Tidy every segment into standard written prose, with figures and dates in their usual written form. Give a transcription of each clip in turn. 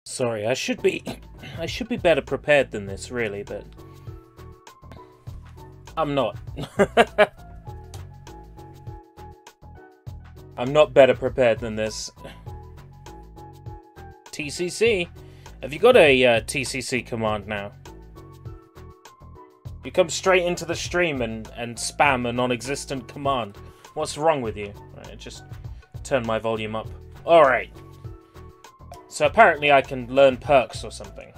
Sorry, I should be better prepared than this, really, but I'm not. I'm not better prepared than this. TCC? Have you got a TCC command now? You come straight into the stream and spam a non-existent command. What's wrong with you? Right, just turn my volume up. Alright. So apparently I can learn perks or something.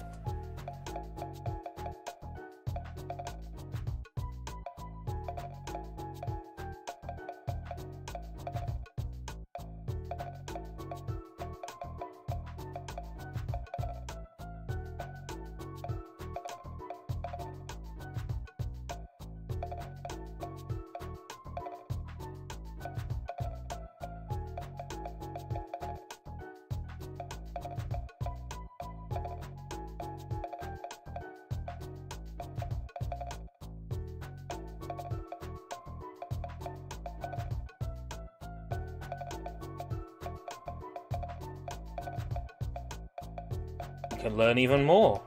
Can learn even more.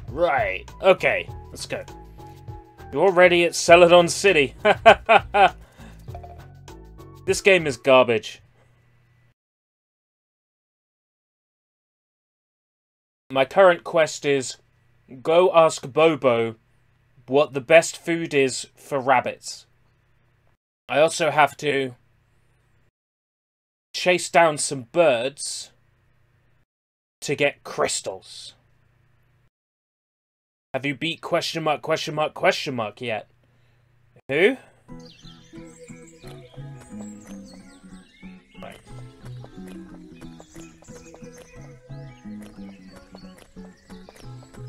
Right, okay, let's go. You're ready at Celadon City. This game is garbage. My current quest is go ask Bobo what the best food is for rabbits. I also have to chase down some birds to get crystals. Have you beat question mark yet? Who? Right.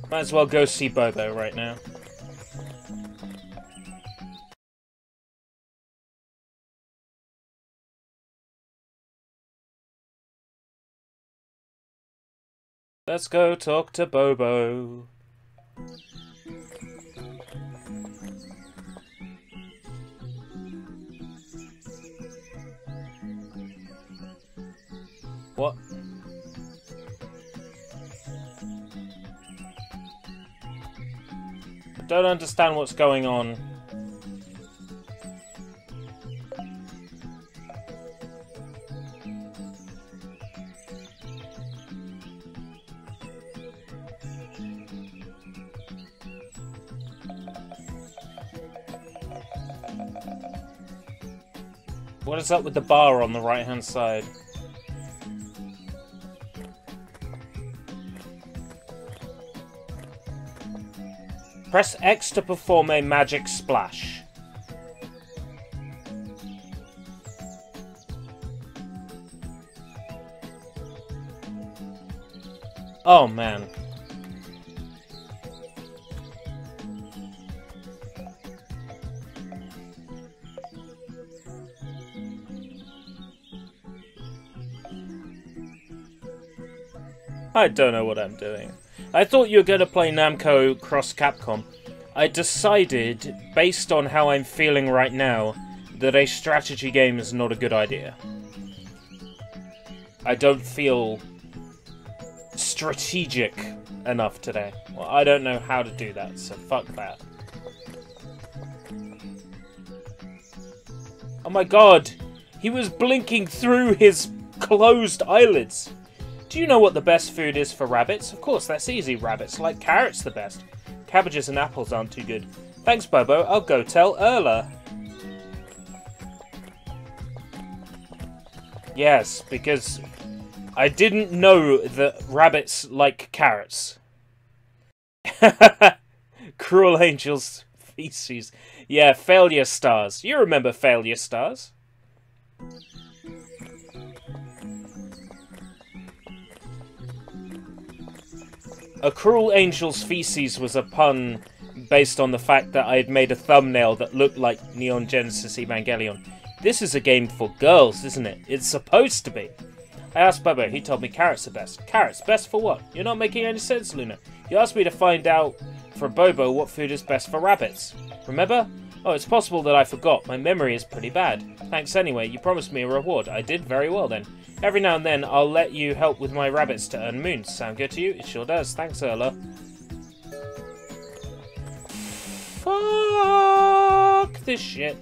Might as well go see Bobo right now. Let's go talk to Bobo. What? Don't understand what's going on. What is up with the bar on the right-hand side? Press X to perform a magic splash. Oh, man. I don't know what I'm doing. I thought you were going to play Namco Cross Capcom. I decided, based on how I'm feeling right now, that a strategy game is not a good idea. I don't feel strategic enough today. Well, I don't know how to do that, so fuck that. Oh my god! He was blinking through his closed eyelids! Do you know what the best food is for rabbits? Of course, that's easy. Rabbits like carrots the best. Cabbages and apples aren't too good. Thanks, Bobo. I'll go tell Erla. Yes, because I didn't know that rabbits like carrots. Cruel Angel's feces. Yeah, failure stars. You remember failure stars? A Cruel Angel's feces was a pun based on the fact that I had made a thumbnail that looked like Neon Genesis Evangelion. This is a game for girls, isn't it? It's supposed to be. I asked Bubba, he told me carrots are best. Carrots? Best for what? You're not making any sense, Luna. You asked me to find out from Bobo what food is best for rabbits. Remember? Oh, it's possible that I forgot. My memory is pretty bad. Thanks anyway, you promised me a reward. I did very well then. Every now and then, I'll let you help with my rabbits to earn moons. Sound good to you? It sure does. Thanks, Erla. Fuck this shit.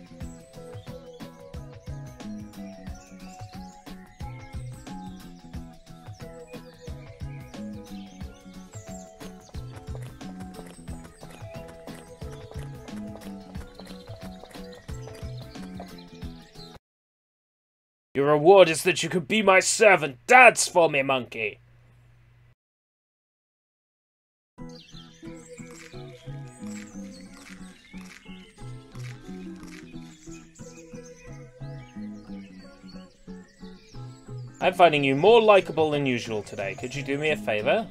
Your reward is that you could be my servant. Dance for me, monkey. I'm finding you more likable than usual today. Could you do me a favor?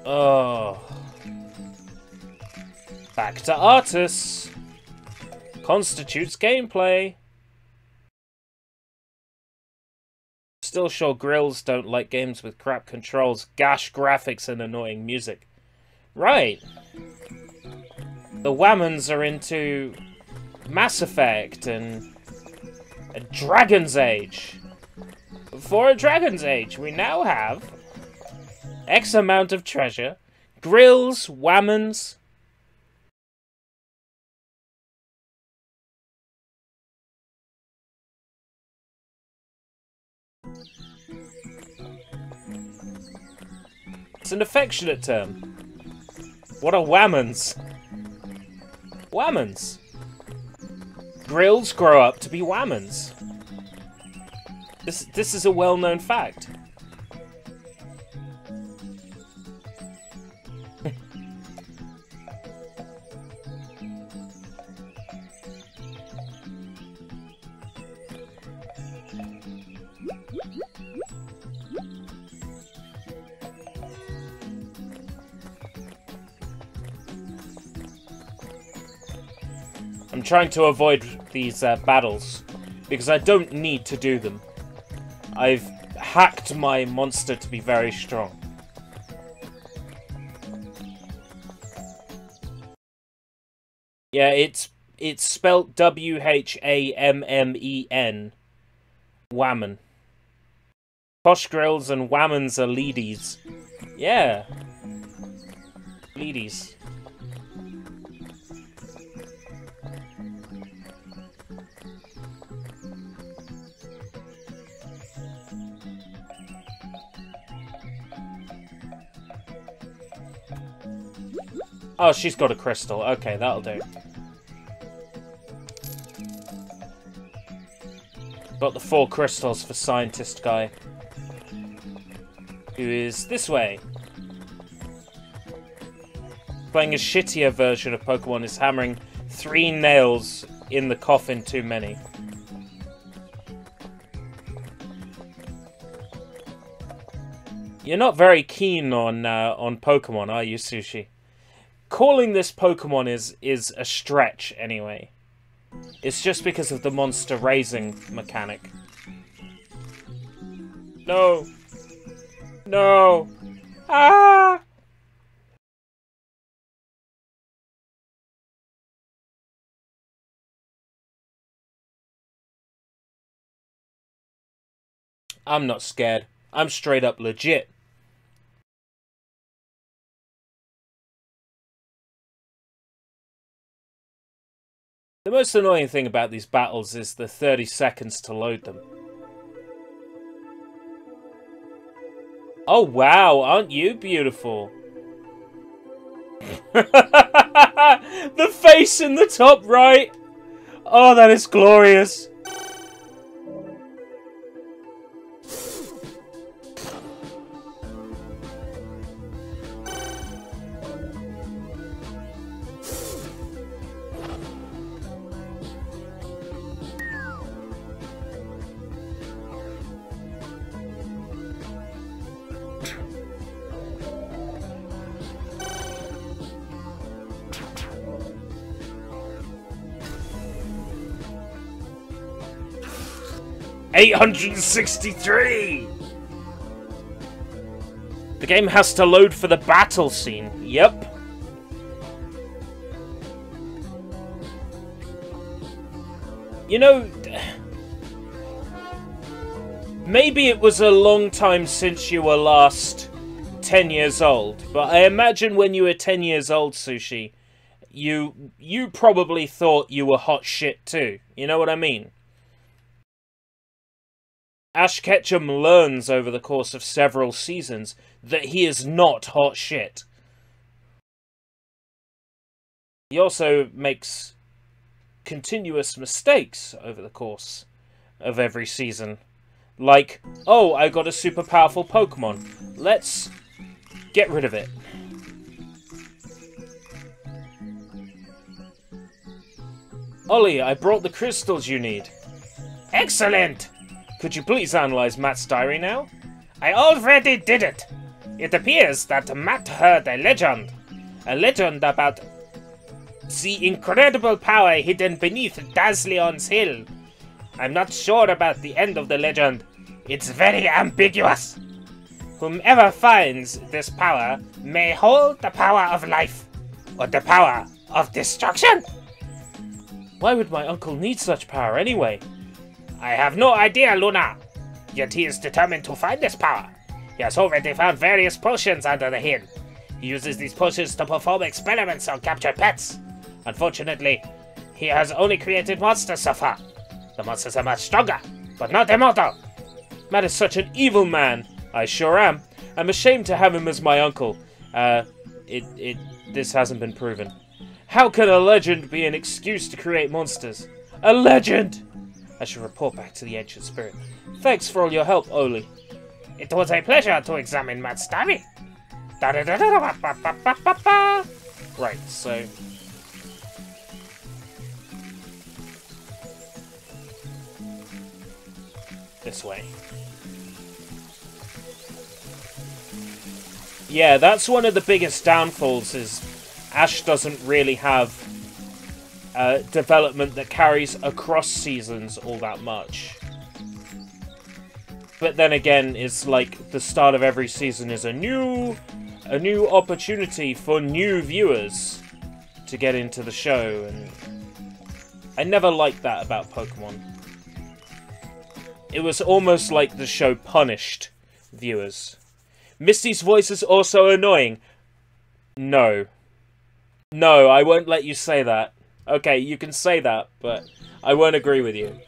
Oh. Back to Artus. Constitutes gameplay. Still sure grills don't like games with crap controls, gash graphics, and annoying music. Right. The Whammons are into Mass Effect and a Dragon's Age. For a Dragon's Age, we now have X amount of treasure, grills, Whammons. It's an affectionate term. What are Whammons? Whammons. Grills grow up to be Whammons. This is a well-known fact. I'm trying to avoid these battles, because I don't need to do them. I've hacked my monster to be very strong. Yeah, it's spelt W-H-A-M-M-E-N. Whammon. Posh Grills and Whammons are leadies. Yeah. Leadies. Oh, she's got a crystal. Okay, that'll do. Got the 4 crystals for Scientist Guy. Who is this way. Playing a shittier version of Pokemon is hammering 3 nails in the coffin too many. You're not very keen on Pokemon, are you, Sushi? Calling this Pokemon is a stretch, anyway. It's just because of the monster raising mechanic. No! No! Ah! I'm not scared. I'm straight up legit. The most annoying thing about these battles is the 30 seconds to load them. Oh wow, aren't you beautiful? The face in the top right! Oh, that is glorious! $863! The game has to load for the battle scene. Yep. You know, maybe it was a long time since you were last 10 years old, but I imagine when you were 10 years old, Sushi, you probably thought you were hot shit too. You know what I mean? Ash Ketchum learns over the course of several seasons that he is not hot shit. He also makes continuous mistakes over the course of every season. Like, oh, I got a super powerful Pokemon. Let's get rid of it. Ollie, I brought the crystals you need. Excellent! Could you please analyze Matt's diary now? I already did it. It appears that Matt heard a legend about the incredible power hidden beneath Dazleon's hill. I'm not sure about the end of the legend. It's very ambiguous. Whomever finds this power may hold the power of life, or the power of destruction. Why would my uncle need such power anyway? I have no idea, Luna. Yet he is determined to find this power. He has already found various potions under the hill. He uses these potions to perform experiments on captured pets. Unfortunately, he has only created monsters so far. The monsters are much stronger, but not immortal. Matt is such an evil man. I sure am. I'm ashamed to have him as my uncle. This hasn't been proven. How can a legend be an excuse to create monsters? A legend! I should report back to the ancient spirit. Thanks for all your help, Oli. It was a pleasure to examine Matt's diary. Right, so... this way. Yeah, that's one of the biggest downfalls, is Ash doesn't really have development that carries across seasons all that much. But then again, it's like the start of every season is a new opportunity for new viewers to get into the show, and I never liked that about Pokemon. It was almost like the show punished viewers. Misty's voice is also annoying. No. No, I won't let you say that. Okay, you can say that, but I won't agree with you.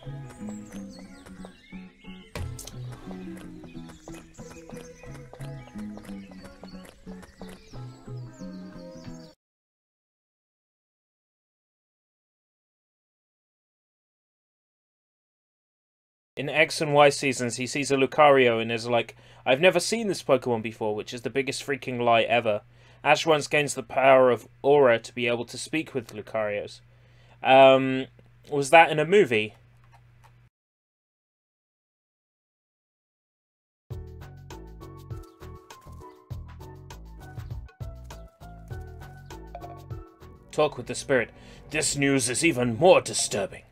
In X and Y seasons, he sees a Lucario and is like, I've never seen this Pokemon before, which is the biggest freaking lie ever. Ash once gains the power of Aura to be able to speak with Lucarios. Was that in a movie? Talk with the spirit. This news is even more disturbing.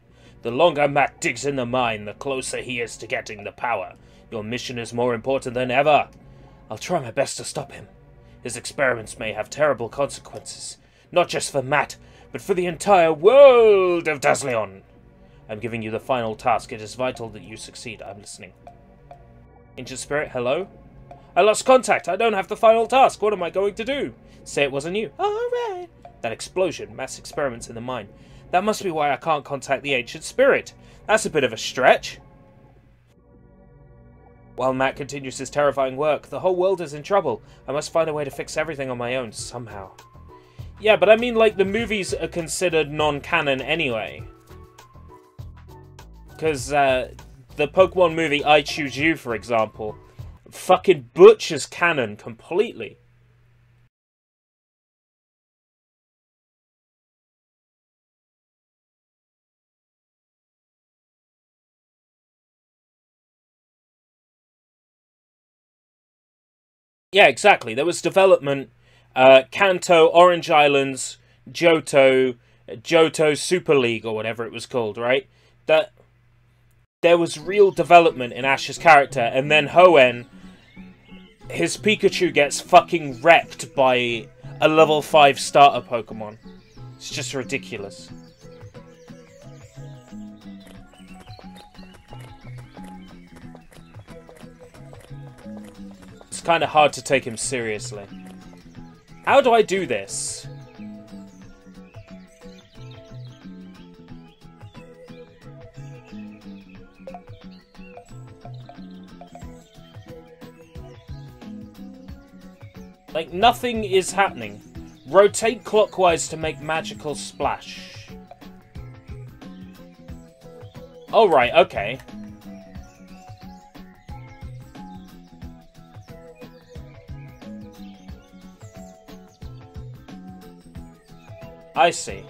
The longer Matt digs in the mine, the closer he is to getting the power. Your mission is more important than ever. I'll try my best to stop him. His experiments may have terrible consequences, not just for Matt, but for the entire world of Dasleon. I'm giving you the final task. It is vital that you succeed. I'm listening. Ancient Spirit, hello? I lost contact. I don't have the final task. What am I going to do? Say it wasn't you. Alright. That explosion, mass experiments in the mine. That must be why I can't contact the Ancient Spirit. That's a bit of a stretch. While Matt continues his terrifying work, the whole world is in trouble. I must find a way to fix everything on my own, somehow. Yeah, but I mean, like, the movies are considered non-canon anyway. Because, the Pokemon movie I Choose You, for example, fucking butchers canon completely. Yeah, exactly. There was development, Kanto, Orange Islands, Johto Super League, or whatever it was called, right? That there was real development in Ash's character, and then Hoenn, his Pikachu gets fucking wrecked by a level 5 starter Pokemon. It's just ridiculous. It's kind of hard to take him seriously. How do I do this? Like, nothing is happening. Rotate clockwise to make magical splash. Oh, right, okay. I see.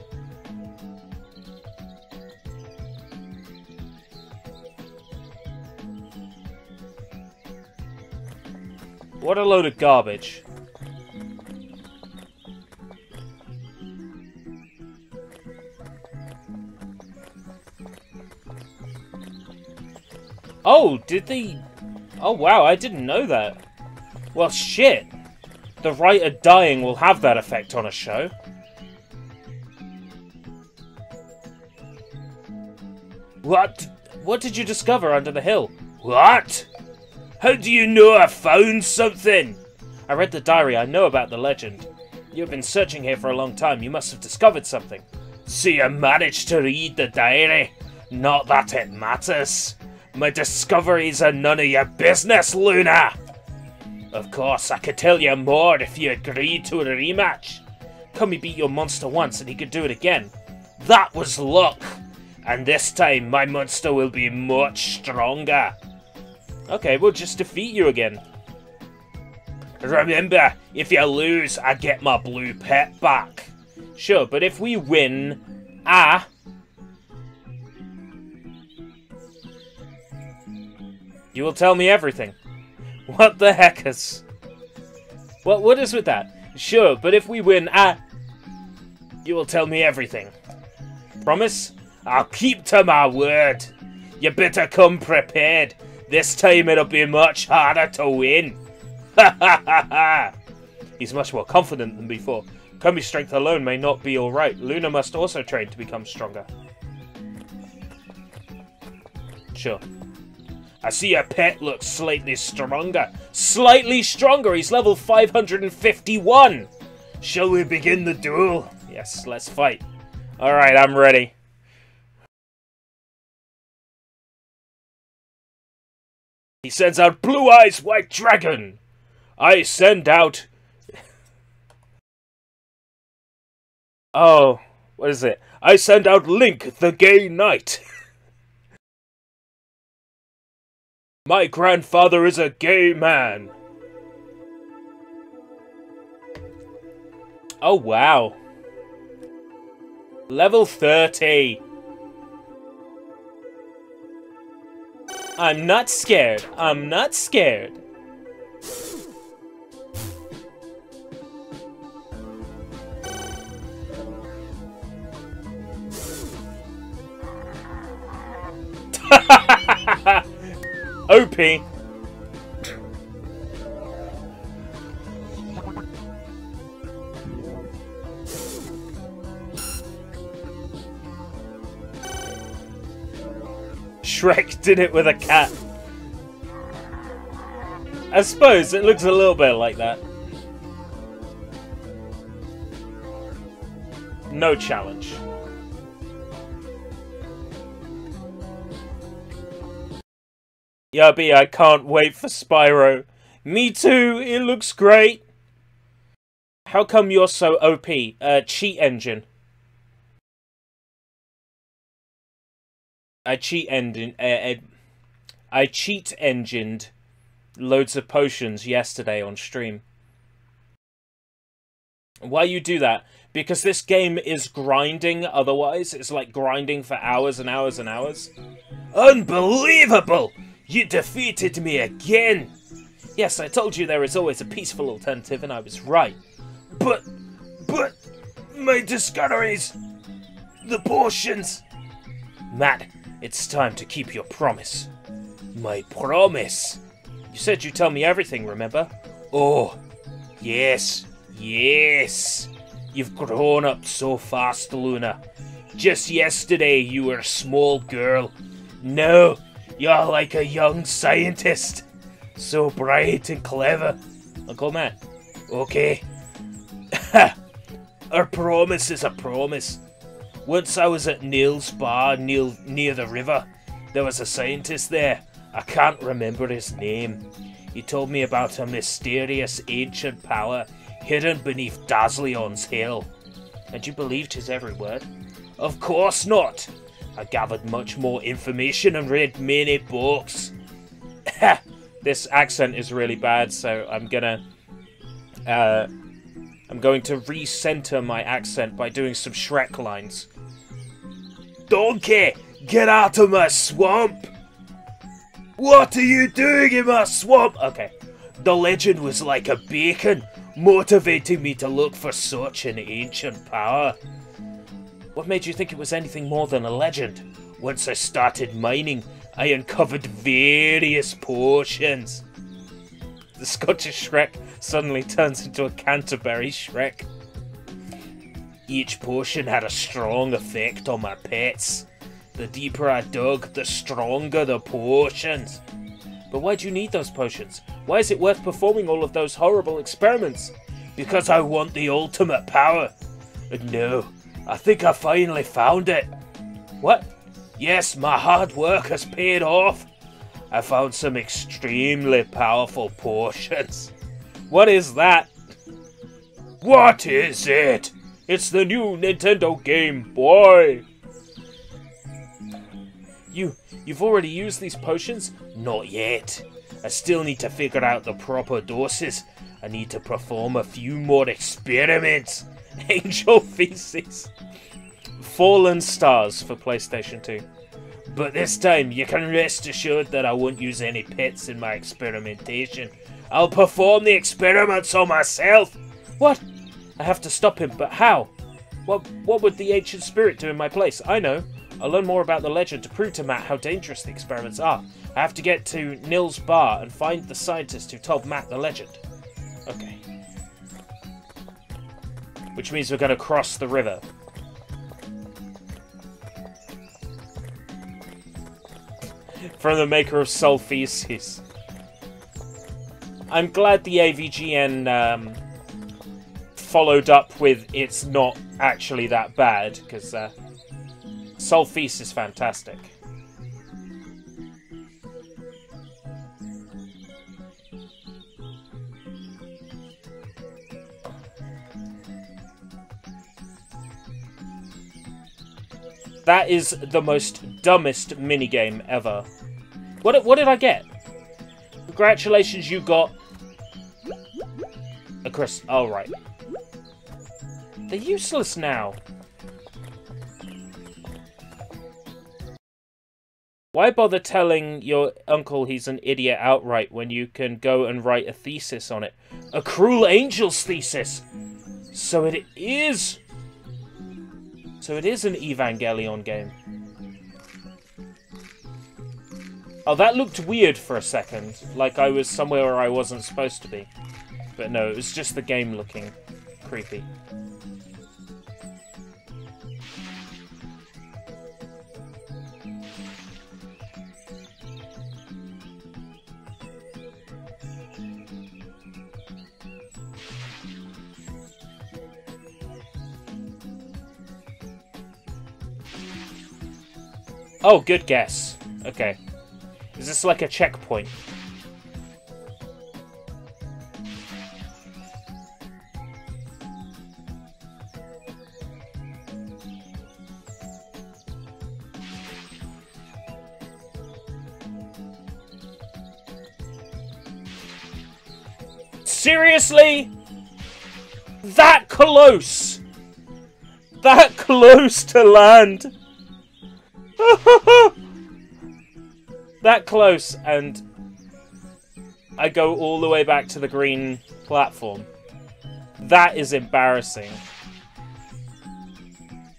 What a load of garbage. Oh, did they... Oh, wow, I didn't know that. Well, shit. The writer dying will have that effect on a show. What? What did you discover under the hill? What? How do you know I found something? I read the diary. I know about the legend. You've been searching here for a long time. You must have discovered something. So you managed to read the diary? Not that it matters. My discoveries are none of your business, Luna! Of course, I could tell you more if you agreed to a rematch. Kami beat your monster once and he could do it again. That was luck! And this time, my monster will be much stronger. Okay, we'll just defeat you again. Remember, if you lose, I get my blue pet back. Sure, but if we win, you will tell me everything. What the heck is... What is with that? Sure, but if we win, you will tell me everything. Promise? I'll keep to my word. You better come prepared. This time it'll be much harder to win. Ha ha ha ha! He's much more confident than before. Kami's strength alone may not be alright. Luna must also train to become stronger. Sure. I see your pet looks slightly stronger. Slightly stronger? He's level 551! Shall we begin the duel? Yes, let's fight. Alright, I'm ready. He sends out Blue Eyes White Dragon! I send out... Oh, what is it? I send out Link the Gay Knight! My grandfather is a gay man! Oh, wow. Level 30. I'm not scared. I'm not scared. OP. Shrek did it with a cat. I suppose it looks a little bit like that. No challenge. Yubby, I can't wait for Spyro. Me too, it looks great. How come you're so OP? Cheat engine. I cheat engined loads of potions yesterday on stream. Why you do that? Because this game is grinding otherwise. It's like grinding for hours and hours and hours. Unbelievable! You defeated me again! Yes, I told you there is always a peaceful alternative, and I was right. But, my discoveries! The potions! Matt, it's time to keep your promise. My promise? You said you'd tell me everything, remember? Oh, yes, yes. You've grown up so fast, Luna. Just yesterday you were a small girl. Now, you're like a young scientist. So bright and clever. Uncle Matt. Okay. Our promise is a promise. Once I was at Neil's bar near the river. There was a scientist there. I can't remember his name. He told me about a mysterious ancient power hidden beneath Dazleon's hill. And you believed his every word? Of course not. I gathered much more information and read many books. This accent is really bad, so I'm going to recenter my accent by doing some Shrek lines. Donkey, get out of my swamp! What are you doing in my swamp? Okay. The legend was like a beacon, motivating me to look for such an ancient power. What made you think it was anything more than a legend? Once I started mining, I uncovered various potions. The Scottish Shrek suddenly turns into a Canterbury Shrek. Each potion had a strong effect on my pets. The deeper I dug, the stronger the potions. But why do you need those potions? Why is it worth performing all of those horrible experiments? Because I want the ultimate power. And no, I think I finally found it. What? Yes, my hard work has paid off. I found some extremely powerful potions. What is that? What is it? It's the new Nintendo Game Boy. You've already used these potions? Not yet. I still need to figure out the proper doses. I need to perform a few more experiments. Angel Feces. Fallen Stars for PlayStation 2. But this time, you can rest assured that I won't use any pets in my experimentation. I'll perform the experiments on myself. What? I have to stop him, but how? What would the ancient spirit do in my place? I know. I'll learn more about the legend to prove to Matt how dangerous the experiments are. I have to get to Nils' bar and find the scientist who told Matt the legend. Okay. Which means we're going to cross the river. From the maker of Soul Feces. I'm glad the AVGN followed up with it's not actually that bad, because Soul Feast is fantastic. That is the most dumbest minigame ever. What did I get? Congratulations, you got a crystal. Oh, right. They're useless now. Why bother telling your uncle he's an idiot outright when you can go and write a thesis on it? A cruel angel's thesis! So it is... So it is an Evangelion game. Oh, that looked weird for a second. Like I was somewhere where I wasn't supposed to be. But no, it was just the game looking creepy. Oh, good guess. Okay. Is this like a checkpoint? Seriously? That close? That close to land? That close, and I go all the way back to the green platform. That is embarrassing.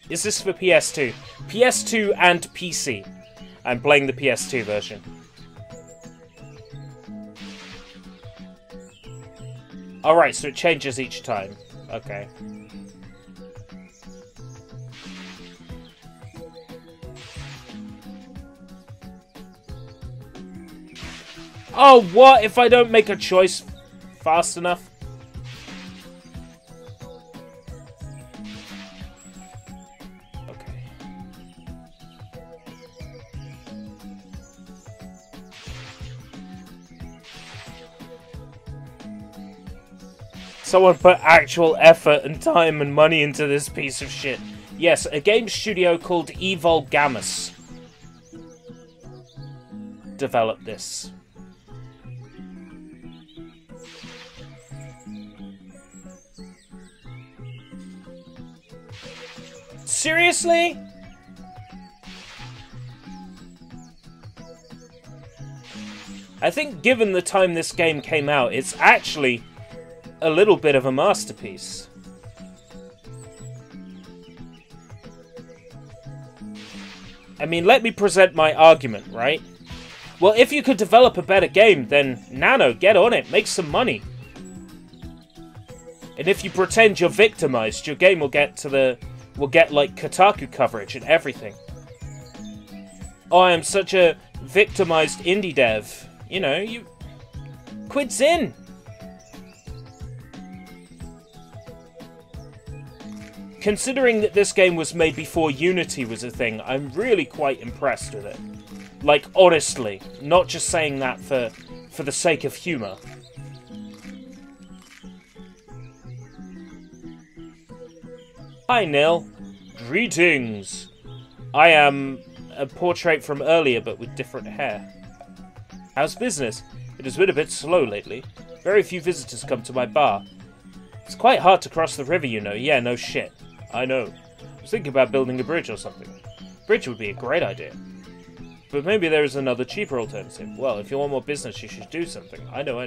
Is this for PS2? PS2 and PC. I'm playing the PS2 version. Alright, so it changes each time. Okay. Oh, what if I don't make a choice fast enough? Okay. Someone put actual effort and time and money into this piece of shit. Yes, a game studio called Evil Gamus developed this. Seriously? I think given the time this game came out, it's actually a little bit of a masterpiece. I mean, let me present my argument, right? Well, if you could develop a better game, then Nano, get on it, make some money. And if you pretend you're victimized, your game will get like Kotaku coverage and everything. Oh, I am such a victimized indie dev. You know, you... Quid's in! Considering that this game was made before Unity was a thing, I'm really quite impressed with it. Like, honestly. Not just saying that for the sake of humor. Hi, Nil. Greetings. I am a portrait from earlier, but with different hair. How's business? It has been a bit slow lately. Very few visitors come to my bar. It's quite hard to cross the river, you know. Yeah, no shit. I know. I was thinking about building a bridge or something. Bridge would be a great idea. But maybe there is another cheaper alternative. Well, if you want more business, you should do something. I know.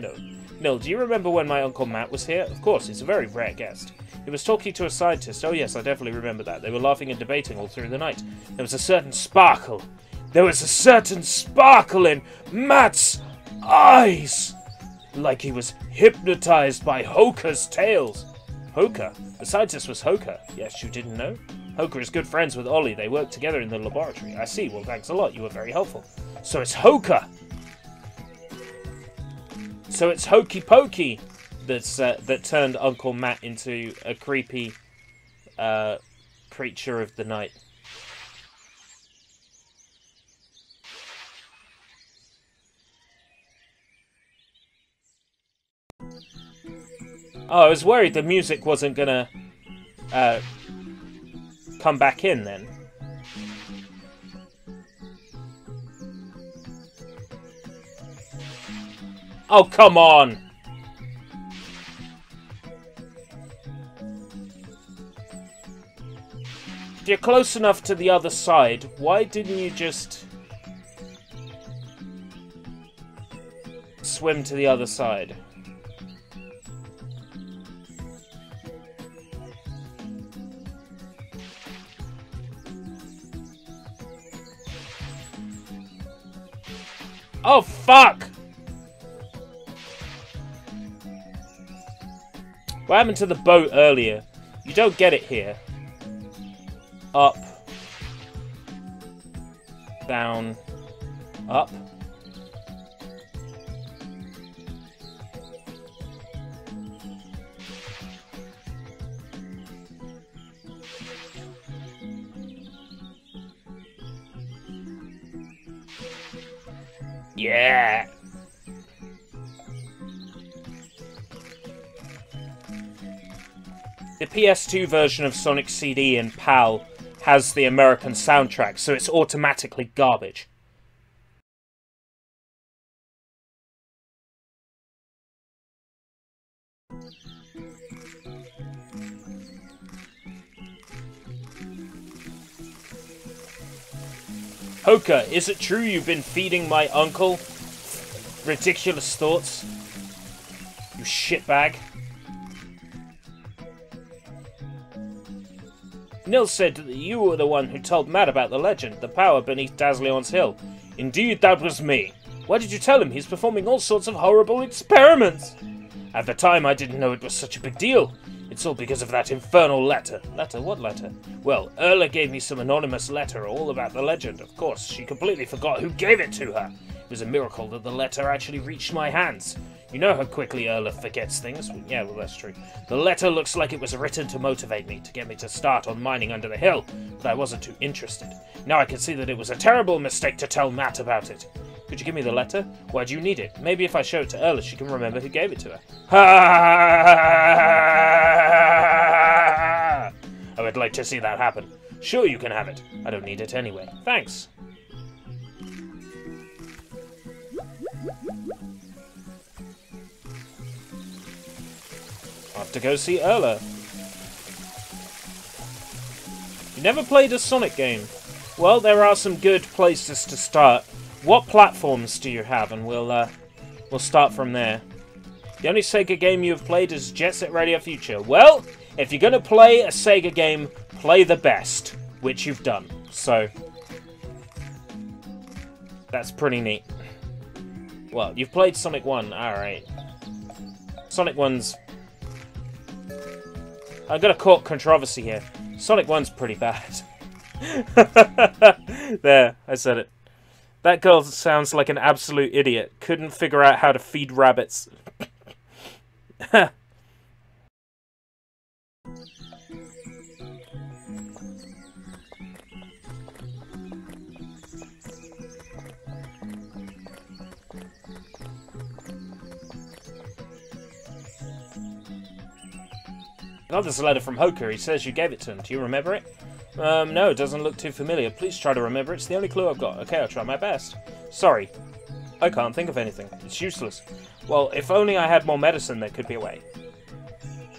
Nil, do you remember when my Uncle Matt was here? Of course, he's a very rare guest. He was talking to a scientist. Oh yes, I definitely remember that. They were laughing and debating all through the night. There was a certain sparkle. There was a certain sparkle in Matt's eyes! Like he was hypnotized by Hoka's tales. Hoka? The scientist was Hoka. Yes, you didn't know? Hoka is good friends with Ollie. They work together in the laboratory. I see. Well, thanks a lot. You were very helpful. So it's Hoka! So it's Hokey Pokey that turned Uncle Matt into a creepy creature of the night. Oh, I was worried the music wasn't gonna come back in then. Oh, come on! If you're close enough to the other side, why didn't you just swim to the other side? Oh, fuck! What happened to the boat earlier? You don't get it here. Up. Down. Up. Yeah! The PS2 version of Sonic CD and PAL has the American soundtrack, so it's automatically garbage. Hoka, is it true you've been feeding my uncle ridiculous thoughts? You shitbag. Nils said that you were the one who told Matt about the legend, the power beneath Dazleon's hill. Indeed, that was me. Why did you tell him? He's performing all sorts of horrible experiments. At the time, I didn't know it was such a big deal. It's all because of that infernal letter. Letter? What letter? Well, Erla gave me some anonymous letter all about the legend. Of course, she completely forgot who gave it to her. It was a miracle that the letter actually reached my hands. You know how quickly Erla forgets things? Yeah, well, that's true. The letter looks like it was written to motivate me, to get me to start on mining under the hill, but I wasn't too interested. Now I can see that it was a terrible mistake to tell Matt about it. Could you give me the letter? Why do you need it? Maybe if I show it to Erla, she can remember who gave it to her. Ha! I would like to see that happen. Sure, you can have it. I don't need it anyway. Thanks. Off to go see Erla. You never played a Sonic game? Well, there are some good places to start. What platforms do you have? And we'll start from there. The only Sega game you have played is Jet Set Radio Future. Well, if you're going to play a Sega game, play the best, which you've done. So, that's pretty neat. Well, you've played Sonic 1, alright. Sonic 1's... I've got a court controversy here. Sonic 1's pretty bad. There, I said it. That girl sounds like an absolute idiot. Couldn't figure out how to feed rabbits. Oh, there's a letter from Hoka. He says you gave it to him. Do you remember it? No, it doesn't look too familiar. Please try to remember. It's the only clue I've got. Okay, I'll try my best. Sorry. I can't think of anything. It's useless. Well, if only I had more medicine, there could be a way.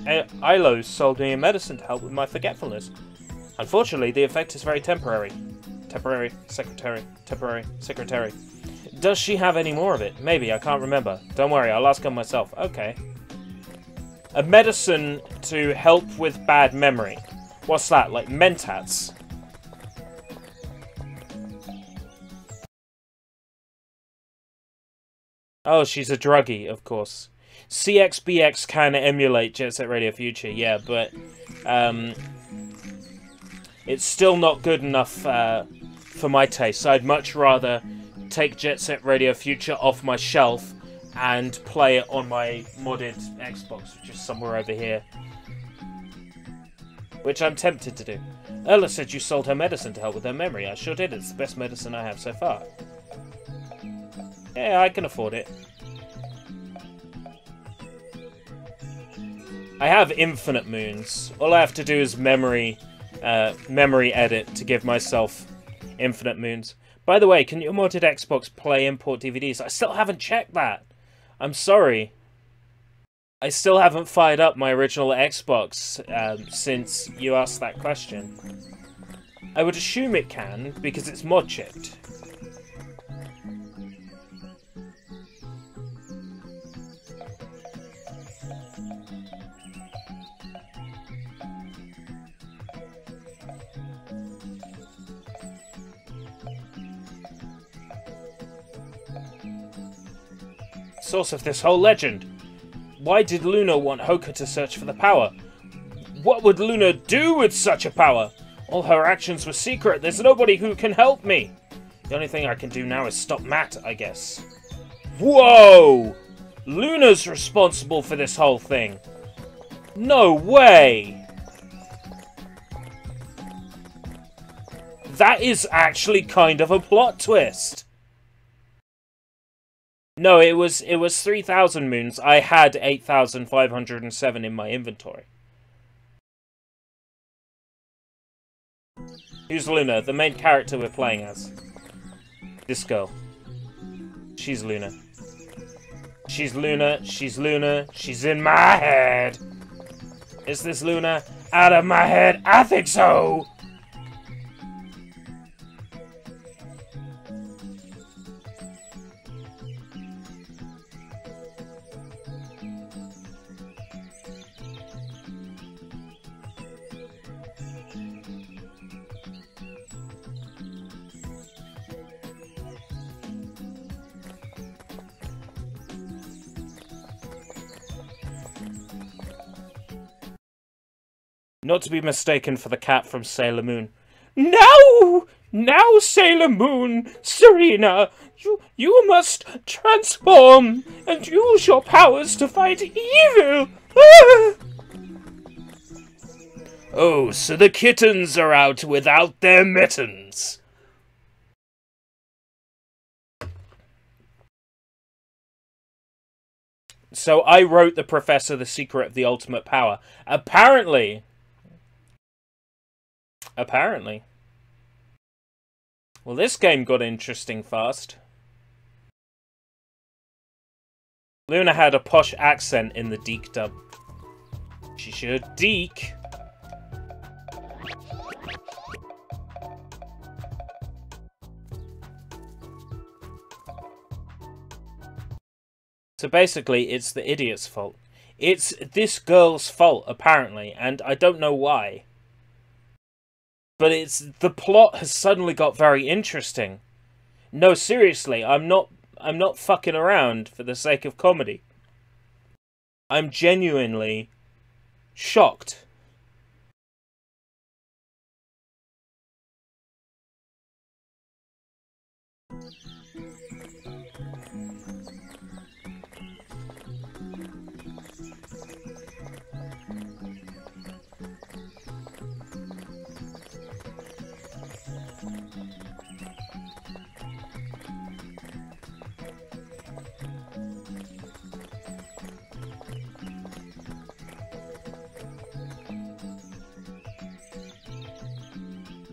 Ilo sold me a medicine to help with my forgetfulness. Unfortunately, the effect is very temporary. Temporary secretary. Does she have any more of it? Maybe, I can't remember. Don't worry, I'll ask her myself. Okay. A medicine to help with bad memory. What's that, like Mentats? Oh, she's a druggie, of course. CXBX can emulate Jet Set Radio Future, yeah, but it's still not good enough for my taste. I'd much rather take Jet Set Radio Future off my shelf and play it on my modded Xbox, which is somewhere over here. Which I'm tempted to do. Ella said you sold her medicine to help with her memory. I sure did. It's the best medicine I have so far. Yeah, I can afford it. I have infinite moons. All I have to do is memory edit to give myself infinite moons. By the way, can your modded Xbox play import DVDs? I still haven't checked that. I'm sorry. I still haven't fired up my original Xbox since you asked that question. I would assume it can, because it's mod chipped. Source of this whole legend. Why did Luna want Hoka to search for the power? What would Luna do with such a power? All her actions were secret. There's nobody who can help me. The only thing I can do now is stop Matt, I guess. Whoa! Luna's responsible for this whole thing. No way! That is actually kind of a plot twist. No, it was 3,000 moons. I had 8,507 in my inventory. Who's Luna? The main character we're playing as. This girl. She's Luna. She's Luna. She's Luna. She's in my head. Is this Luna? Out of my head? I think so! Not to be mistaken for the cat from Sailor Moon. Now! Now, Sailor Moon! Serena! You must transform and use your powers to fight evil! Ah! Oh, so the kittens are out without their mittens! So I wrote the Professor the Secret of the Ultimate Power. Apparently... Well, this game got interesting fast. Luna had a posh accent in the Deke dub. She should Deke. So basically, it's the idiot's fault. It's this girl's fault, apparently, and I don't know why. But the plot has suddenly got very interesting. No, seriously, I'm not fucking around for the sake of comedy. I'm genuinely shocked.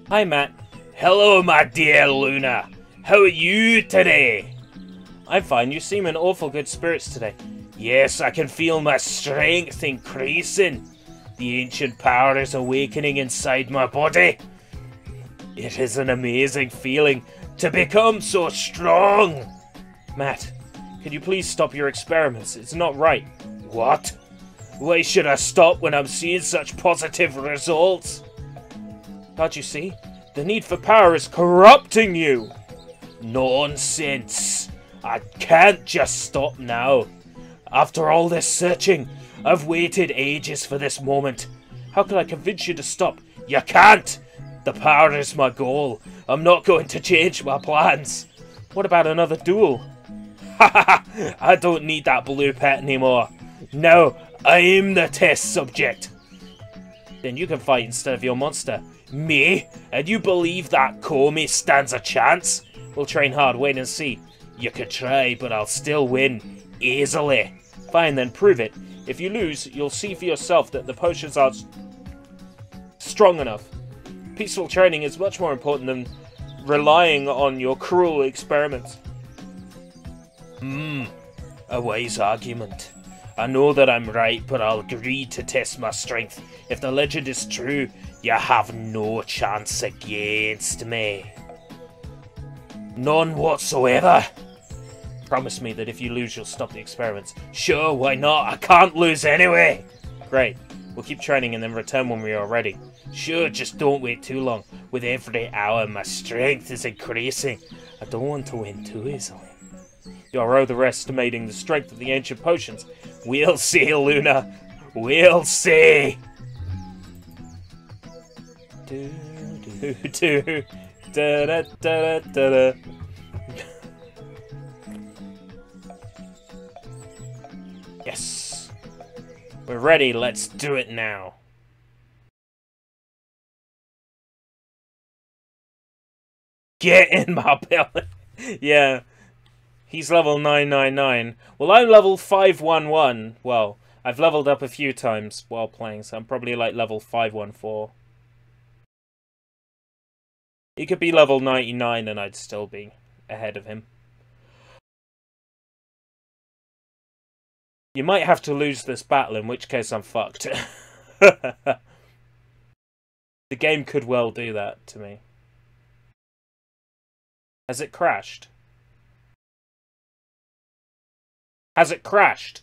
Hi, Matt. Hello, my dear Luna. How are you today? I'm fine. You seem in awful good spirits today. Yes, I can feel my strength increasing. The ancient power is awakening inside my body. It is an amazing feeling to become so strong. Matt, could you please stop your experiments? It's not right. What? Why should I stop when I'm seeing such positive results? Can't you see? The need for power is corrupting you. Nonsense. I can't just stop now. After all this searching, I've waited ages for this moment. How can I convince you to stop? You can't. The power is my goal. I'm not going to change my plans. What about another duel? Haha! I don't need that blue pet anymore. No, I'm the test subject. Then you can fight instead of your monster. Me? And you believe that Comey stands a chance? We'll train hard, wait and see. You could try, but I'll still win. Easily. Fine then, prove it. If you lose, you'll see for yourself that the potions are strong enough. Peaceful training is much more important than relying on your cruel experiments. A wise argument. I know that I'm right, but I'll agree to test my strength. If the legend is true, you have no chance against me. None whatsoever. Promise me that if you lose, you'll stop the experiments. Sure, why not? I can't lose anyway. Great. We'll keep training and then return when we are ready. Sure, just don't wait too long. With every hour, my strength is increasing. I don't want to win too easily. You're overestimating the strength of the ancient potions. We'll see, Luna. We'll see. Do do do da da da da da. Yes. We're ready. Let's do it now. Get in my belly. Yeah. He's level 999. Well, I'm level 511. Well, I've leveled up a few times while playing, so I'm probably like level 514. He could be level 99 and I'd still be ahead of him. You might have to lose this battle, in which case I'm fucked. The game could well do that to me. Has it crashed? Has it crashed?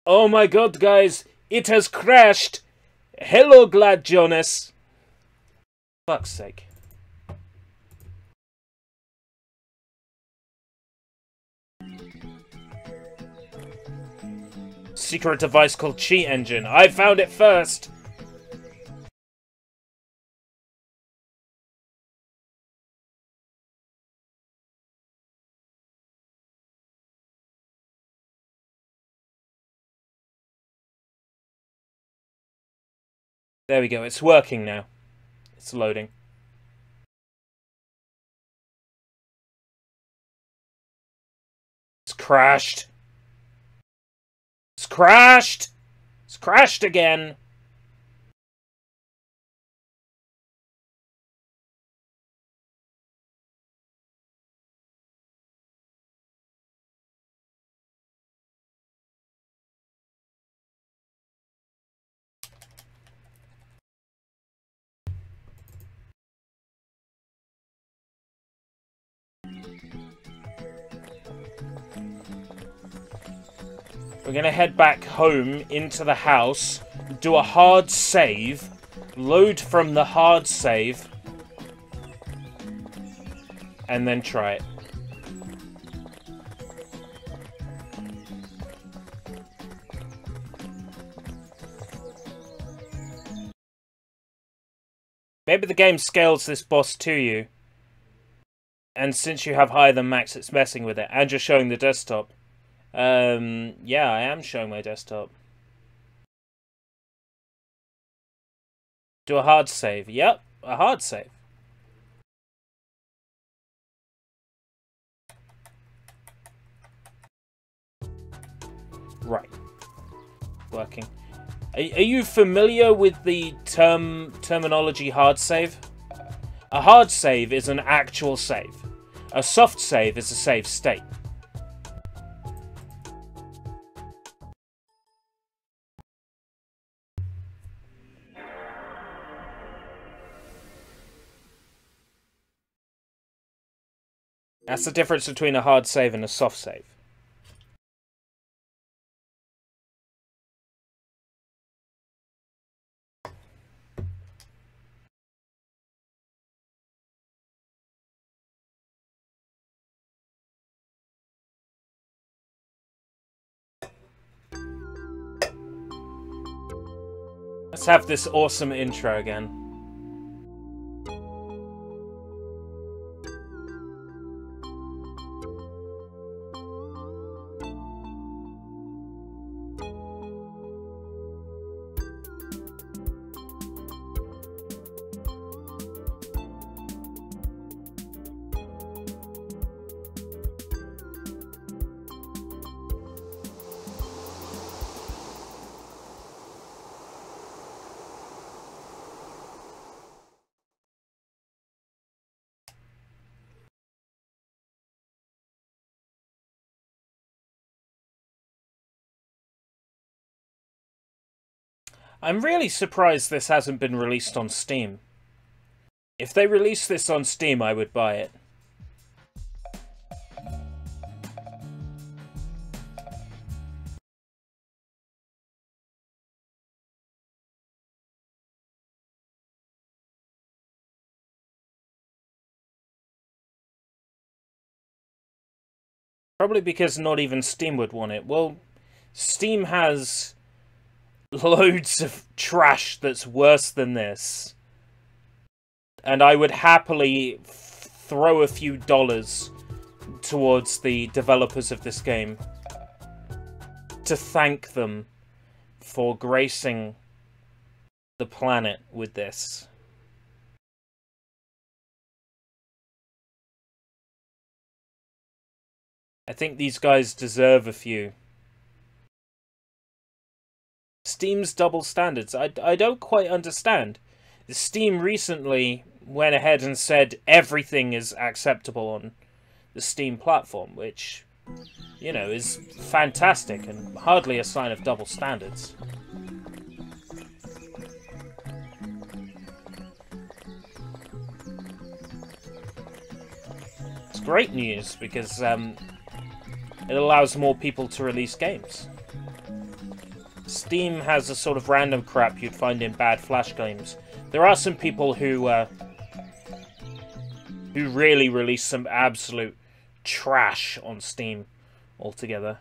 Oh my god, guys! It has crashed! Hello, Glad Jonas! Fuck's sake. Secret device called Cheat Engine. I found it first! There we go, it's working now. It's loading. It's crashed. It's crashed! It's crashed again! We're gonna head back home into the house, do a hard save, load from the hard save, and then try it. Maybe the game scales this boss to you, and since you have higher than max, it's messing with it, and you're showing the desktop. Yeah, I am showing my desktop. Do a hard save. Yep, a hard save. Right. Working. Are you familiar with the terminology hard save? A hard save is an actual save. A soft save is a save state. That's the difference between a hard save and a soft save. Let's have this awesome intro again. I'm really surprised this hasn't been released on Steam. If they released this on Steam, I would buy it. Probably because not even Steam would want it. Well, Steam has loads of trash that's worse than this. And I would happily throw a few dollars towards the developers of this game to thank them for gracing the planet with this. I think these guys deserve a few. Steam's double standards. I don't quite understand. Steam recently went ahead and said everything is acceptable on the Steam platform, which, you know, is fantastic and hardly a sign of double standards. It's great news because it allows more people to release games. Steam has a sort of random crap you'd find in bad Flash games. There are some people who really release some absolute trash on Steam altogether.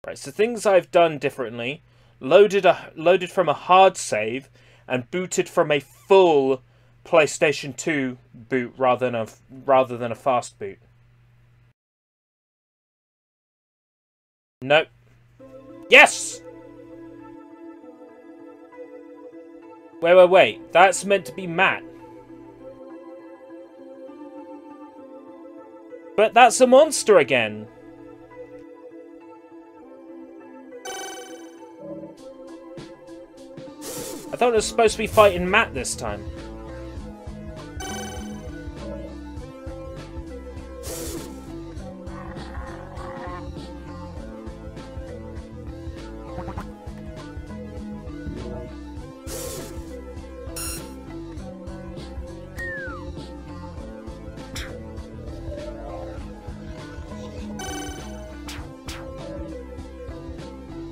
Right, so things I've done differently: loaded from a hard save and booted from a full PlayStation 2 boot rather than a fast boot. Nope. Yes! Wait. That's meant to be Matt. But that's a monster again. I thought it was supposed to be fighting Matt this time.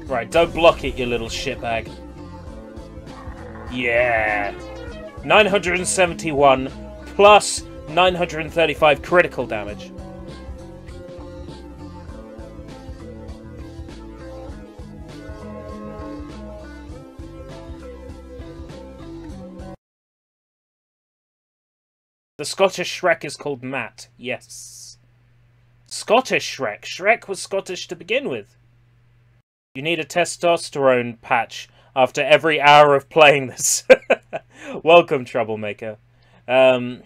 Right, don't block it, you little shitbag. Yeah! 971 plus 935 critical damage. The Scottish Shrek is called Matt, yes. Scottish Shrek. Shrek was Scottish to begin with. You need a testosterone patch after every hour of playing this. Welcome, Troublemaker. Yeah.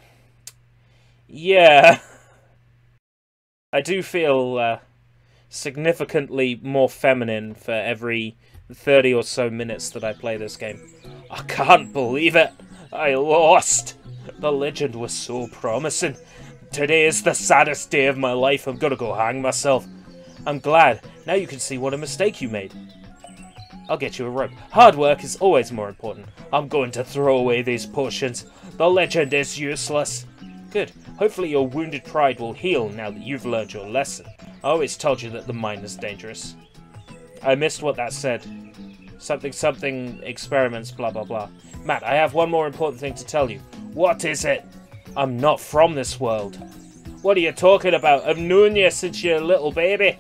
I do feel significantly more feminine for every 30 or so minutes that I play this game. I can't believe it. I lost. The legend was so promising. Today is the saddest day of my life. I'm gonna go hang myself. I'm glad. Now you can see what a mistake you made. I'll get you a rope. Hard work is always more important. I'm going to throw away these potions. The legend is useless. Good. Hopefully your wounded pride will heal now that you've learned your lesson. I always told you that the mine is dangerous. I missed what that said. Something experiments, blah blah blah. Matt, I have one more important thing to tell you. What is it? I'm not from this world. What are you talking about? I've known you since you're a little baby.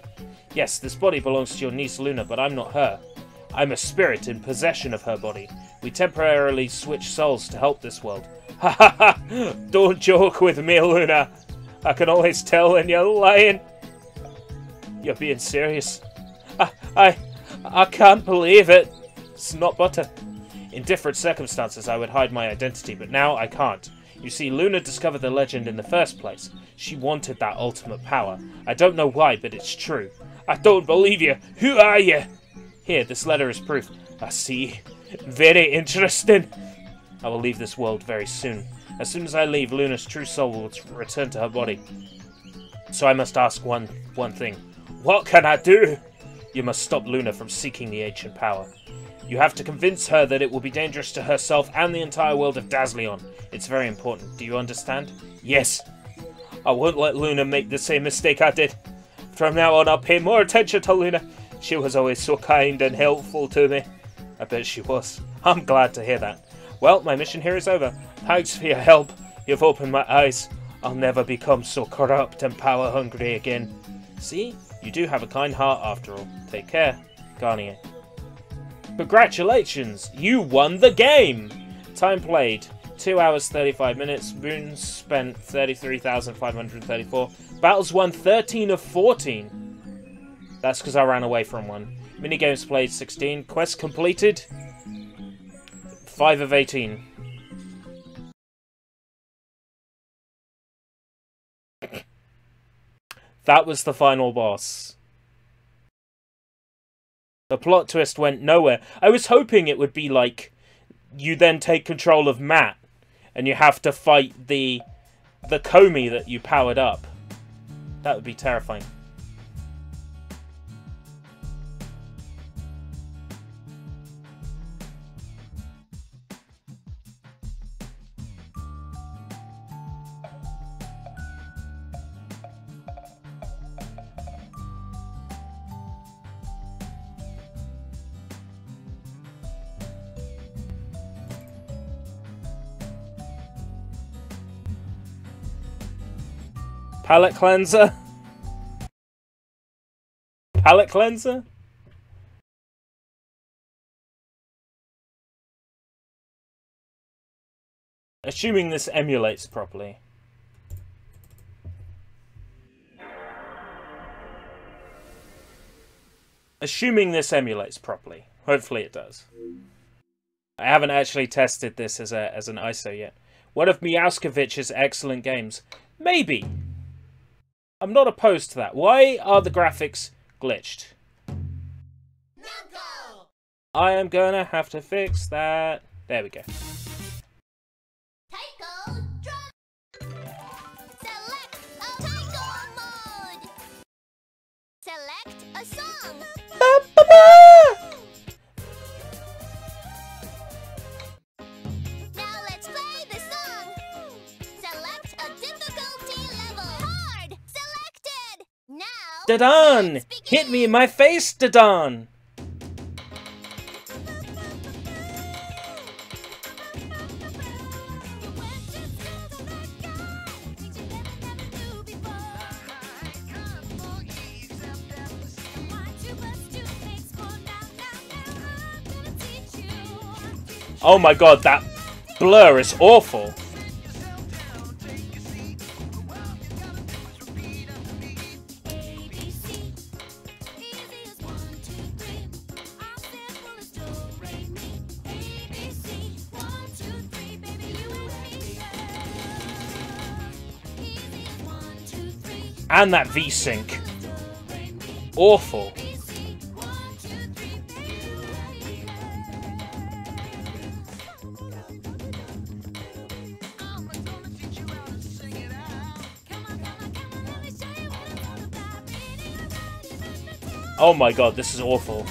Yes, this body belongs to your niece Luna, but I'm not her. I'm a spirit in possession of her body. We temporarily switch souls to help this world. Ha ha ha! Don't joke with me, Luna. I can always tell when you're lying. You're being serious. I can't believe it. It's not butter. In different circumstances, I would hide my identity, but now I can't. You see, Luna discovered the legend in the first place. She wanted that ultimate power. I don't know why, but it's true. I don't believe you. Who are you? Here, this letter is proof. I see. Very interesting. I will leave this world very soon. As soon as I leave, Luna's true soul will return to her body. So I must ask one thing. What can I do? You must stop Luna from seeking the ancient power. You have to convince her that it will be dangerous to herself and the entire world of Dazleon. It's very important. Do you understand? Yes. I won't let Luna make the same mistake I did. From now on, I'll pay more attention to Luna. She was always so kind and helpful to me. I bet she was. I'm glad to hear that. Well, my mission here is over. Thanks for your help. You've opened my eyes. I'll never become so corrupt and power-hungry again. See? You do have a kind heart after all. Take care, Garnier. Congratulations! You won the game! Time played, 2 hours 35 minutes. Boons spent 33,534. Battles won 13 of 14. That's because I ran away from one. Minigames played 16. Quests completed 5 of 18. That was the final boss. The plot twist went nowhere. I was hoping it would be like, you then take control of Matt, and you have to fight the Comey that you powered up. That would be terrifying. Palette cleanser? Palette cleanser? Assuming this emulates properly. Assuming this emulates properly. Hopefully it does. I haven't actually tested this as an ISO yet. One of Miauskovich's excellent games. Maybe. I'm not opposed to that. Why are the graphics glitched? I am gonna have to fix that. There we go. Select a song. Now let's play the song. Select a difficulty level. Hard. Selected. Now. Dadan! Hit me in my face, Dadan! Oh my god, that blur is awful. And that V-Sync. Awful. Oh my god, this is awful.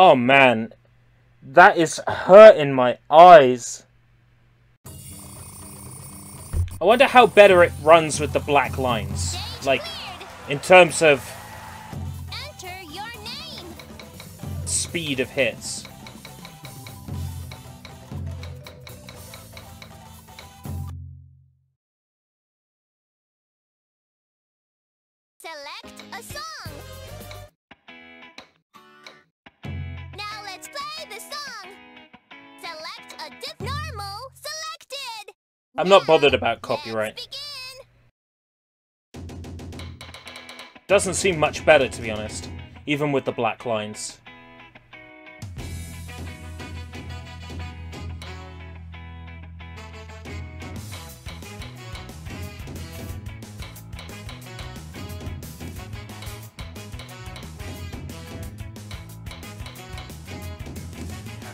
Oh man, that is hurting my eyes. I wonder how better it runs with the black lines. Like, in terms of Enter your name. speed of hits. Select a song. Now let's play the song. Select a normal selected. I'm not bothered Now, about copyright. let's begin. Doesn't seem much better, to be honest. Even with the black lines.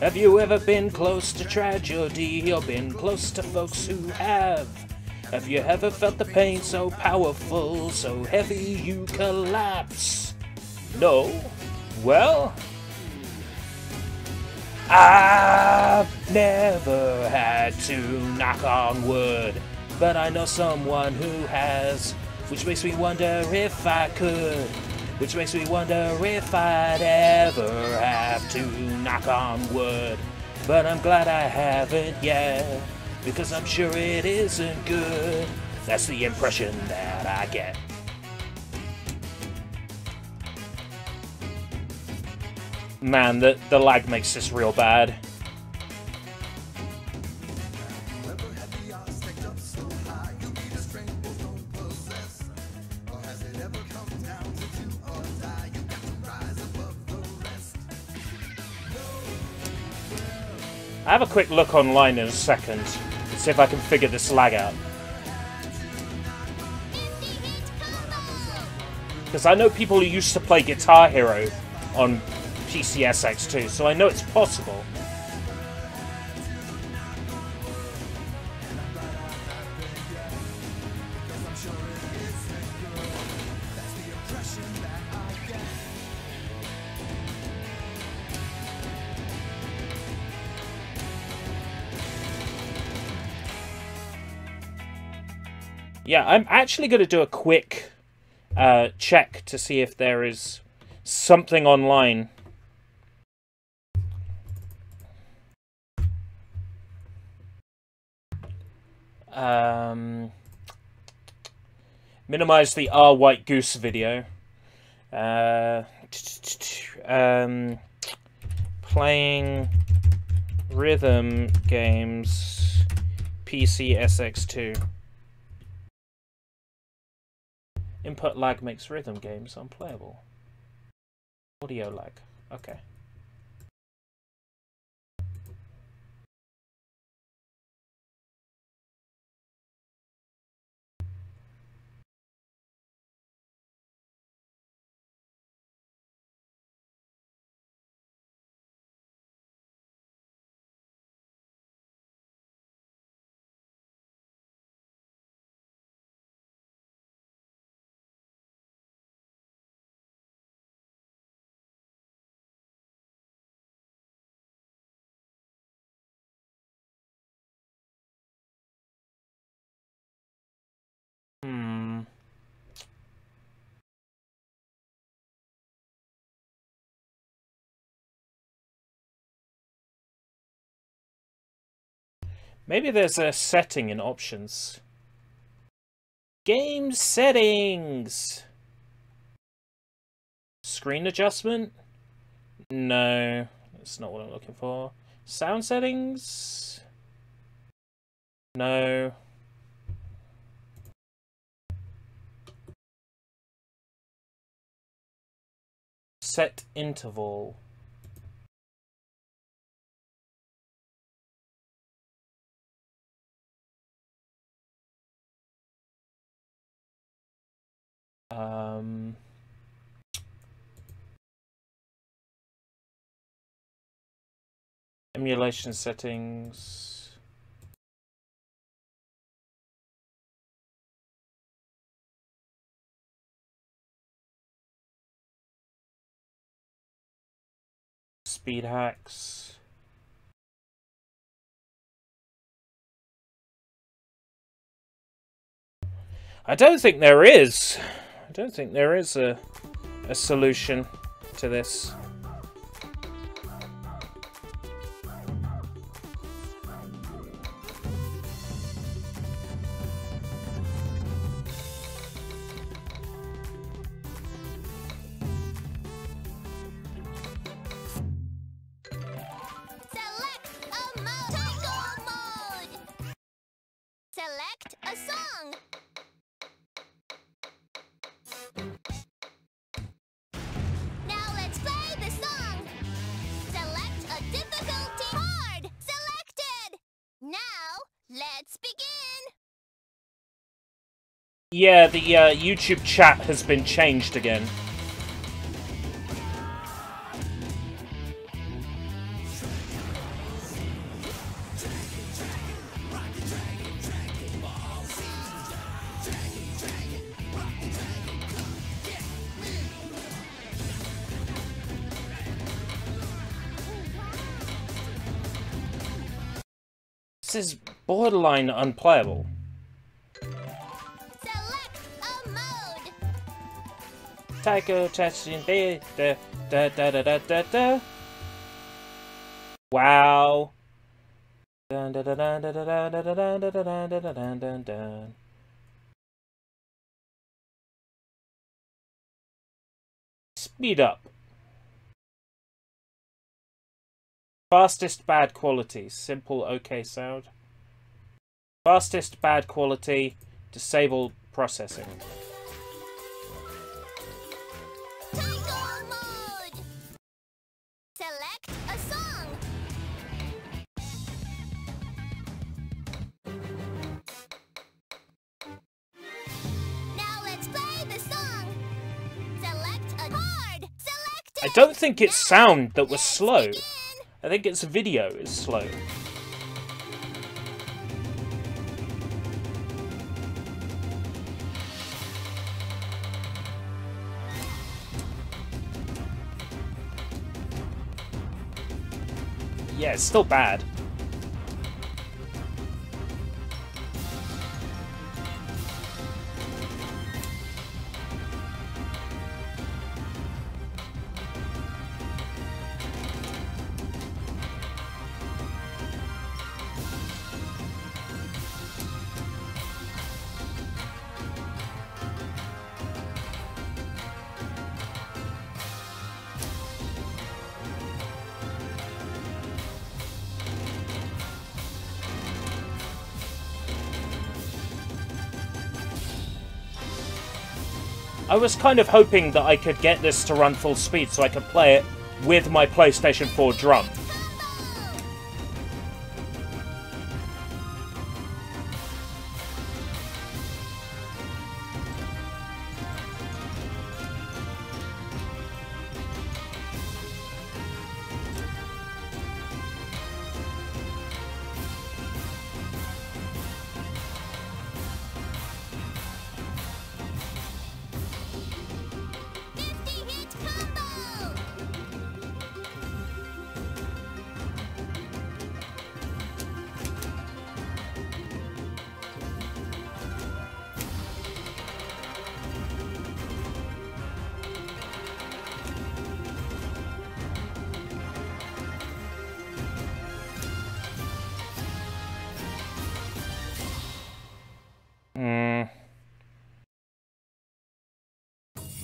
Have you ever been close to tragedy or been close to folks who have? Have you ever felt the pain so powerful, so heavy you collapse? No? Well, I've never had to knock on wood, but I know someone who has, which makes me wonder if I could. Which makes me wonder if I'd ever have to knock on wood. But I'm glad I haven't yet, because I'm sure it isn't good. That's the impression that I get. Man, the lag makes this real bad. I have a quick look online in a second to see if I can figure this lag out. Because I know people who used to play Guitar Hero on PCSX2, so I know it's possible. Yeah, I'm actually going to do a quick check to see if there is something online. Minimize the R White Goose video. Playing rhythm games PCSX2. Input lag makes rhythm games unplayable. Audio lag. Okay. Maybe there's a setting in options. Game settings! Screen adjustment? No, that's not what I'm looking for. Sound settings? No. Set interval. Emulation settings. speed hacks. I don't think there is. I don't think there is a solution to this. Select a song. Now let's play the song. Select a difficulty. Hard. Selected. Now let's begin. Yeah, the YouTube chat has been changed again. This is borderline unplayable. Select a mode. Taiko testing da da da da da da da. Wow. Dun, dun, dun, dun, dun, dun, dun, dun, dun, dun, dun, dun, dun, dun. Speed up. Fastest bad quality. Simple okay sound. Fastest bad quality. Disable processing. Taiko mode. Select a song. Now let's play the song. Select a hard. Select. I don't think it's sound that was slow. I think its video is slow. Yeah, it's still bad. I was kind of hoping that I could get this to run full speed so I could play it with my PlayStation 4 drum.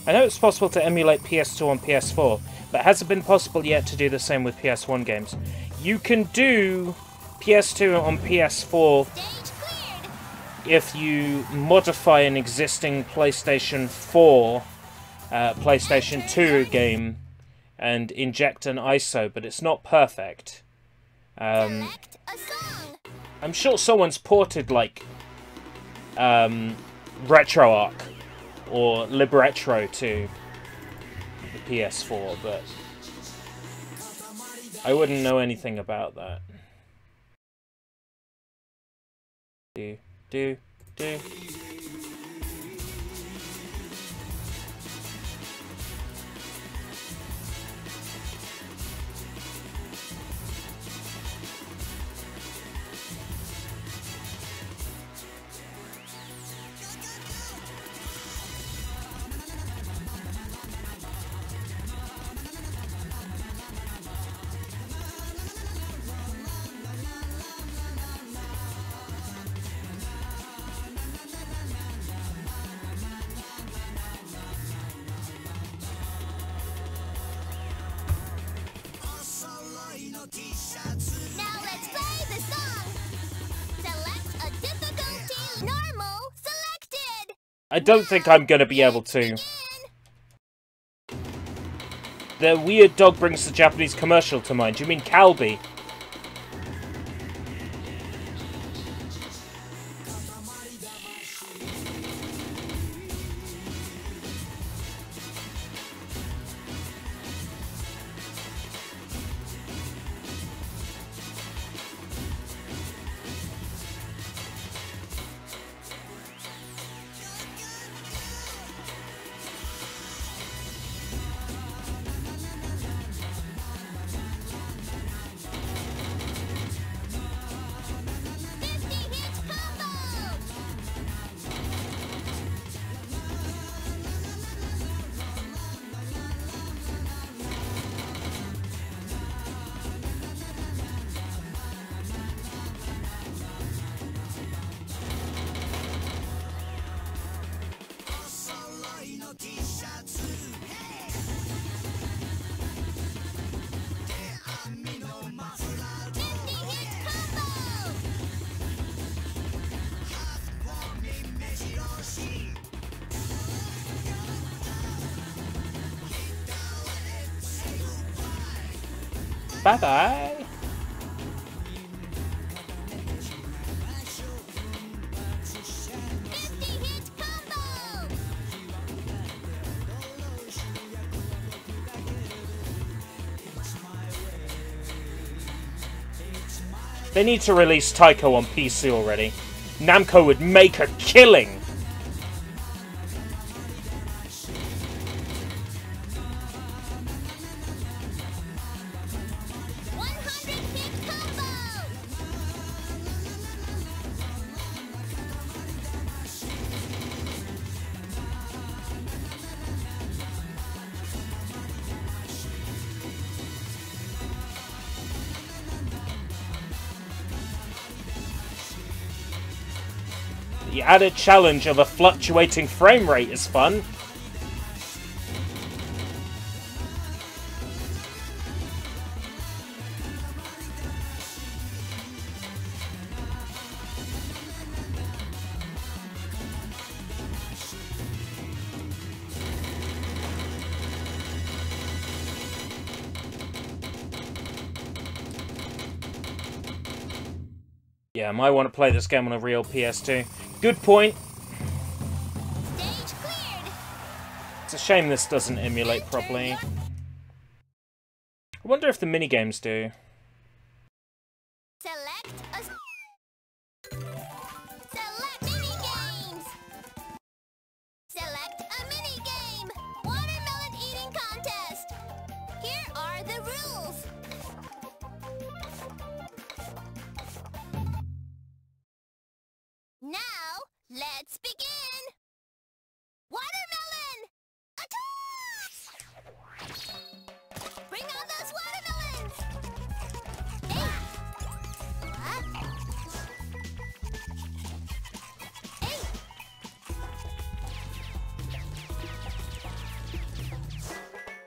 I know it's possible to emulate PS2 on PS4, but it hasn't been possible yet to do the same with PS1 games. You can do PS2 on PS4 if you modify an existing PlayStation 4, PlayStation 2 game and inject an ISO, but it's not perfect. I'm sure someone's ported, like, RetroArch or Libretro to the PS4, but I wouldn't know anything about that. Do. I don't think I'm gonna be able to. The weird dog brings the Japanese commercial to mind. Do you mean Calbee? Bye-bye. They need to release Taiko on PC already. Namco would make a killing! The added challenge of a fluctuating frame rate is fun. Yeah, I might want to play this game on a real PS2. Good point. Stage cleared. It's a shame this doesn't emulate properly. I wonder if the minigames do. Select minigames. Select a minigame. Watermelon eating contest. Here are the rules. Now, let's begin! Watermelon! Attack! Bring on those watermelons! Hey! What?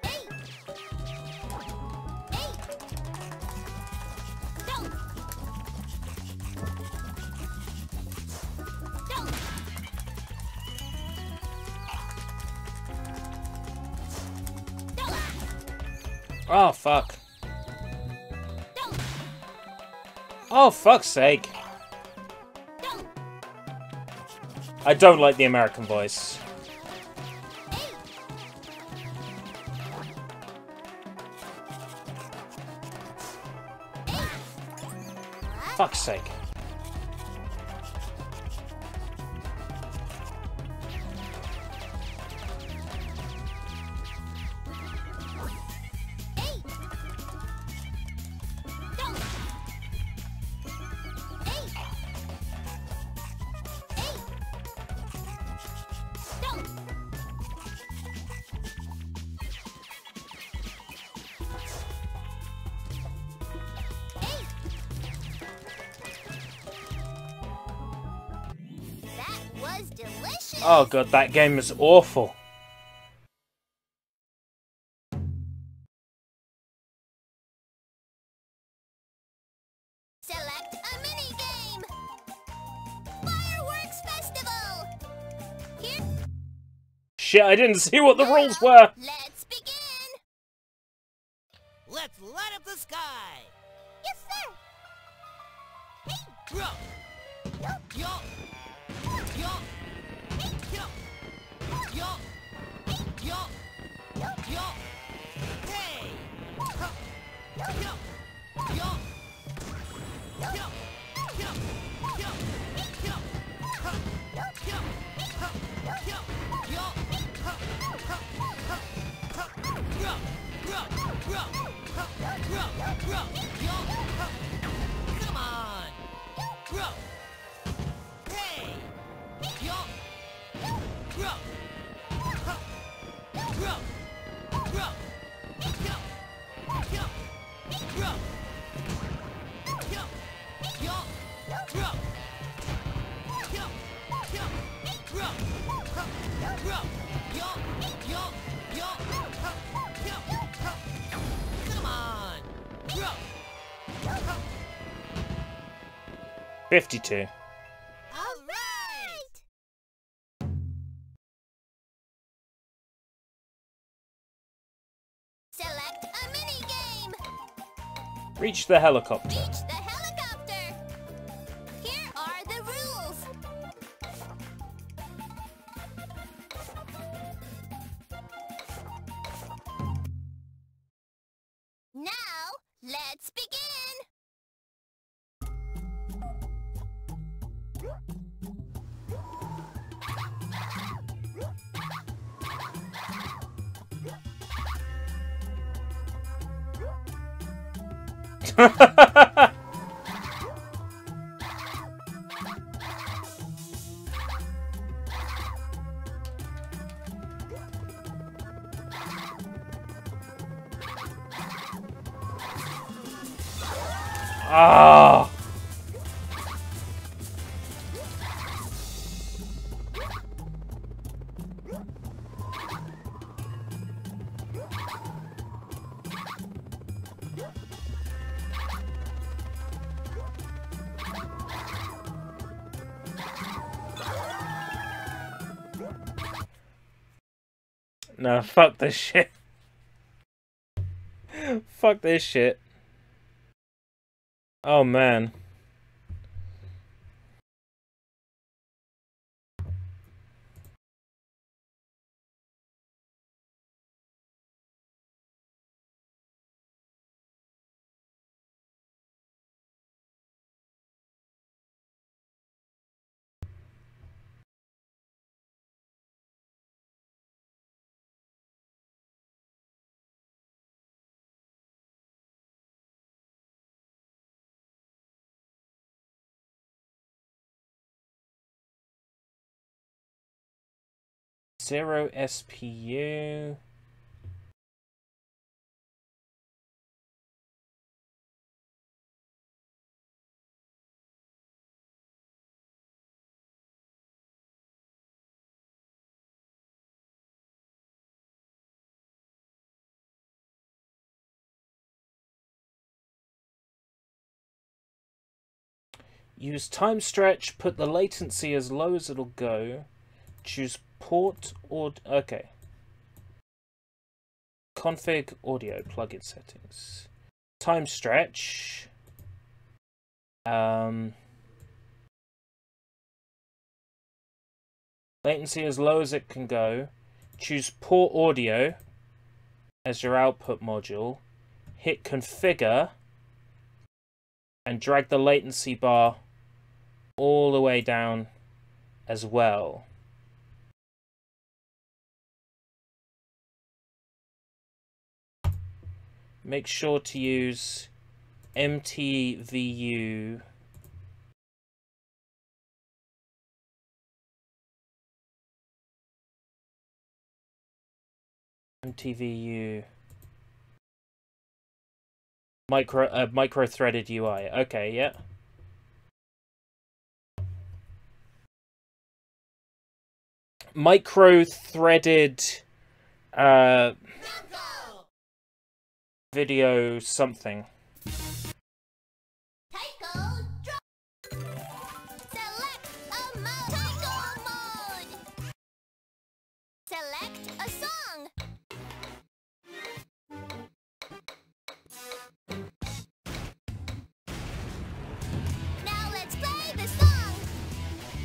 Hey! Hey! Hey! Don't! Don't! Oh, fuck. Don't! Oh, fuck's sake. Don't! I don't like the American voice. Hey! Hey! What? Fuck's sake. Hey! Don't! Hey! Hey! Don't! Hey! That was delicious! Oh god, that game is awful. Select a minigame! Fireworks Festival! Here... shit, I didn't see what the rules were! Let's begin! Let's light up the sky! Yes, sir! Hey! Yo! Yo! Yo! Yo! Yo! Yo! Yo! Hey! Huh. Yo! Yo! Yo! Yo! Yo! Yo! Huh. Yo! Huh. Yo! Yo! Huh. Huh. Huh. Huh. Yo! Yo! Yo! Huh. Yo! Yo! Yo! Huh. Come on! Yo! Hey! Yo! Yo! Huh. Yo! Yo! Yo! Yo! Yo! Yo! Yo! Yo! Yo! Yo! Yo! Huh. Yo! Yo! Yo! Yo! Huh. Yo! Huh. Come on! Yo! Huh. 52. All right! Select a mini-game! Reach the helicopter. Reach the helicopter! Here are the rules! Now, let's begin! Ah! No, fuck this shit. Fuck this shit. Oh man. Zero SPU. Use time stretch, put the latency as low as it'll go. Choose port or okay. Config audio plugin settings. Time stretch. Latency as low as it can go. Choose port audio as your output module. Hit configure and drag the latency bar all the way down as well. Make sure to use MTVU. MTVU. Micro threaded UI. Okay, yeah. Micro threaded video something. Tycho drop. Select a mode. Tycho mode. Select a song. Now let's play the song.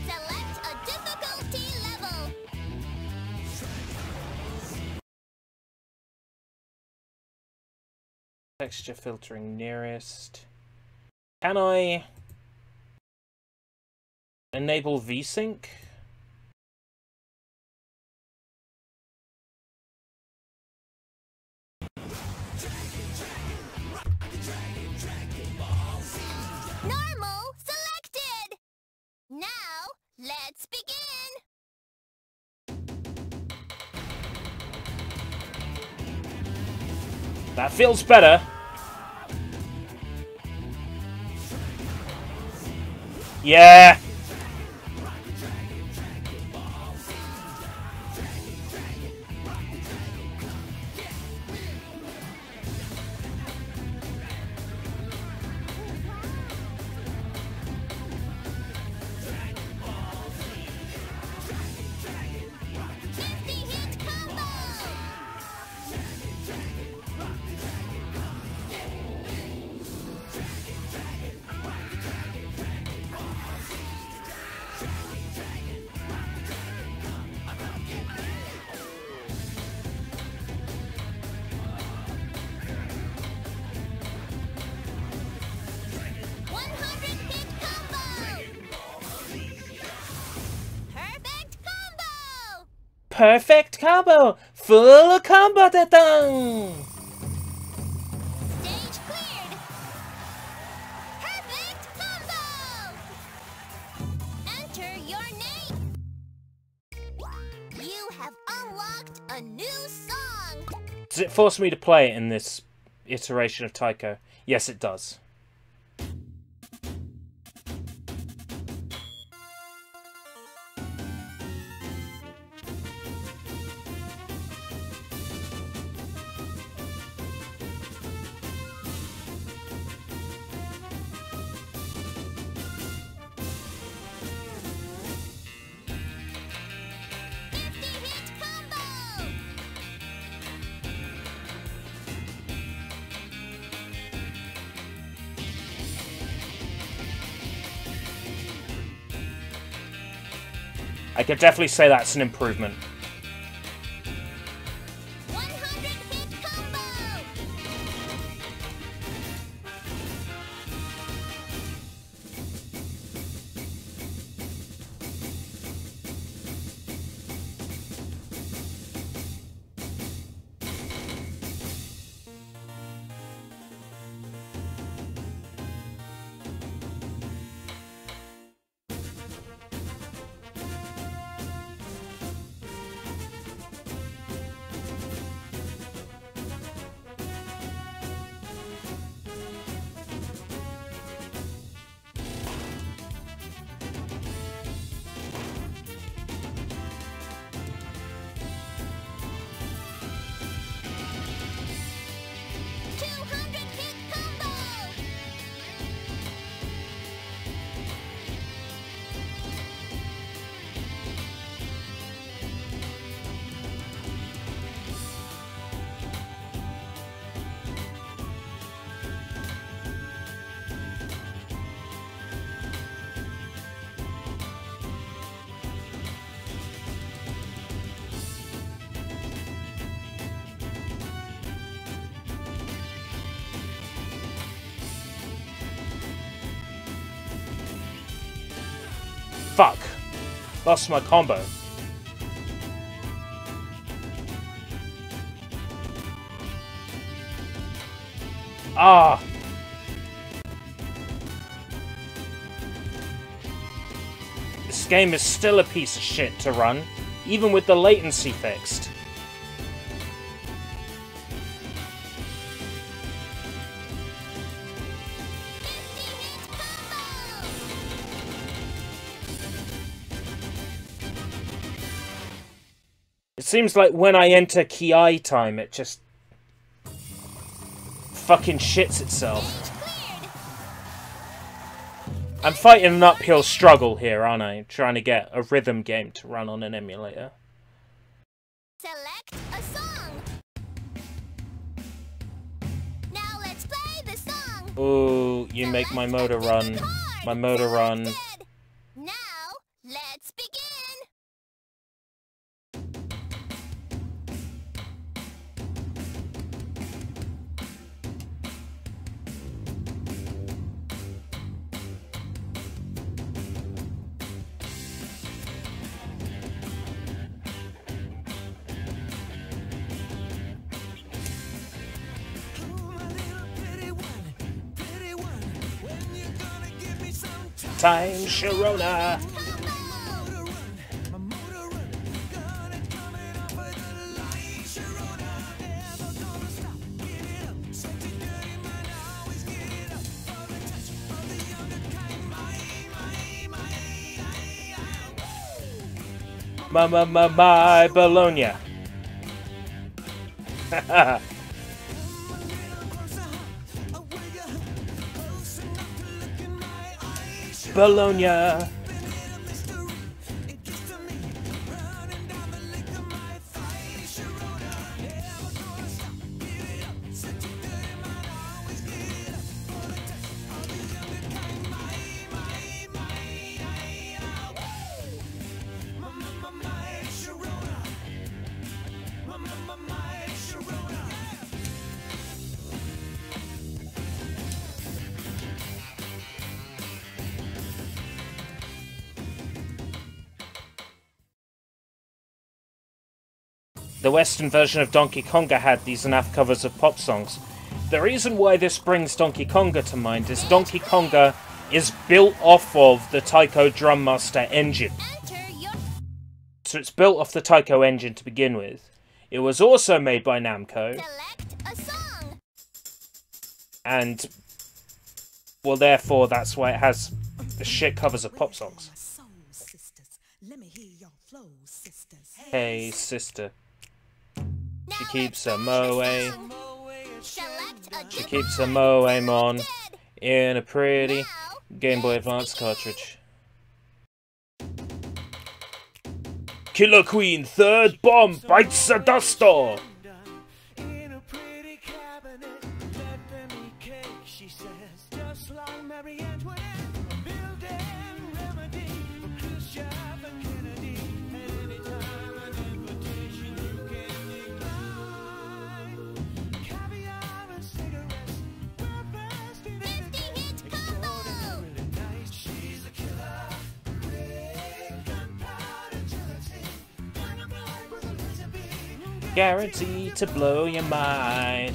Select a difficulty level. Texture filtering nearest. Can I enable VSync? Normal selected. Now let's begin. That feels better. Yeah. Hit combo. Perfect combo! Full combo tetang! Stage cleared. Perfect combo. Enter your name. You have unlocked a new song. Does it force me to play it in this iteration of Taiko? Yes, it does. Hit combo. I could definitely say that's an improvement. 100 hit combo. Fuck! Lost my combo. Ah! This game is still a piece of shit to run, even with the latency fixed. It seems like when I enter Ki time, it just fucking shits itself. I'm fighting an uphill struggle here, aren't I? Trying to get a rhythm game to run on an emulator. Select a song. Now let's play the song. Ooh, you make my motor run. My motor run. Now let's begin. Time, Sharona! My Bologna. Bologna. The Western version of Donkey Konga had these NAF covers of pop songs. The reason why this brings Donkey Konga to mind is Donkey Konga is built off of the Taiko Drum Master engine. So it's built off the Taiko engine to begin with. It was also made by Namco. Select a song. And, well, therefore, that's why it has the shit covers of pop songs. Hey, sister. She keeps her moe. She keeps her moe on in a pretty Game Boy Advance cartridge. Killer Queen, third bomb, bites the duster! Guaranteed to blow your mind.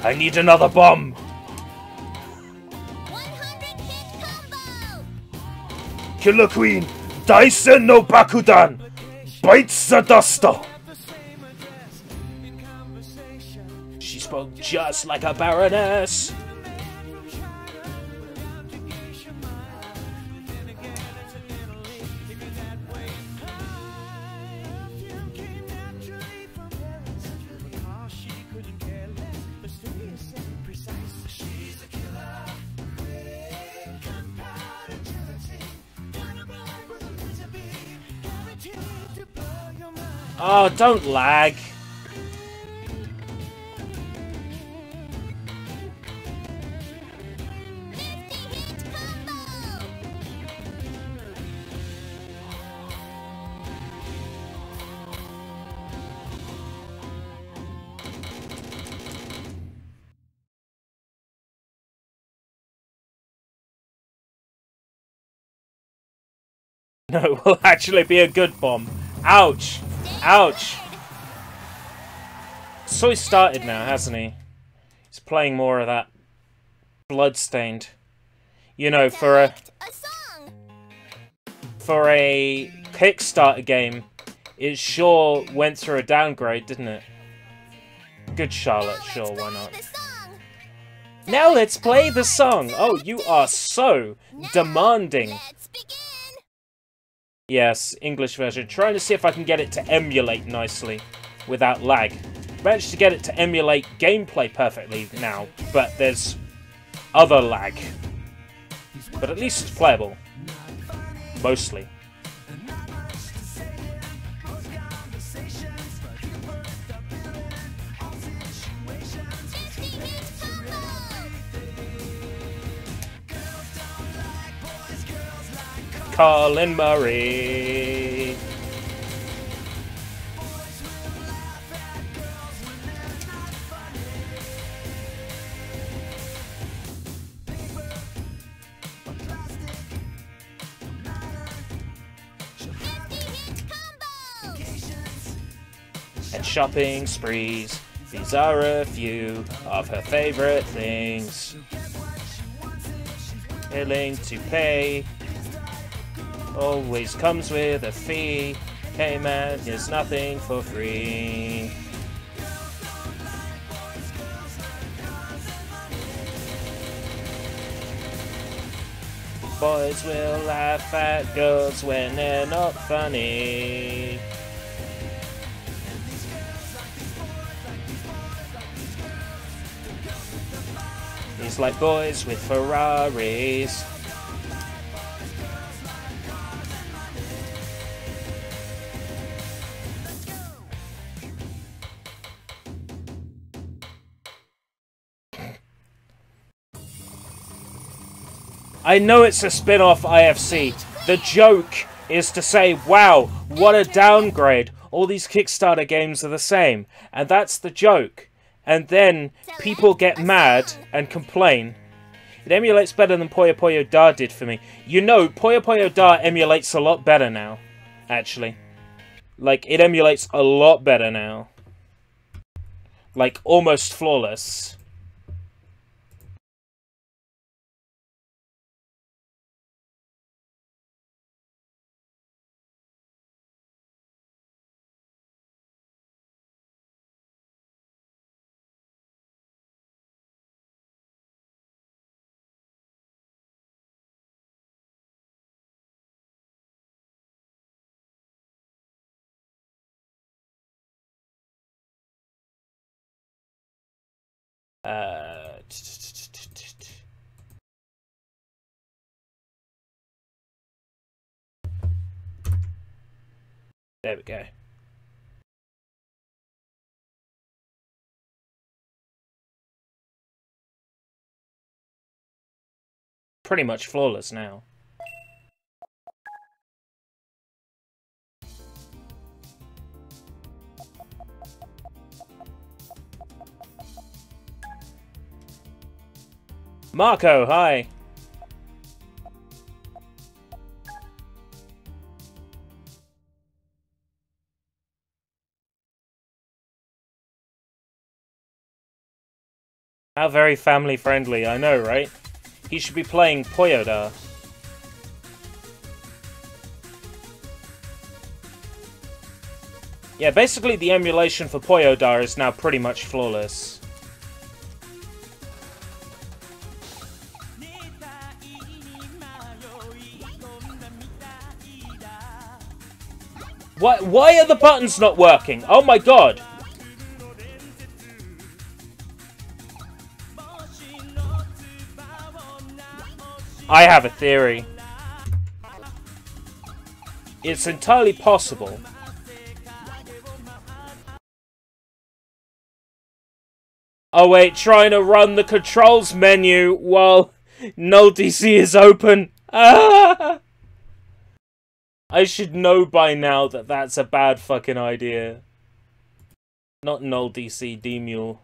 I need another bomb. 100-hit combo. Killer Queen, Daisen no Bakudan, bites the duster. She spoke just like a baroness. Oh, don't lag. No, it will actually be a good bomb. Ouch! Ouch! So he started now, hasn't he? He's playing more of that Bloodstained. You know, for a Kickstarter game, it sure went through a downgrade, didn't it? Good Charlotte, sure, why not? Now let's play the song! Oh, you are so demanding! Yes, English version. Trying to see if I can get it to emulate nicely without lag. Managed to get it to emulate gameplay perfectly now, but there's other lag. But at least it's playable. Mostly. Colin Murray. And shopping sprees. These are a few of her favorite things. Willing to pay. Always comes with a fee. Hey man, here's nothing for free. Boys will laugh at girls when they're not funny. He's like boys with Ferraris. I know it's a spin-off IFC. The joke is to say, wow, what a downgrade. All these Kickstarter games are the same. And that's the joke. And then people get mad and complain. It emulates better than Puyo Puyo Da did for me. You know, Puyo Puyo Da emulates a lot better now. Actually. Like, it emulates a lot better now. Like, almost flawless. There we go. Pretty much flawless now. Marco, hi. How very family friendly, I know, right? He should be playing Puyo-Da. Yeah, basically the emulation for Puyo-Da is now pretty much flawless. What? Why are the buttons not working? Oh my god! I have a theory. It's entirely possible. Oh wait, trying to run the controls menu while null DC is open. Ah! I should know by now that that's a bad fucking idea. Not null DC, demule.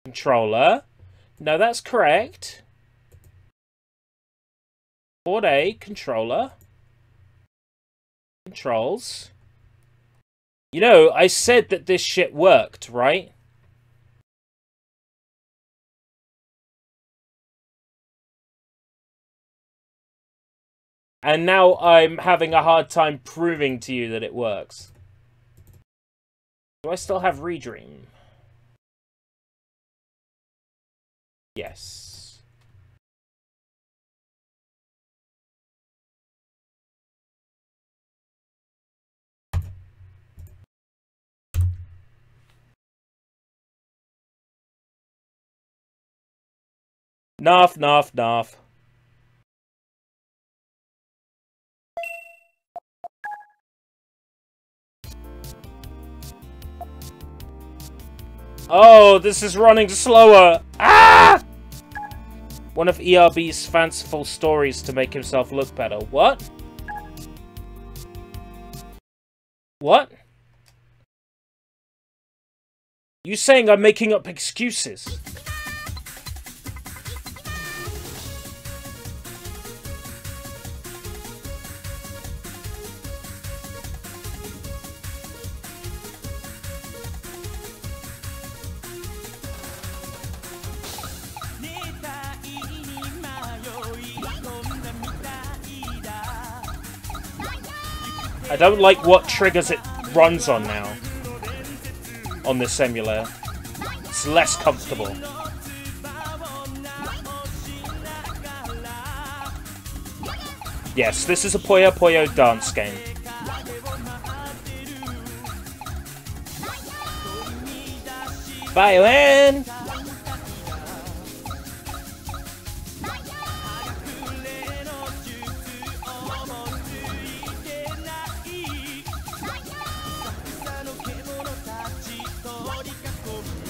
Controller. No, that's correct. Port A, controller. Controls. You know, I said that this shit worked, right? And now I'm having a hard time proving to you that it works. Do I still have Redream? Yes. Narf, narf, narf. Oh, this is running slower. Ah! One of ERB's fanciful stories to make himself look better. What? What? You saying I'm making up excuses? I don't like what triggers it runs on now. On this emulator. It's less comfortable. Yes, this is a Puyo Puyo dance game. Violin!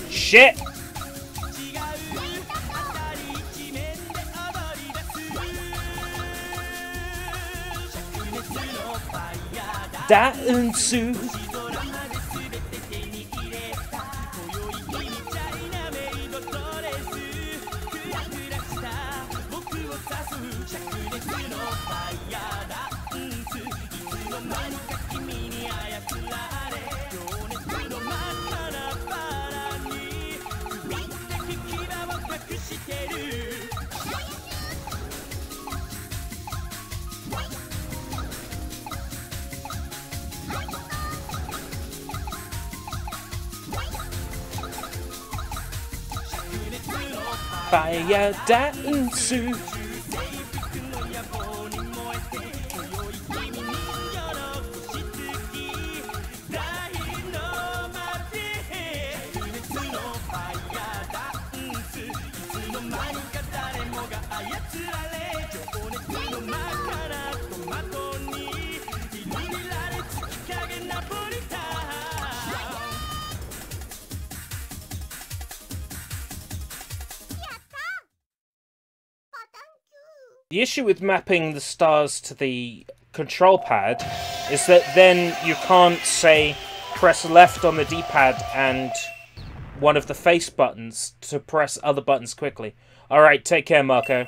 Shit! Daunsu. Fire Daunsu. The issue with mapping the stars to the control pad is that then you can't, say, press left on the D-pad and one of the face buttons to press other buttons quickly. Alright, take care, Marco.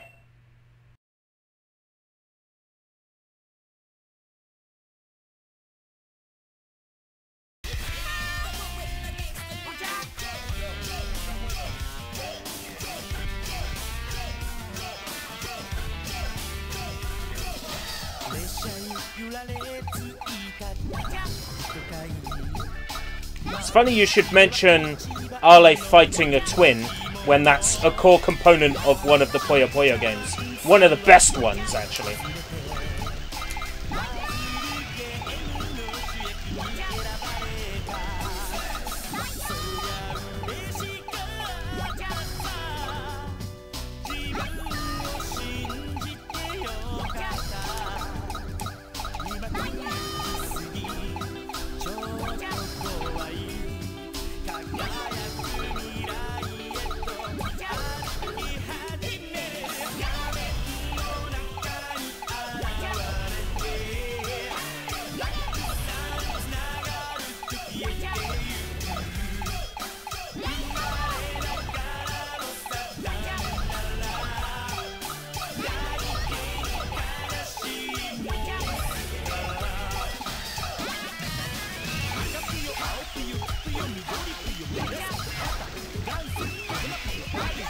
It's funny you should mention Ale fighting a twin when that's a core component of one of the Puyo Puyo games. One of the best ones, actually.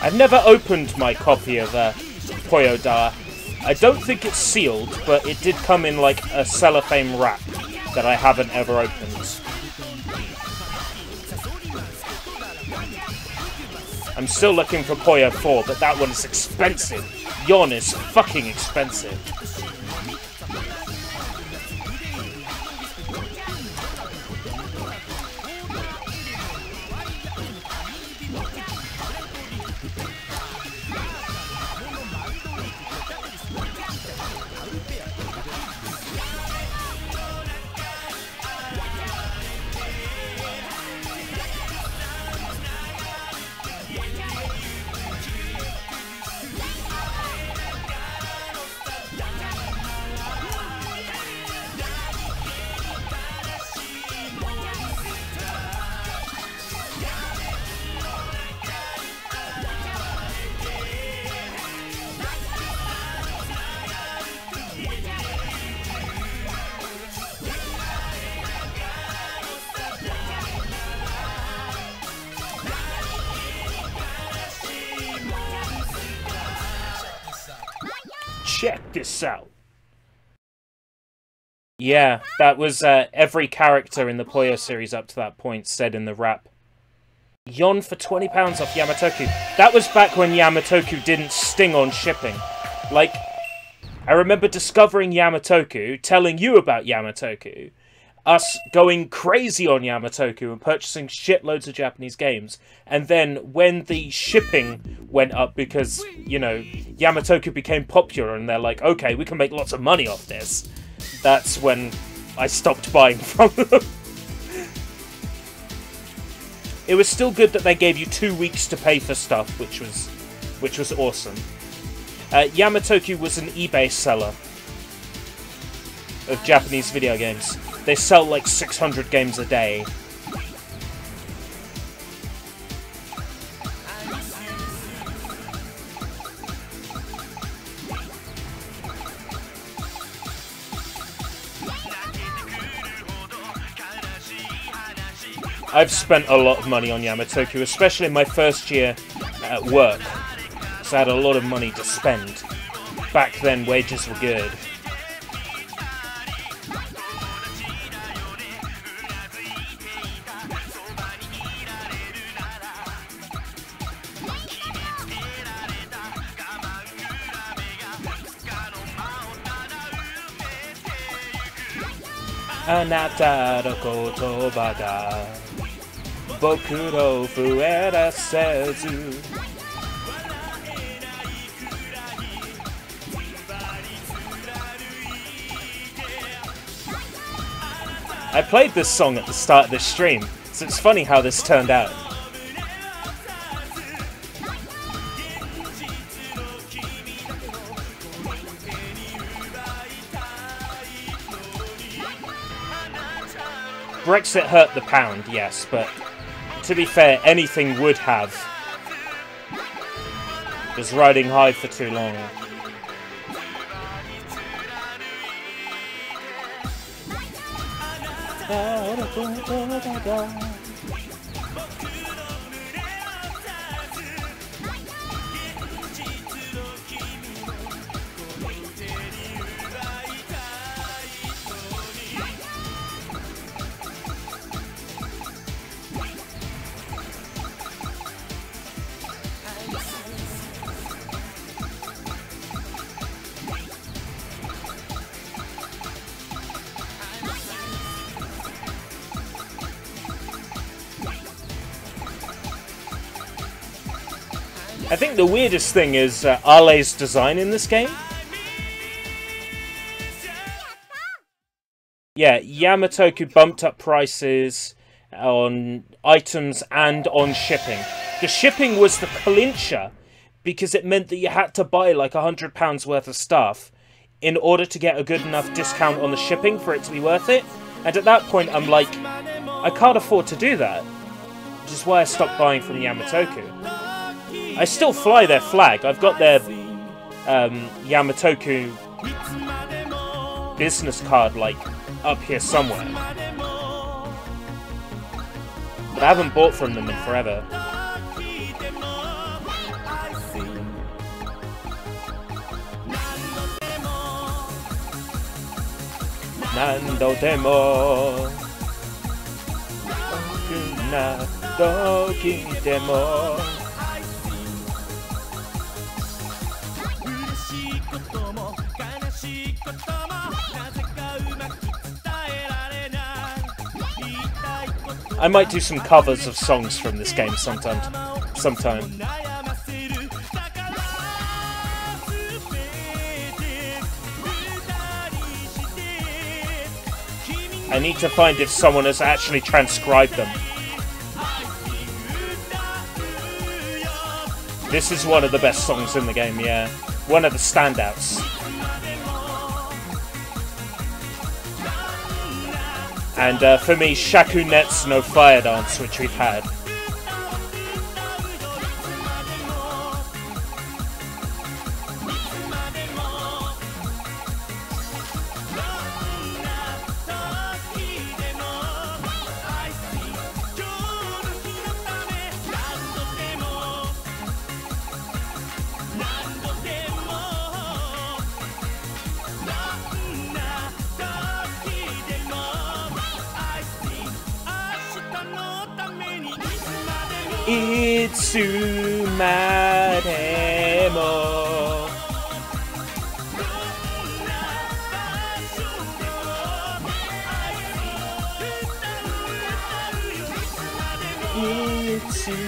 I've never opened my copy of Puyo Da. I don't think it's sealed, but it did come in like a cellophane wrap that I haven't ever opened. I'm still looking for Puyo 4, but that one is expensive. Yon is fucking expensive. Check this out. Yeah, that was every character in the Puyo series up to that point said in the rap. Yon for £20 off Yamatoku. That was back when Yamatoku didn't sting on shipping. Like, I remember discovering Yamatoku, telling you about Yamatoku, us going crazy on Yamatoku and purchasing shitloads of Japanese games, and then when the shipping went up because, you know, Yamatoku became popular and they're like, okay, we can make lots of money off this, that's when I stopped buying from them. It was still good that they gave you 2 weeks to pay for stuff, which was awesome. Yamatoku was an eBay seller of Japanese video games. They sell like 600 games a day. I've spent a lot of money on Yamatoku, especially in my first year at work. So I had a lot of money to spend. Back then, wages were good. Anata no kotoba ga boku no fuerasezu. I played this song at the start of this stream, so it's funny how this turned out. Brexit hurt the pound, yes, but to be fair, anything would have. It was riding high for too long. I think the weirdest thing is Ale's design in this game. Yeah, Yamatoku bumped up prices on items and on shipping. The shipping was the clincher because it meant that you had to buy like £100 worth of stuff in order to get a good enough discount on the shipping for it to be worth it. And at that point I'm like, I can't afford to do that. Which is why I stopped buying from Yamatoku. I still fly their flag. I've got their Yamatoku business card, like, up here somewhere. But I haven't bought from them in forever. Nando demo na doki demo. I might do some covers of songs from this game sometime. I need to find if someone has actually transcribed them. This is one of the best songs in the game, yeah. One of the standouts. And for me, Shakunetsu no Fire Dance, which we've had. Itsumaremo. Itsumaremo.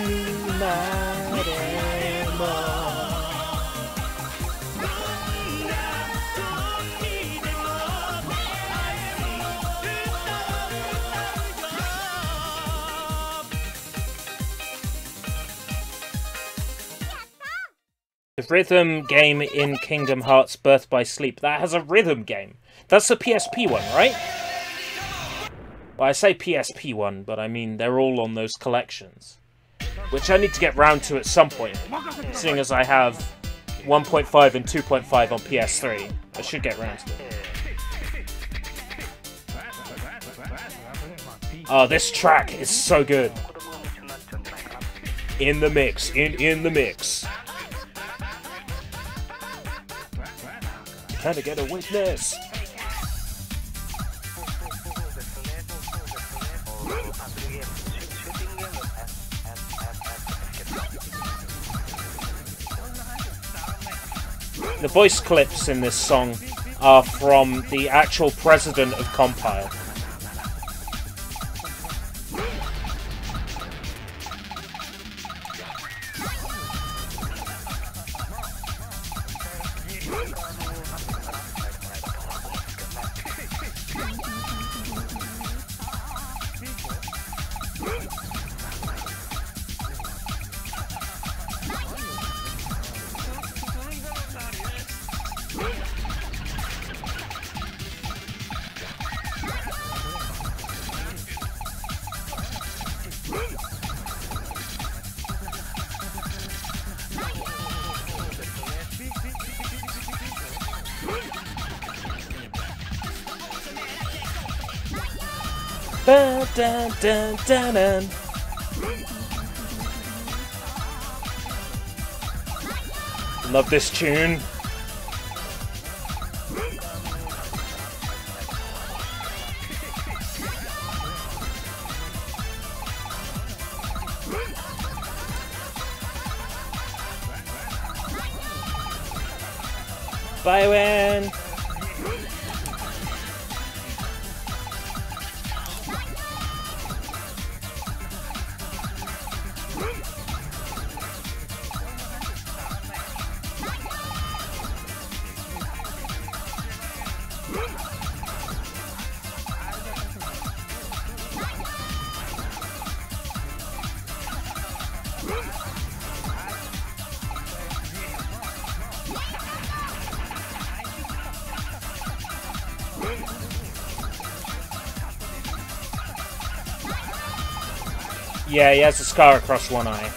The rhythm game in Kingdom Hearts Birth by Sleep. That has a rhythm game. That's the PSP one, right? Well, I say PSP one, but I mean they're all on those collections. Which I need to get round to at some point. Seeing as I have 1.5 and 2.5 on PS3. I should get round to it. Oh, this track is so good. In the mix. In the mix. Trying to get a witness. The voice clips in this song are from the actual president of Compile. Dun, dun, dun, dun, dun. Love this tune. Bye, Wen. Yeah, he has a scar across one eye.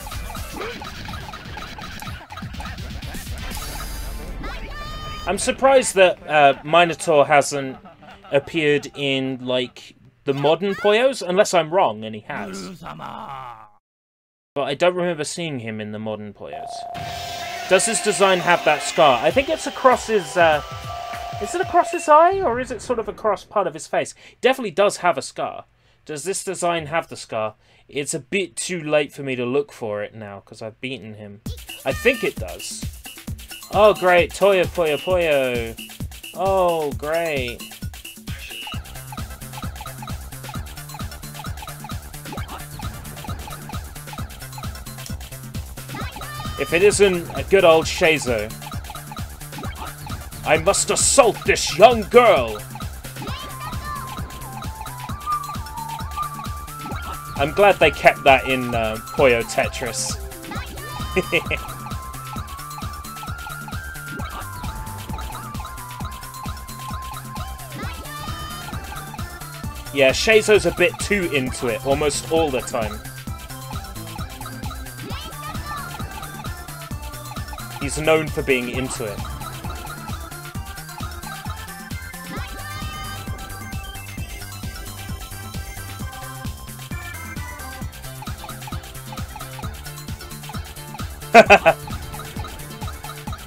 I'm surprised that Minotaur hasn't appeared in, like, the modern Poyos, unless I'm wrong, and he has. But I don't remember seeing him in the modern Poyos. Does his design have that scar? I think it's across his, is it across his eye, or is it sort of across part of his face? He definitely does have a scar. Does this design have the scar? It's a bit too late for me to look for it now, because I've beaten him. I think it does. Oh, great. Toyo, Poyo, Poyo. Oh, great. If it isn't a good old Shazo. I must assault this young girl! I'm glad they kept that in Poyo Tetris. Yeah, Shazo's a bit too into it, almost all the time. He's known for being into it.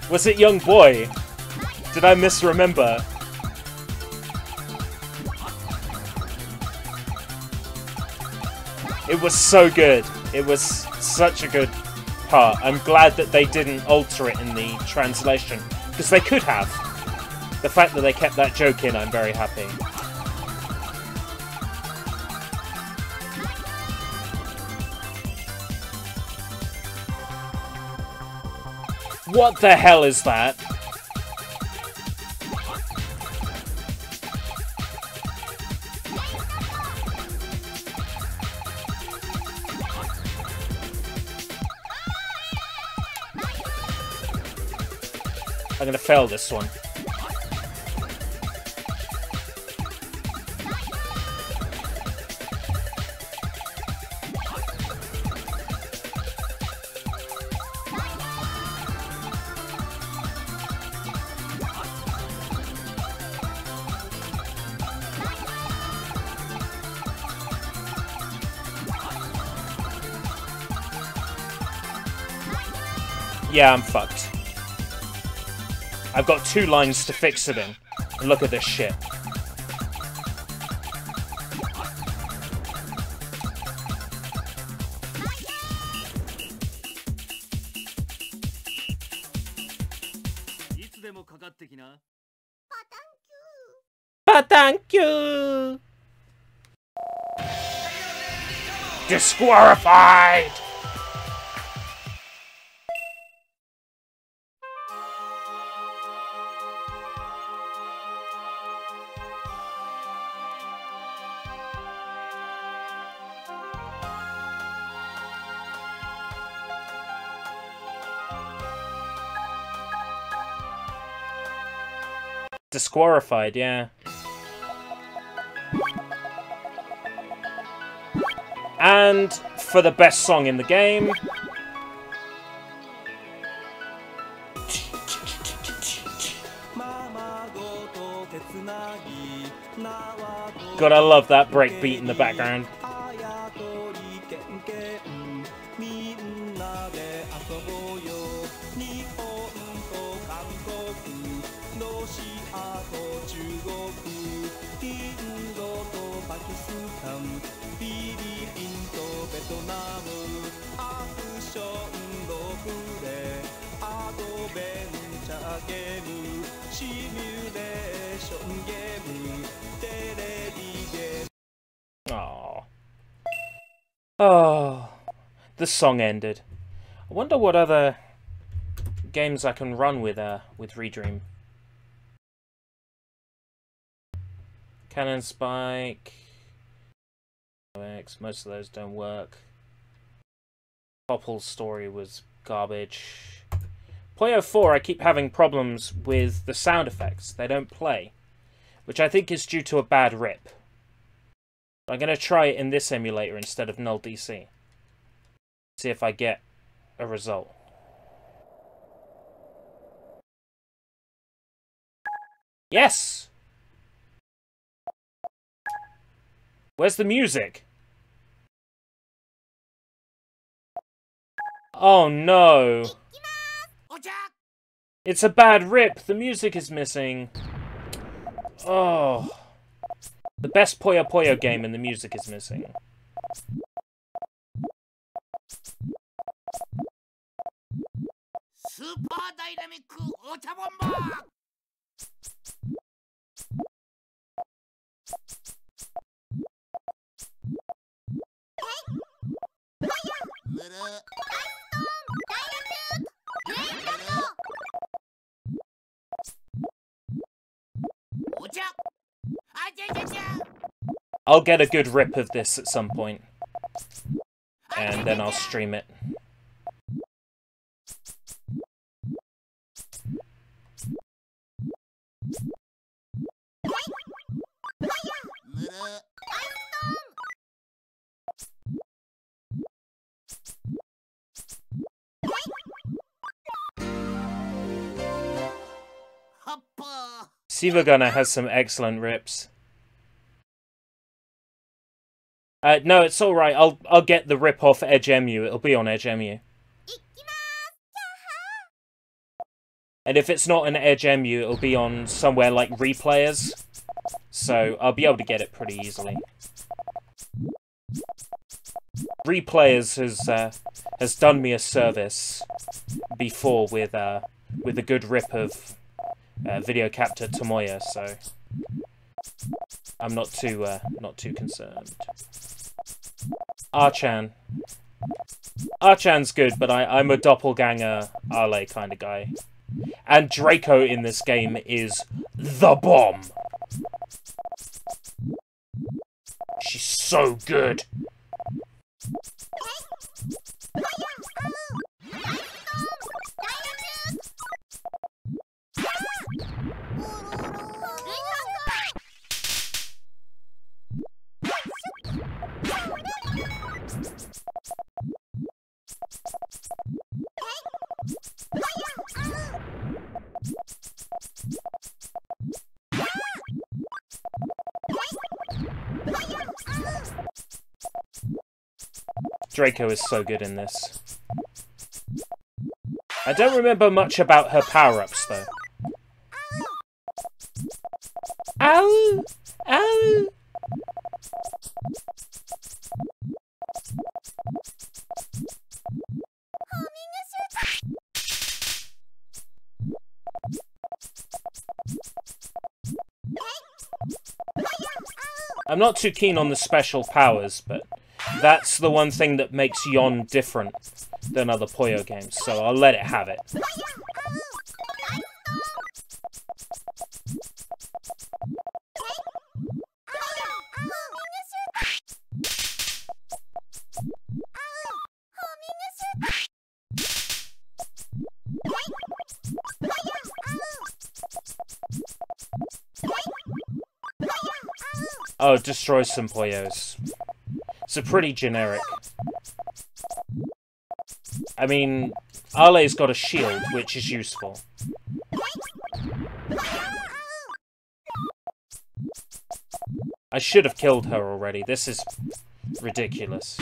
Was it young boy? Did I misremember? It was so good. It was such a good part. I'm glad that they didn't alter it in the translation, because they could have. The fact that they kept that joke in, I'm very happy. What the hell is that? I'm gonna fail this one. Yeah, I'm fucked. I've got 2 lines to fix it in. And look at this shit. But thank you. Disqualified. Disqualified, yeah. And for the best song in the game. God, I love that break beat in the background. Aww. Oh, the song ended. I wonder what other games I can run with Redream. Cannon Spike. Most of those don't work. Popple's story was garbage. Puyo 4, I keep having problems with the sound effects. They don't play, which I think is due to a bad rip. I'm going to try it in this emulator instead of null DC. See if I get a result. Yes! Where's the music? Oh no! It's a bad rip! The music is missing. Oh. The best Puyo Puyo game and the music is missing. Super dynamic Ocha Bomba! I'll get a good rip of this at some point. And then I'll stream it. Sivagana has some excellent rips. No, it's alright. I'll get the rip off EdgeMU. It'll be on EdgeMU. And if it's not an EdgeMU, it'll be on somewhere like Replayers. So I'll be able to get it pretty easily. Replayers has done me a service before with a good rip of video capture Tomoya, so I'm not too concerned. Archan's good, but I'm a doppelganger Ale kind of guy. And Draco in this game is the bomb. She's so good. Draco is so good in this. I don't remember much about her power-ups, though. Ow! Ow! I'm not too keen on the special powers, but that's the one thing that makes Yon different than other Puyo games, so I'll let it have it. Oh, it destroys some Puyos. So pretty generic. I mean, Ale's got a shield, which is useful. I should have killed her already. This is ridiculous.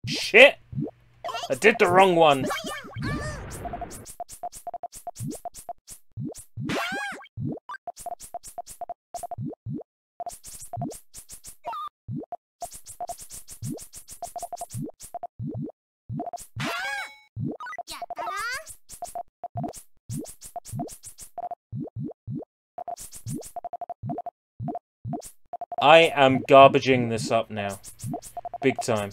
Shit! I did the wrong one. I am garbaging this up now. Big time.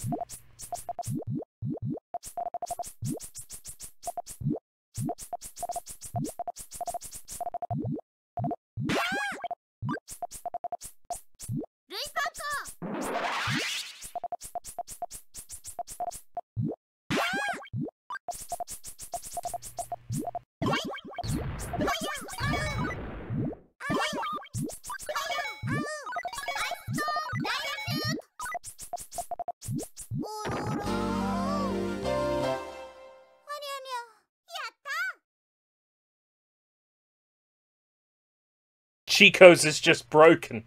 Chico's is just broken.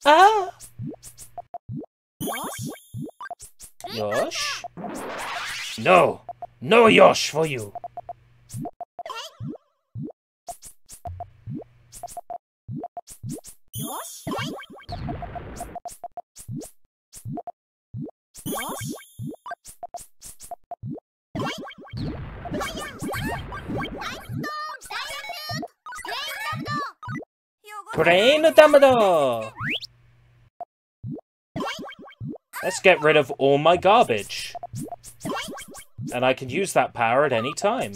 Ah! Yosh? No! No Yosh for you! Crane Damado! Let's get rid of all my garbage. And I can use that power at any time.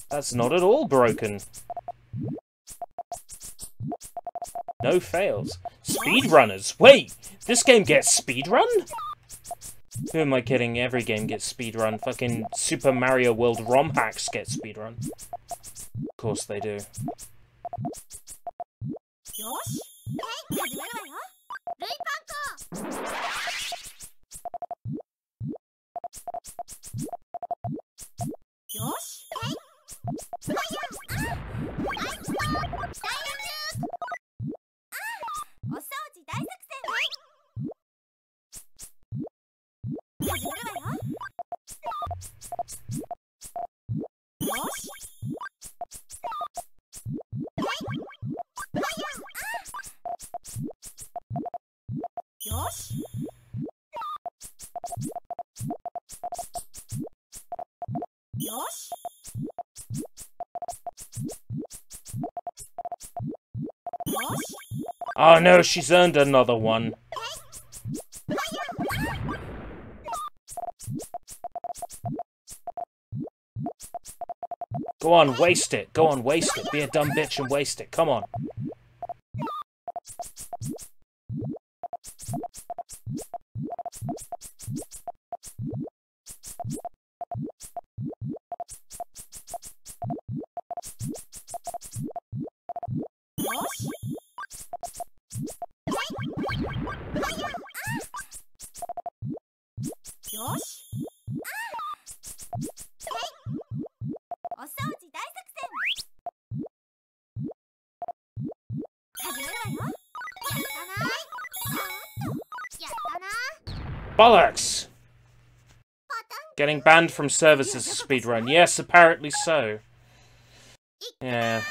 That's not at all broken. No fails. Speedrunners! Wait! This game gets speedrun? Who am I kidding? Every game gets speedrun. Fucking Super Mario World ROM hacks get speedrun. Of course they do. Oh no, she's earned another one. Go on, waste it. Go on, waste it. Be a dumb bitch and waste it. Come on. Bollocks! Getting banned from services to speedrun. Yes, apparently so. Yeah.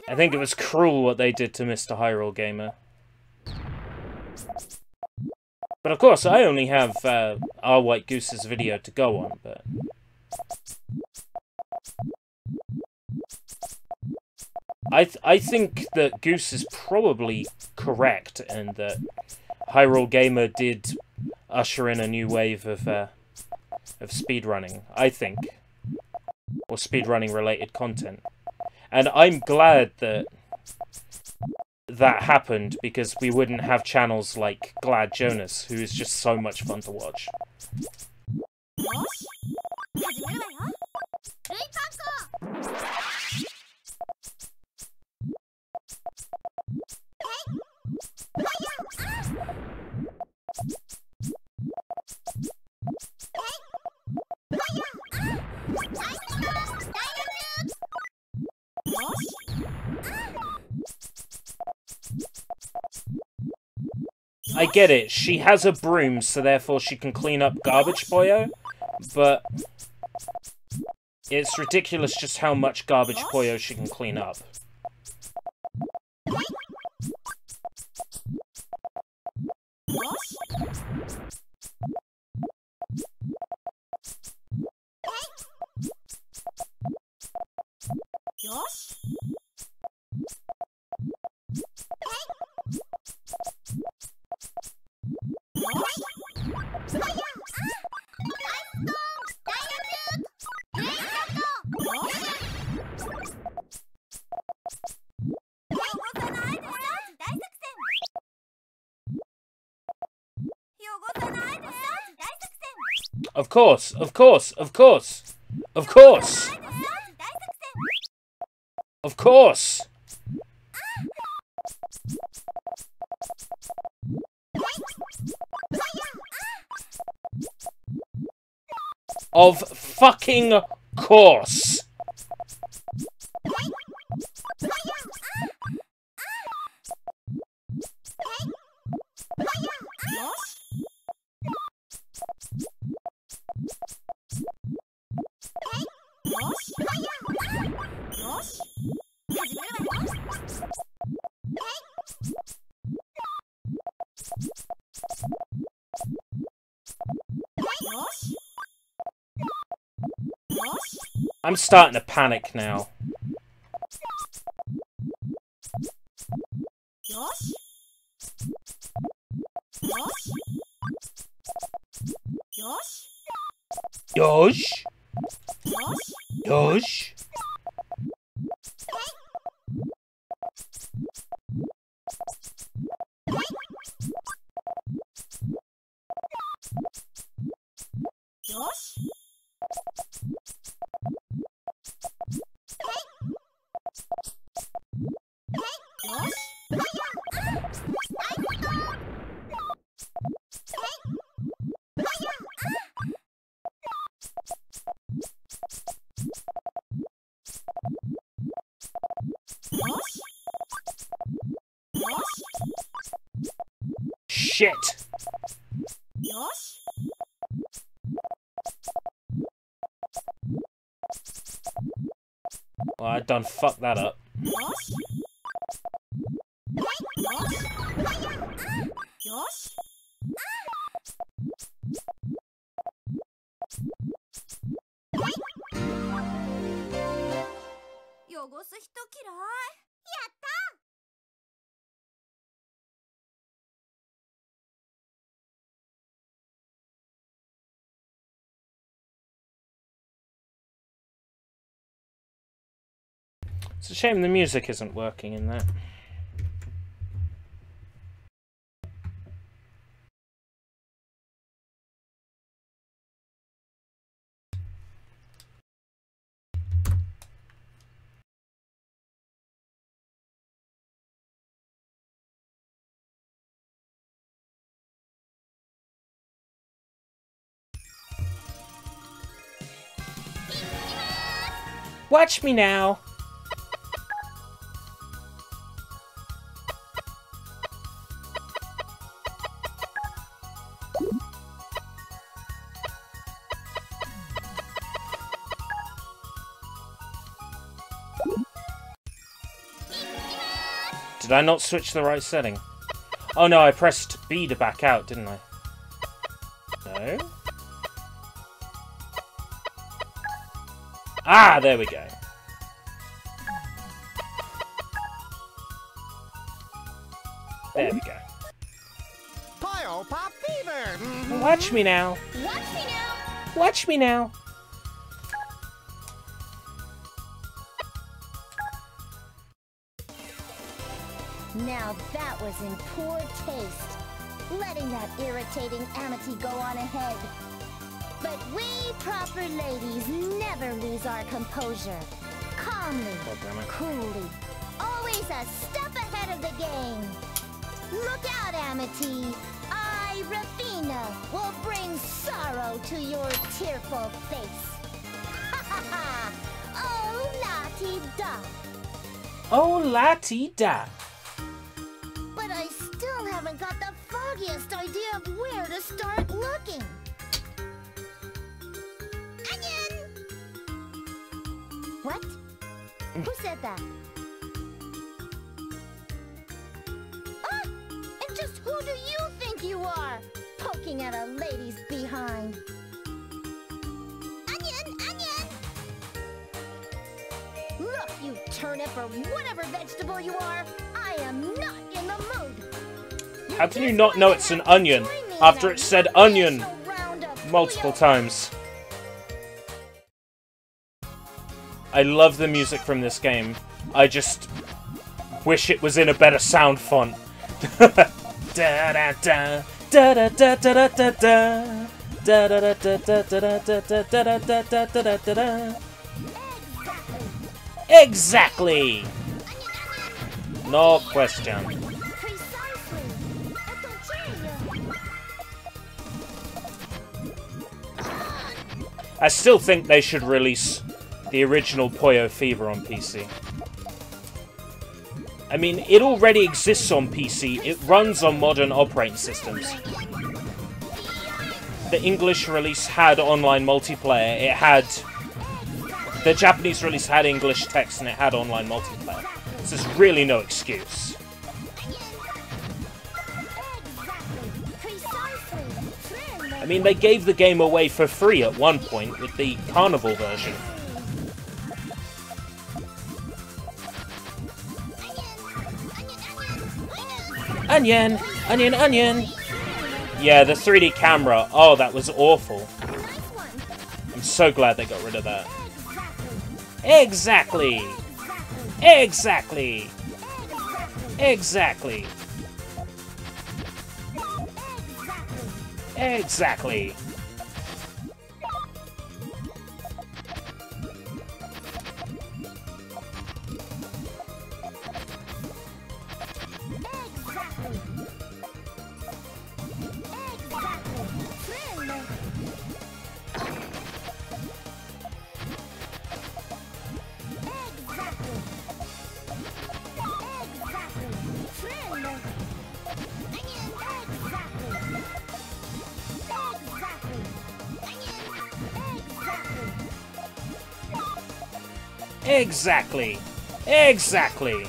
I think it was cruel what they did to Mr. Hyrule Gamer. But of course, I only have our White Goose's video to go on, but... I think that Goose is probably correct, and that Hyrule Gamer did usher in a new wave of speedrunning, I think. Or speedrunning related content. And I'm glad that that happened, because we wouldn't have channels like Glad Jonas, who is just so much fun to watch. I get it, she has a broom, so therefore she can clean up garbage, boyo, but it's ridiculous just how much garbage, boyo, she can clean up. Of course, of course, of course, of course, of course. Of fucking course. I'm starting to panic now. Yosh. Yosh. Shit. Well, I done fucked that up. It's a shame the music isn't working in that. Watch me now! Did I not switch the right setting? Oh no, I pressed B to back out, didn't I? No? Ah, there we go. There we go. Pile Pop Fever! Watch me now. Watch me now! Watch me now. Now that was in poor taste, letting that irritating Amity go on ahead. But we proper ladies never lose our composure. Calmly, God damn it. coolly, always a step ahead of the game. Look out, Amity. I, Rafina, will bring sorrow to your tearful face. Ha ha ha! Oh, la-ti-da. Oh, la-ti-da. But I still haven't got the foggiest idea of where to start looking. Onion! What? Who said that? Ah! And just who do you think you are? Poking at a lady's behind. Onion! Onion! Look, you turnip or whatever vegetable you are, I am not in the mood. How can you not know it's an onion after it said onion multiple times? I love the music from this game. I just wish it was in a better sound font. Da da da da da da da da da da da da da da da da da da da da. Exactly. No question. I still think they should release the original Puyo Fever on PC. I mean, it already exists on PC. It runs on modern operating systems. The English release had online multiplayer. It had... The Japanese release had English text and it had online multiplayer. So there's really no excuse. I mean, they gave the game away for free at one point with the Carnival version. Onion! Onion, onion! Yeah, the 3D camera. Oh, that was awful. I'm so glad they got rid of that. Exactly! Exactly! Exactly! Exactly! Exactly! Exactly!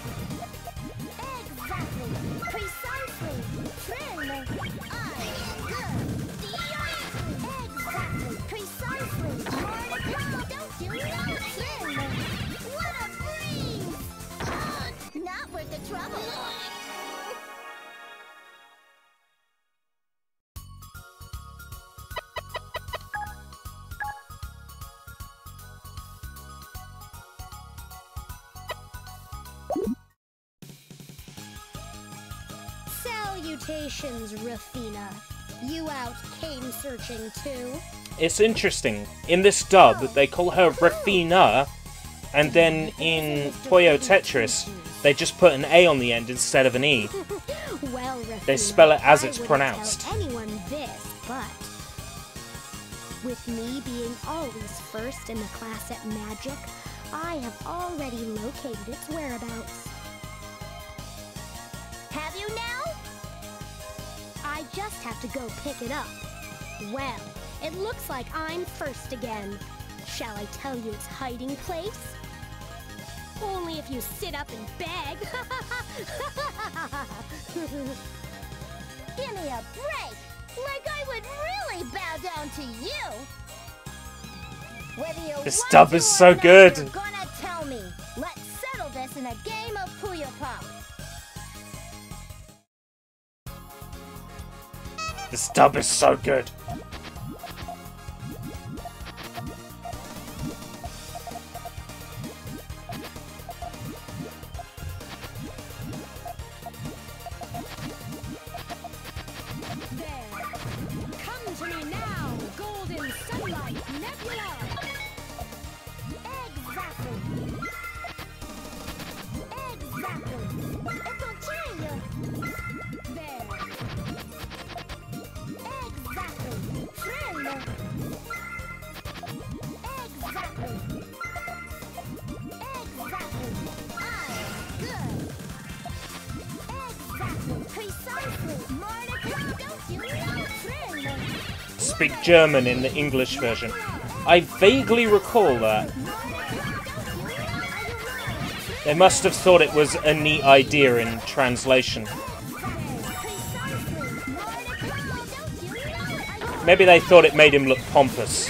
Not worth the trouble. Salutations, Rafina. You out cane searching too? It's interesting. In this dub, they call her Rafina, and then in Puyo Tetris, they just put an A on the end instead of an E. Well, Rafina, They spell it as it's I wouldn't pronounced. tell anyone this, but with me being always first in the class at Magic, I have already located its whereabouts. Have you now? I just have to go pick it up. Well, it looks like I'm first again. Shall I tell you its hiding place? Only if you sit up and beg. Give me a break! Like I would really bow down to you! Whether you This want dub to is or so not, good. You're gonna tell me. Let's settle this in a game of Puyo Pop. This dub is so good. Come to me now, golden sunlight nebula! Exactly! Exactly! Ecocheia! There! Exactly! Friend! Exactly! Exactly! I'm good! Exactly! Precisely! Monica, don't you know, friend? Speak German in the English version. I vaguely recall that. They must have thought it was a neat idea in translation. Maybe they thought it made him look pompous.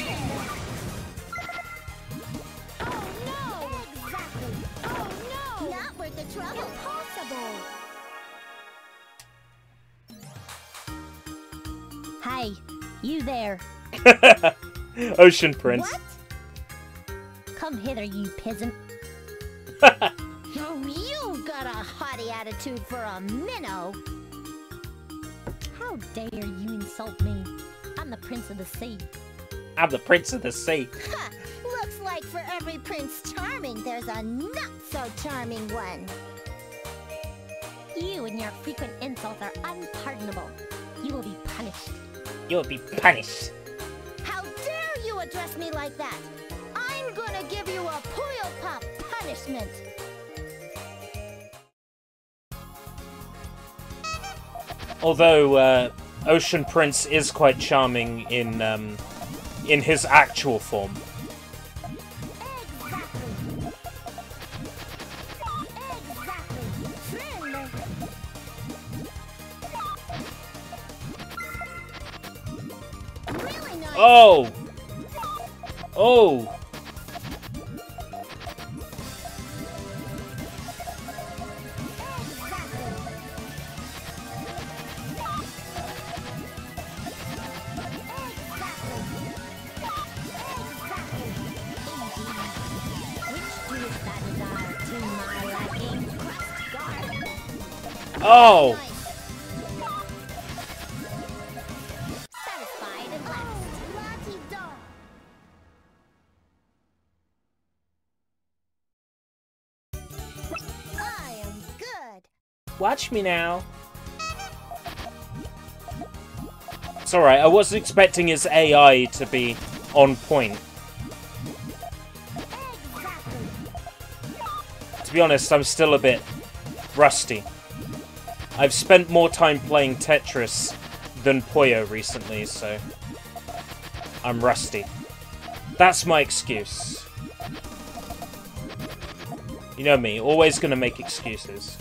Hey, you there. Ocean Prince. What? Come hither, you peasant. Oh, you've got a haughty attitude for a minnow. How dare you insult me? I'm the Prince of the Sea. I'm the Prince of the Sea. Ha! Looks like for every Prince Charming, there's a not-so-charming one. You and your frequent insults are unpardonable. You will be punished. You'll be punished. How dare you address me like that? I'm gonna give you a Puyo Pop punishment. Although Ocean Prince is quite charming in his actual form. Really nice. Oh! Oh! Oh! Satisfied at last. La-ti-da. I am good. Watch me now. It's alright, I wasn't expecting his AI to be on point. Exactly. To be honest, I'm still a bit rusty. I've spent more time playing Tetris than Puyo recently, so I'm rusty. That's my excuse. You know me, always gonna make excuses.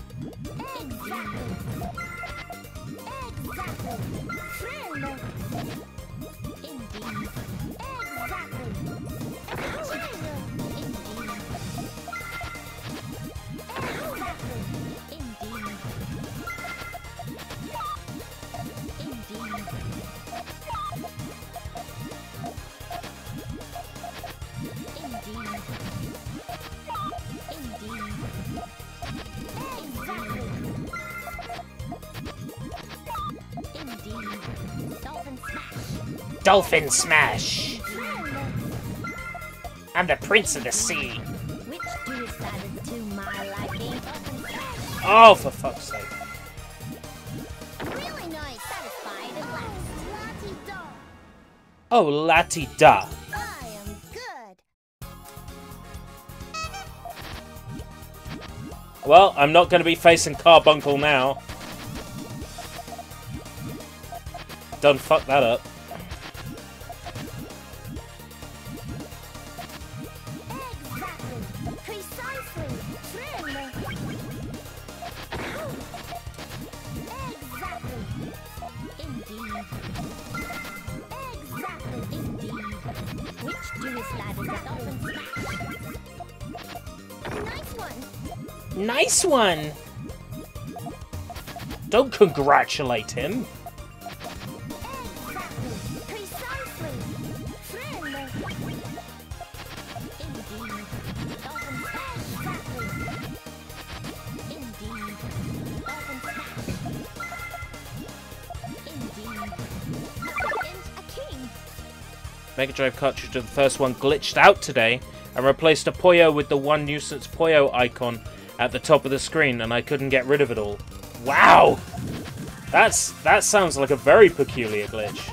Dolphin Smash! I'm the Prince of the Sea. Which do decided to my liking? Oh, for fuck's sake. Really nice. Satisfied at last. La-ti-da. Oh, la-ti-da. I am good. Well, I'm not going to be facing Carbuncle now. Done fuck that up. Exactly. Precisely. Trim. Exactly. Indeed. Exactly. Indeed. Which do is that? Is that dolphin smash? Nice one. Nice one! Don't congratulate him. Exactly. Precisely. Trim. Indeed. Dolphin smash. Exactly. Indeed. Dolphin smash. Indeed. And a king. Mega Drive cartridge of the first one glitched out today and replaced a Puyo with the one nuisance Puyo icon at the top of the screen, and I couldn't get rid of it all. Wow! That sounds like a very peculiar glitch.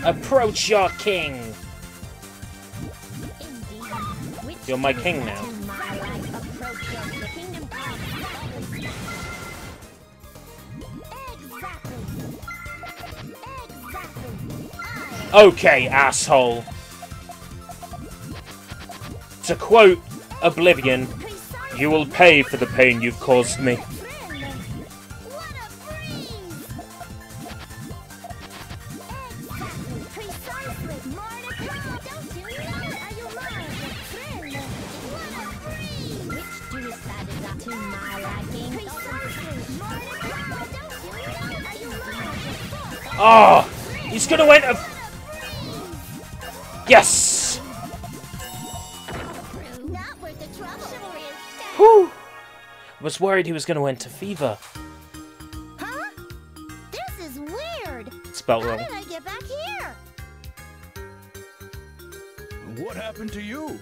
Approach your king! You're my king now. Okay, asshole. To quote Oblivion, you will pay for the pain you've caused me. Oh, he's gonna enter. Yes. Whew. I was worried he was gonna enter fever. Huh? This is weird. Spelled wrong. How did I get back here? What happened to you?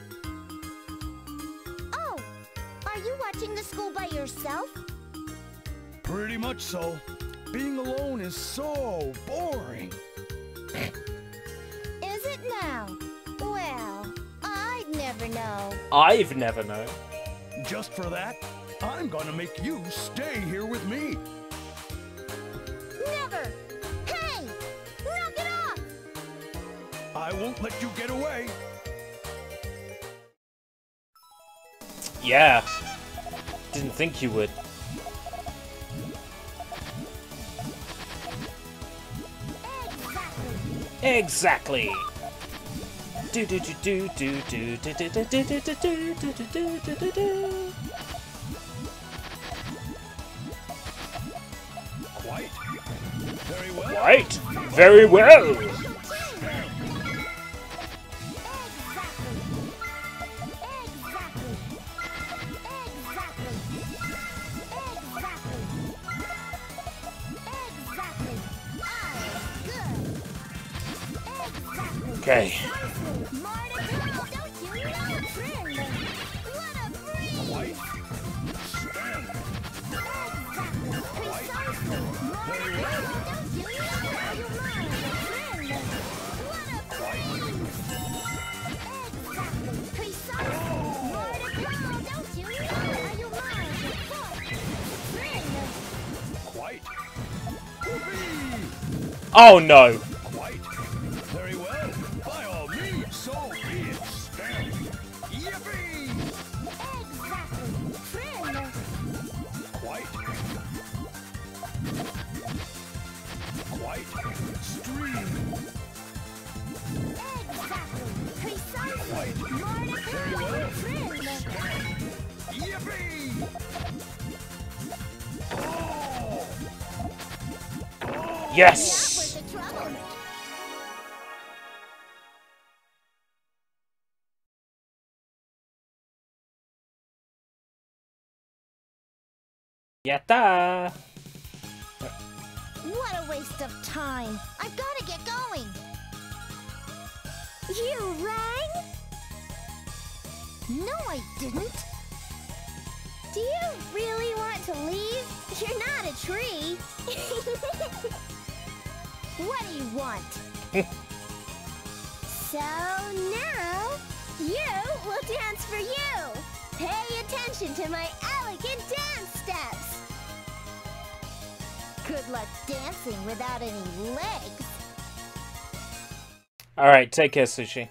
Oh, are you watching the school by yourself? Pretty much so. Being alone is so boring. Is it now? Well, I'd never know. I've never known. Just for that, I'm gonna make you stay here with me. Never! Hey! Knock it off! I won't let you get away. Yeah. Didn't think you would. Exactly. Do do do do do do do do do do do do do do do do. Quite. Very well. Right. Very well. Okay. Oh no! Quite. Very well. By all means, so be it. Stank. Yippee! Exactly. Friend. Quite. Quite. Stream. Exactly. Precisely. Quite. Very well. Friend. Stank. Yippee! Oh! Yes! The trouble. Yatta! What a waste of time. I've got to get going. You rang? No, I didn't. Do you really want to leave? You're not a tree. What do you want? So now, you will dance for you. Pay attention to my elegant dance steps. Good luck dancing without any legs. Alright, take care, Sushi.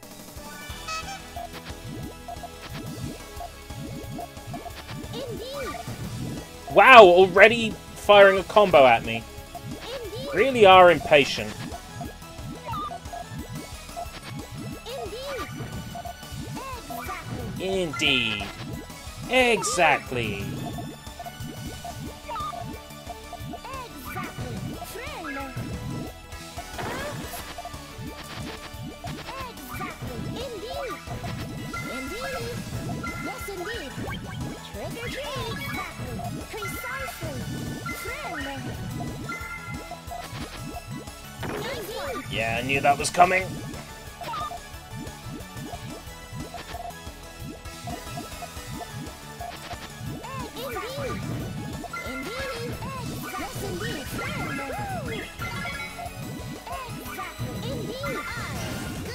Indeed. Wow, already firing a combo at me. Indeed. Really are impatient. Indeed. Indeed. Exactly. Exactly. Friend. Exactly. Indeed. Indeed. Yes, indeed. Trick or treat. Exactly. Precisely. Friend. Nice one. Yeah, I knew that was coming. Indeed. Indeed. Yes, indeed. Friend. Exactly. Indeed.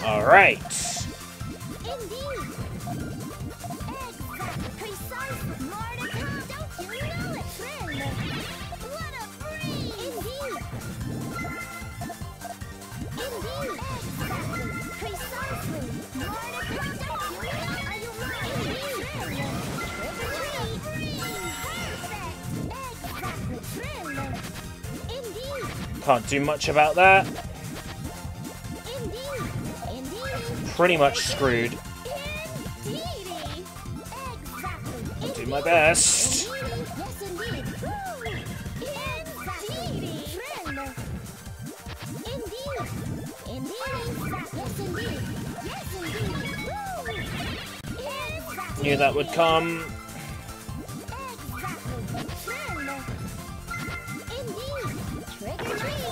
Alright. Indeed. Exactly. Precise. Mordecai. Don't you know it, friend? What a breeze. Indeed. Indeed. Exactly. Precisely. Mordecai. Don't you know? Are you mine? Indeed. Friend. Trick or treat. Perfect. Exactly. Friend. Indeed. Can't do much about that. Indeed. Indeed. Pretty much screwed. Indeedy. Exactly. I'll do my best. Indeedy. Yes, indeed. Indeedy. Friend. Indeed. Indeed. Yes, indeed. Yes, indeed. Exactly. Knew that would come. Exactly. Friend. Indeed. Trick or treat.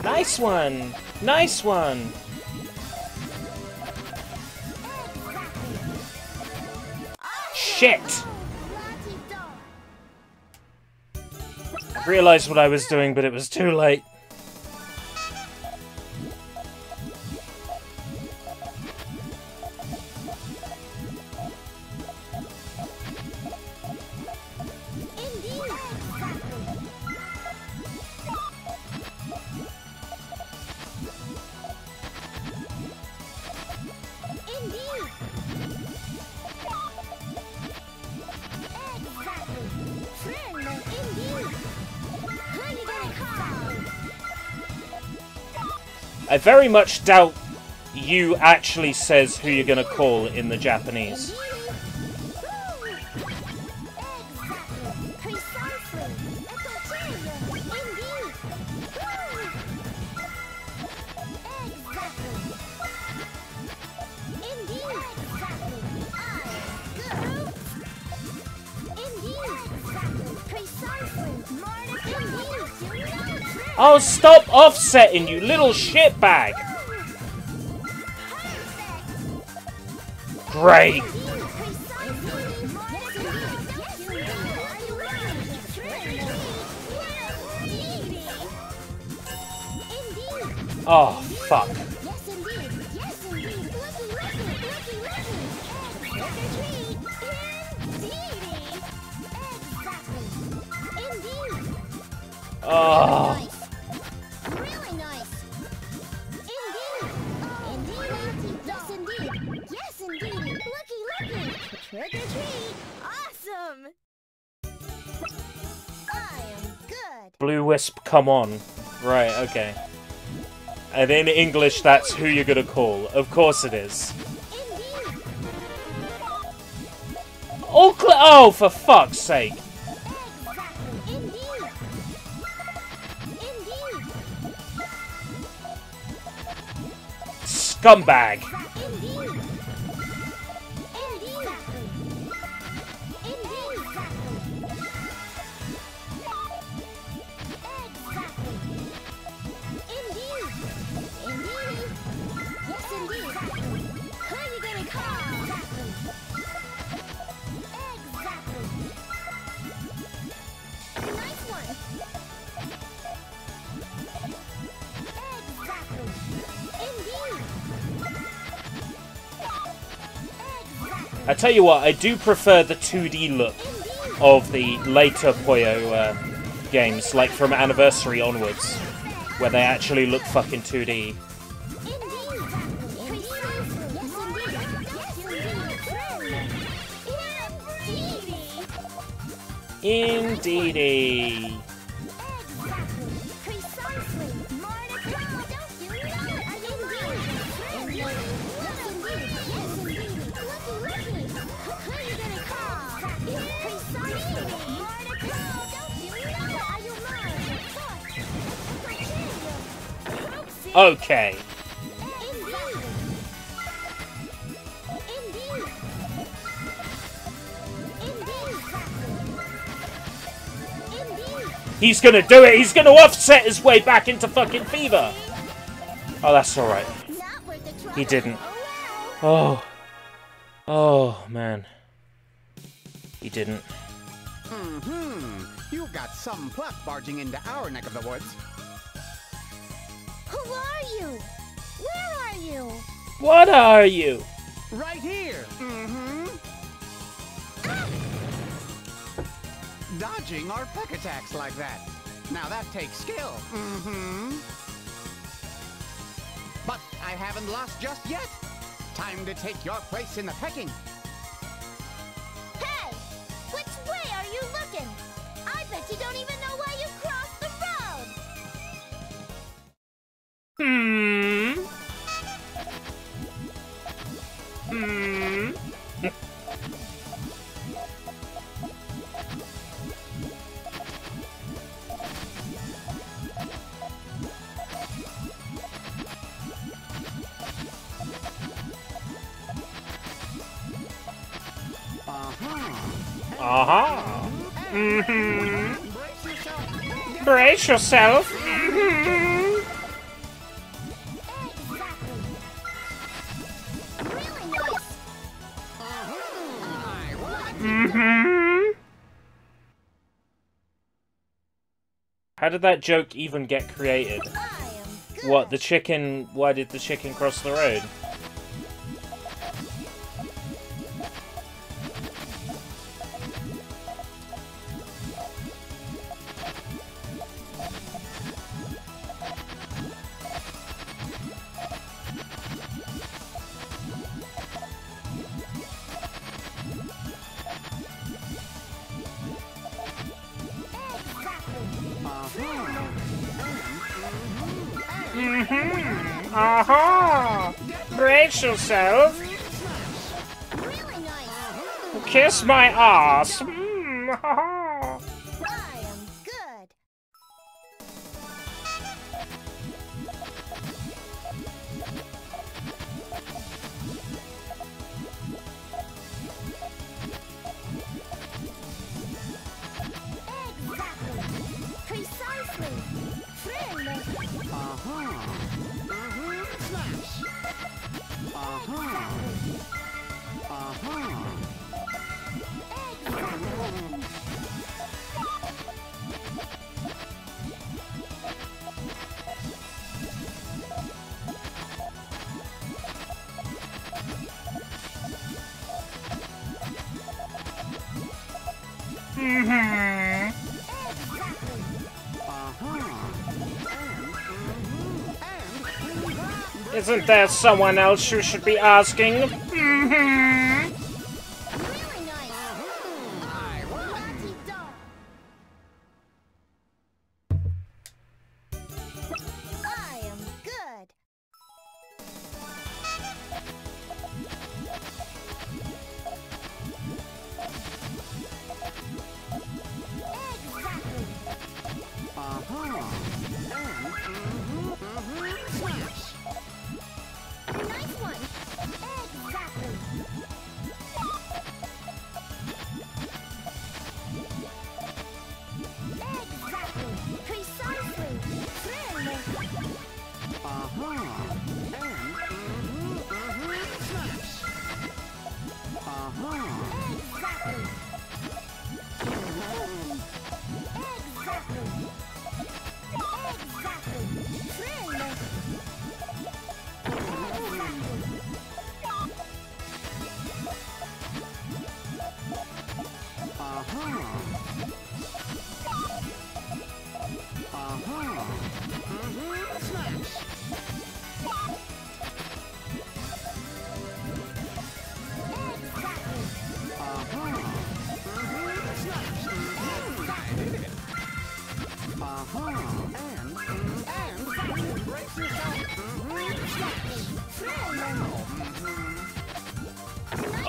Nice one. Nice one. Shit. I realized what I was doing, but it was too late. I very much doubt you actually says who you're gonna call in the Japanese. Oh, stop offsetting, you little shitbag! Great. Oh, fuck. Yes, indeed. Yes, indeed. Looky, looky, looky, looky. Trick or treat. Indeedy. Exactly. Indeed. Oh. Nice. Really nice. Indeed. Indeed. Yes, indeed. Yes, indeed. Looky, looky. Trick or treat. Awesome. I am good. Blue Wisp, come on. Right, okay. And in English, that's who you're gonna call. Of course it is. Indeed. Oh, for fuck's sake. Exactly. Indeed. Indeed. Scumbag. Indeed. Indeed. Indeed. Exactly. Indeed. Indeed. Yes, indeed. Who are you gonna call? Exactly. Exactly. Nice one. Exactly. Indeed. Exactly. I tell you what, I do prefer the 2D look of the later Puyo games, like from Anniversary onwards, where they actually look fucking 2D. Indeedy. Okay. He's gonna do it! He's gonna offset his way back into fucking fever! Oh, that's alright. He didn't. Oh. Oh, man. He didn't. You've got some pluck barging into our neck of the woods. Who are you? Where are you? What are you? Right here. Dodging our peck attacks like that. Now that takes skill. But I haven't lost just yet. Time to take your place in the pecking. Hey! Which way are you looking? I bet you don't even know why you crossed the road! Brace yourself. How did that joke even get created? What, the chicken... Why did the chicken cross the road? Brace yourself. Kiss my ass. I am good. Exactly. Precisely. Friend. Isn't there someone else you should be asking? Really nice. Lucky dog. I am good. Nice one. Exactly. Exactly. Precisely. Friendly. Exactly. Exactly. Exactly. Friendly.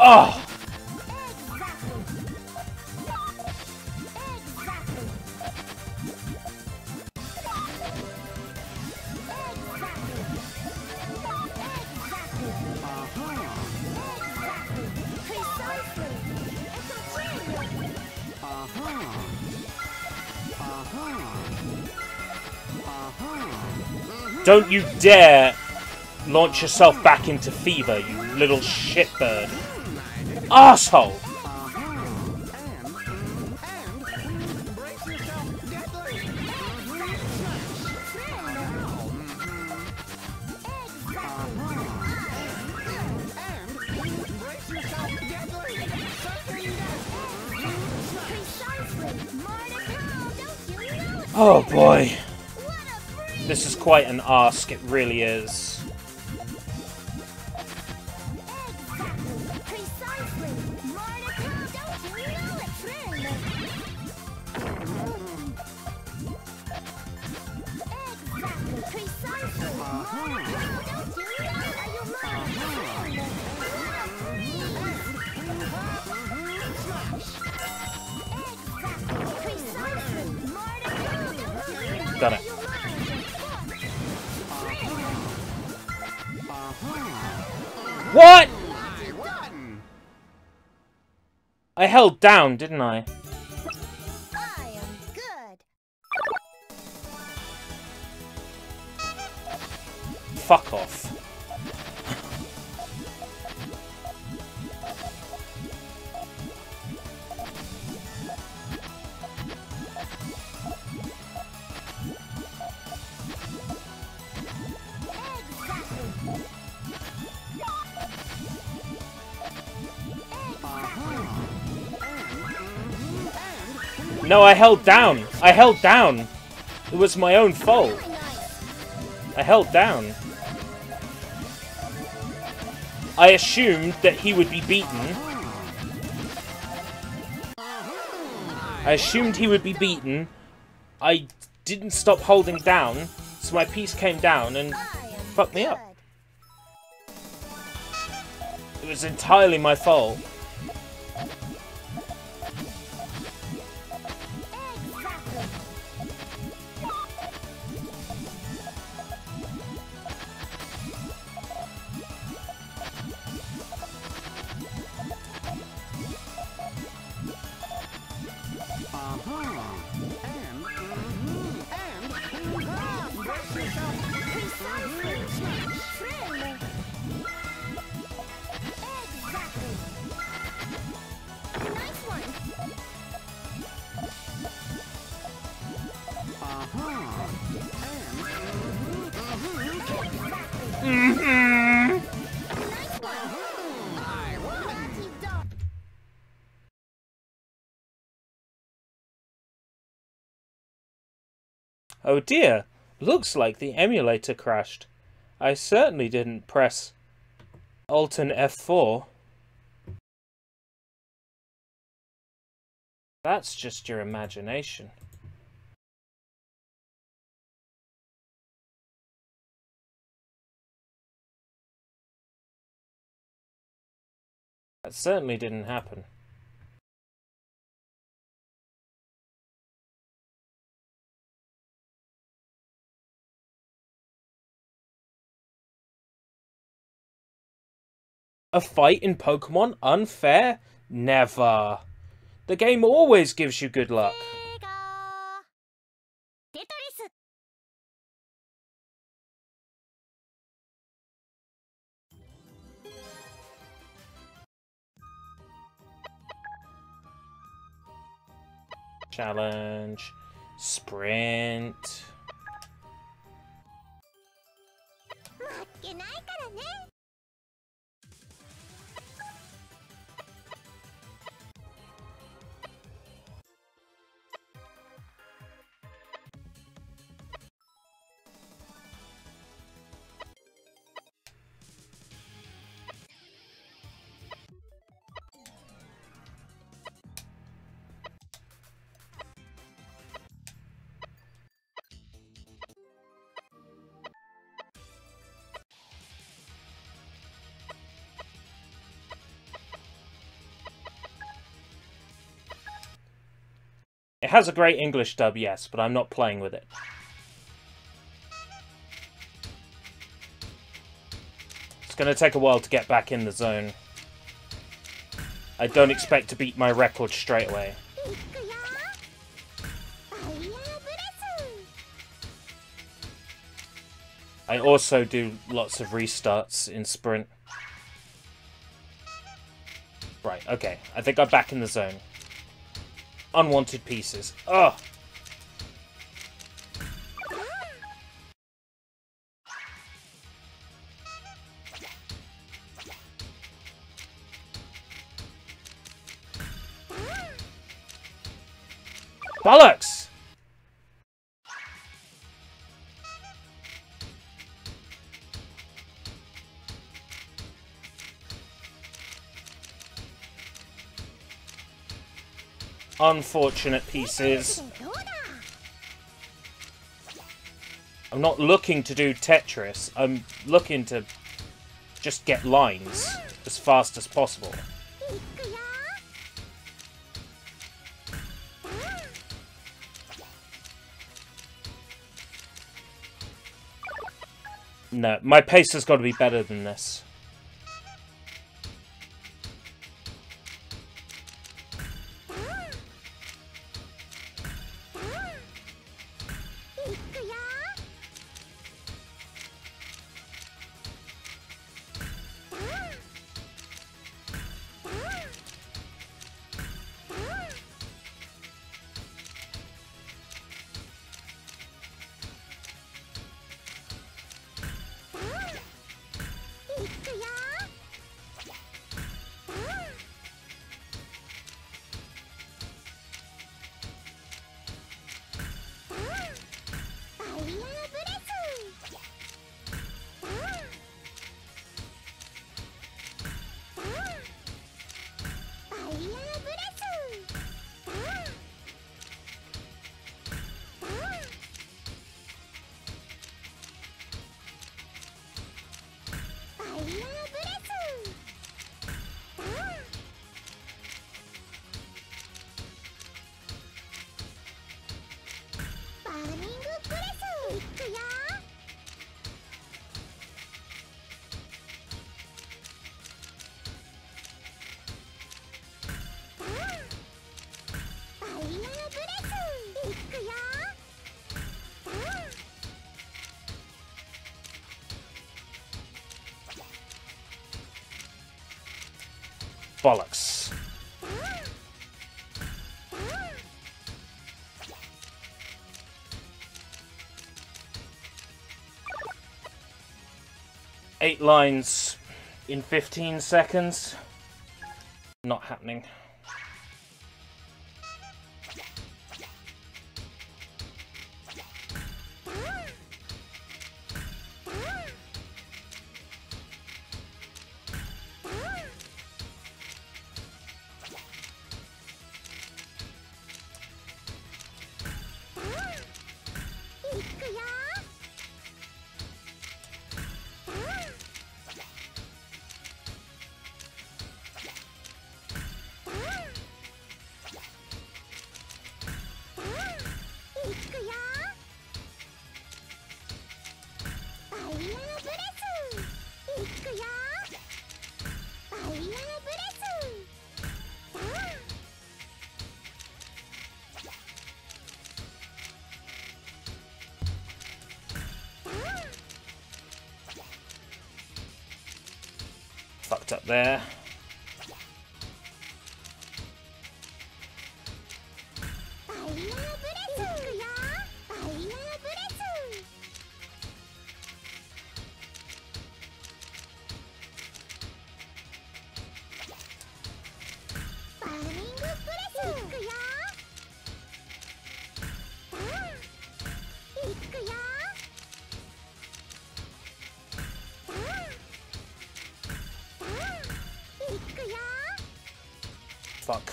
Oh! Don't you dare launch yourself back into fever, you little shitbird. Asshole! Oh boy. This is quite an ask, it really is. Done it. What? I held down, didn't I? I am good. Fuck off. No, I held down. I held down. It was my own fault. I held down. I assumed that he would be beaten. I assumed he would be beaten. I didn't stop holding down, so my piece came down and fucked me up. It was entirely my fault. Oh dear, looks like the emulator crashed. I certainly didn't press Alt and F4. That's just your imagination. That certainly didn't happen. A fight in Pokemon unfair? Never. The game always gives you good luck. Challenge. Sprint. It has a great English dub, yes, but I'm not playing with it. It's going to take a while to get back in the zone. I don't expect to beat my record straight away. I also do lots of restarts in Sprint. Right, okay. I think I'm back in the zone. Unwanted pieces. Ugh! Bollocks! Unfortunate pieces. I'm not looking to do Tetris. I'm looking to just get lines as fast as possible. No, my pace has got to be better than this. Bollocks. 8 lines in 15 seconds. Not happening. Fucked up there. Fuck.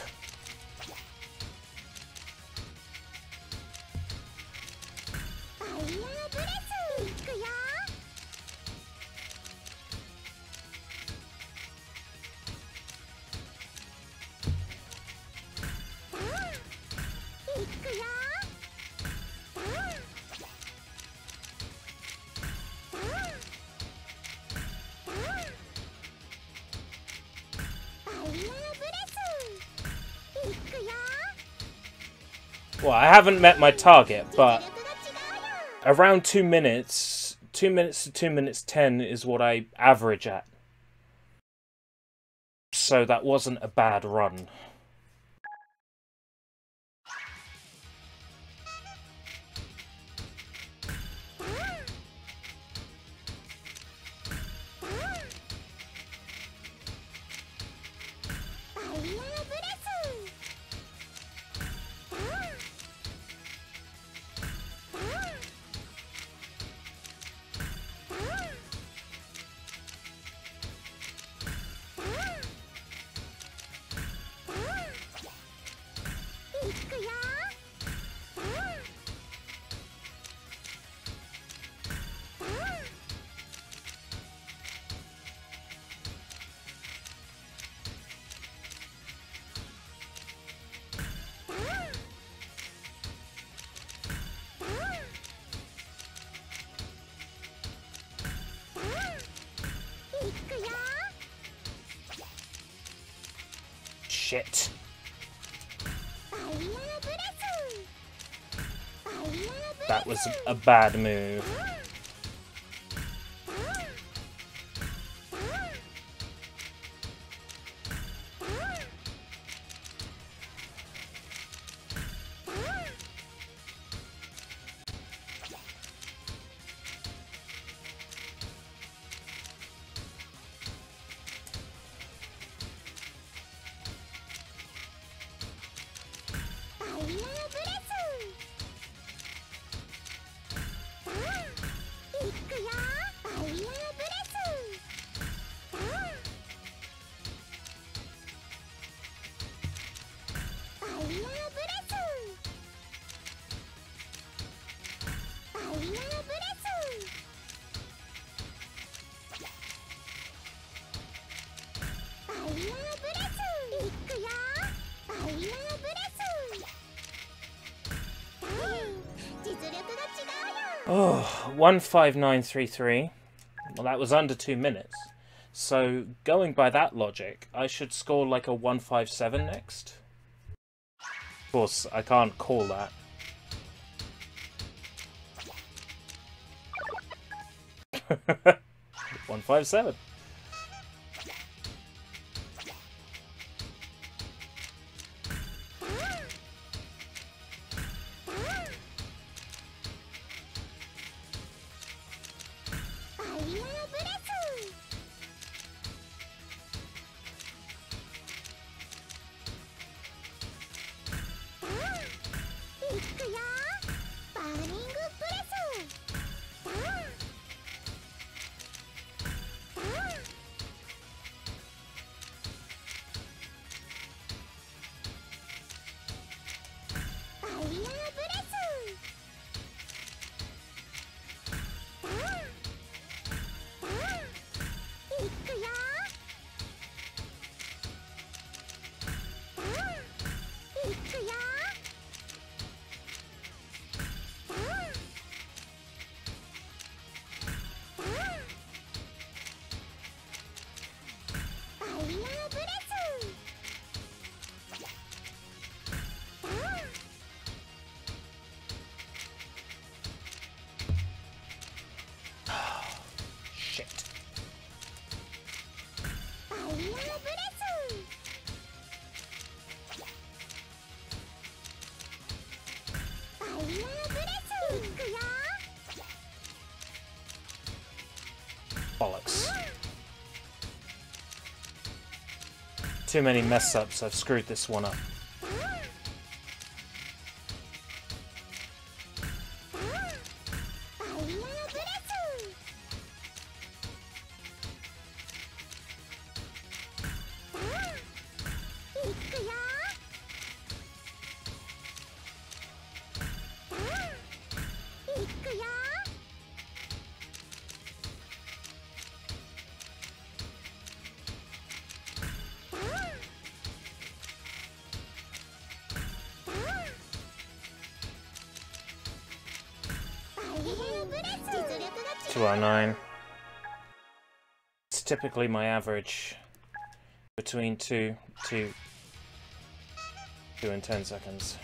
Well, I haven't met my target, but around 2 minutes, 2 minutes to 2 minutes 10 is what I average at. So that wasn't a bad run. Shit. That was a bad move. Oh, 15933. Well, that was under 2 minutes. So, going by that logic, I should score like a 157 next. Of course, I can't call that. $157. Too many mess ups. I've screwed this one up. It's typically my average between 2 and 10 seconds.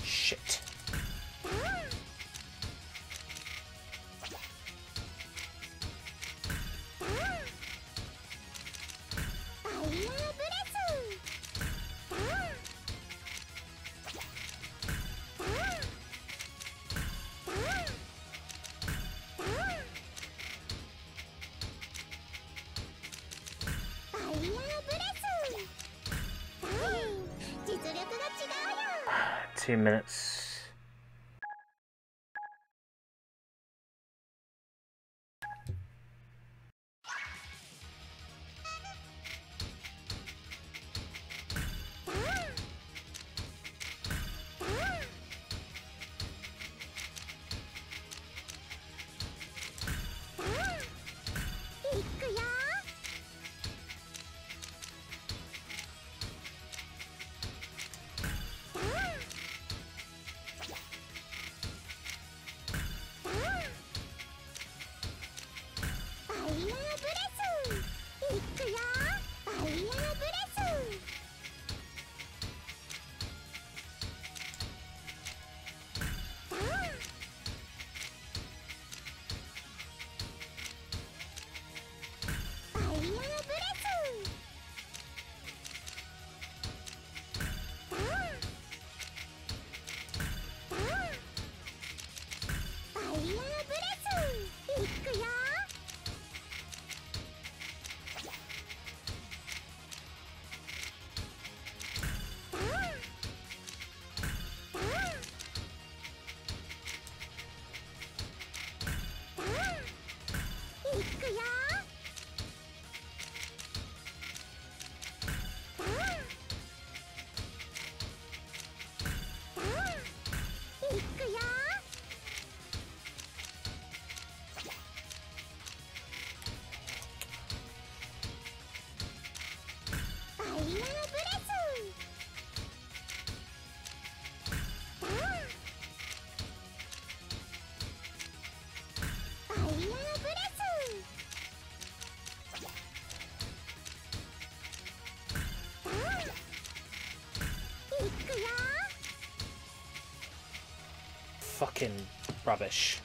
Shit. Two minutes. Fucking rubbish.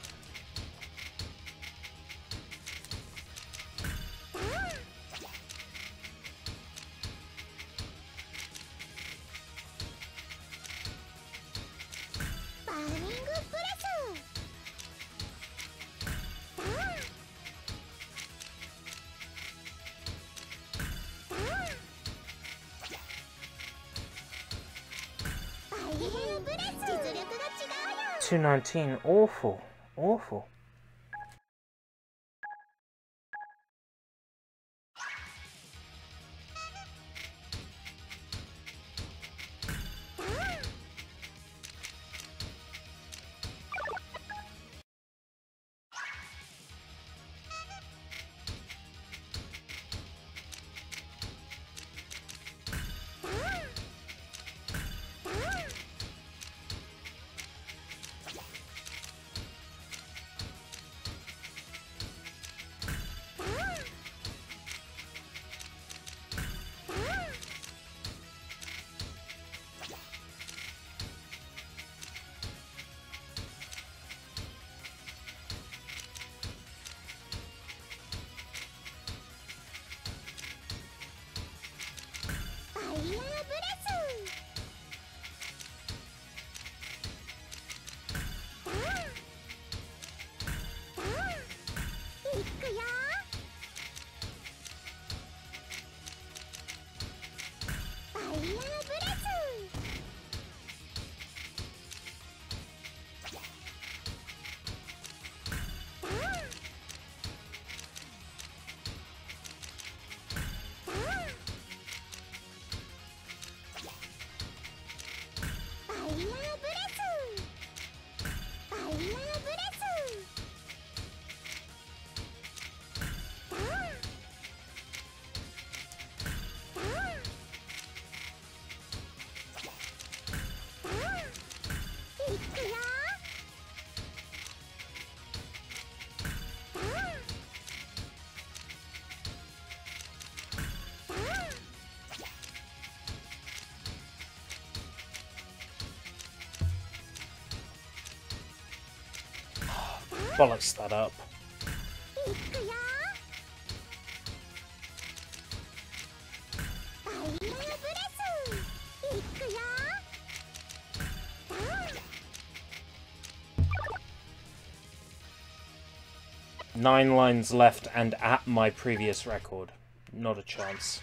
219, awful, awful. Bollocks that up. Nine lines left and at my previous record. Not a chance.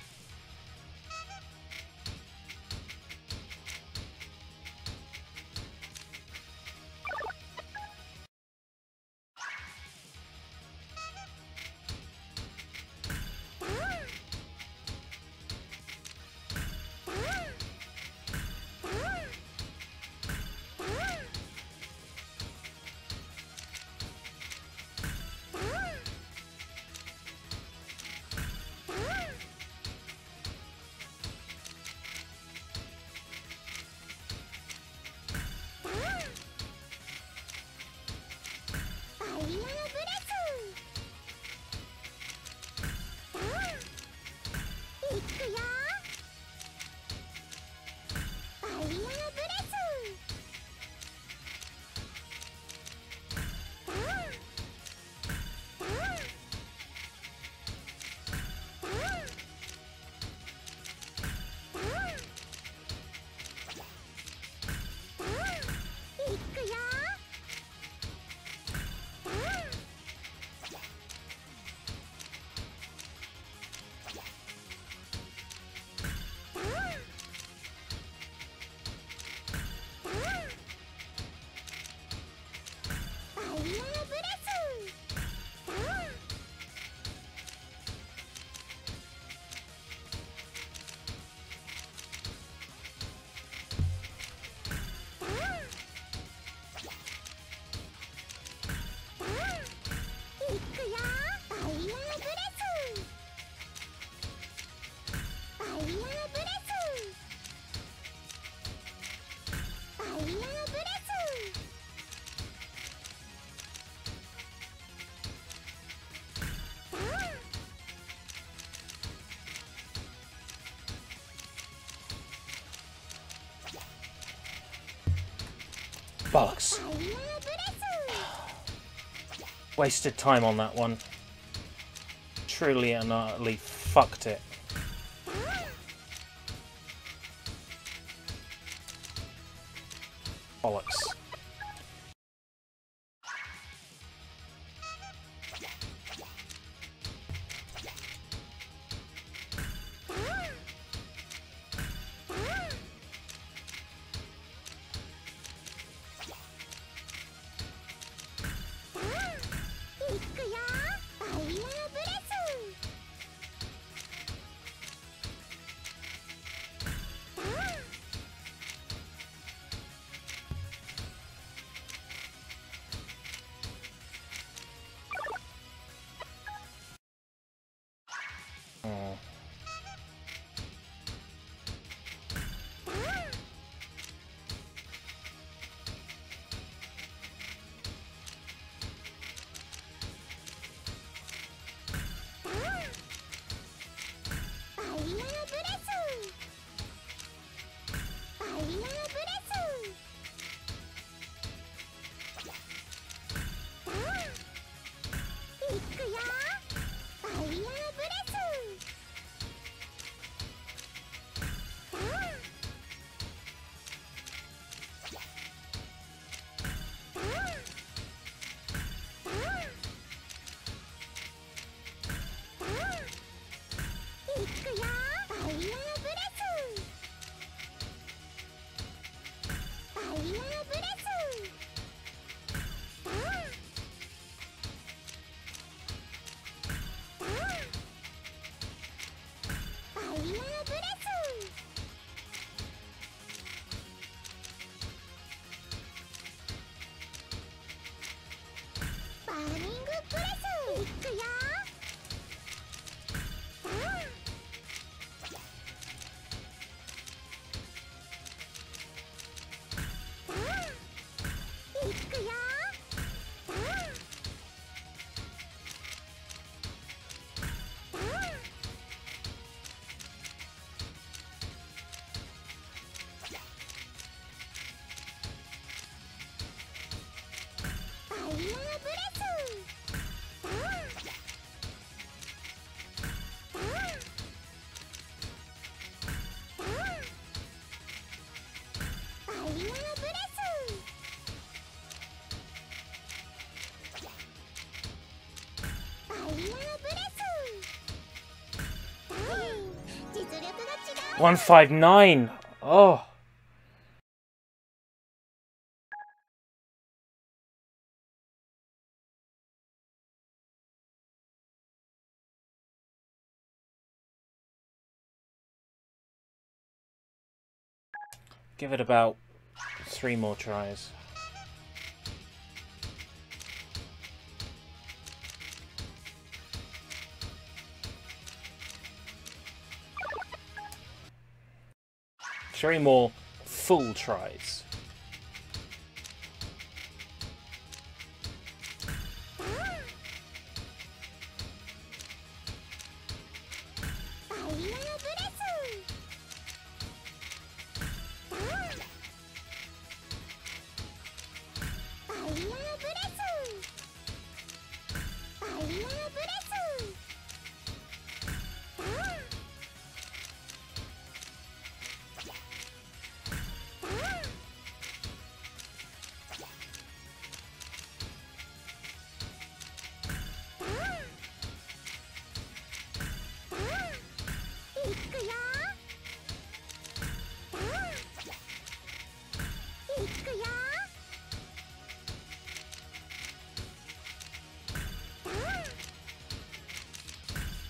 Bollocks. Wasted time on that one. Truly and utterly fucked it. Bollocks. 159. Oh. Give it about 3 more tries. Three more full tries.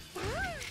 Bollocks.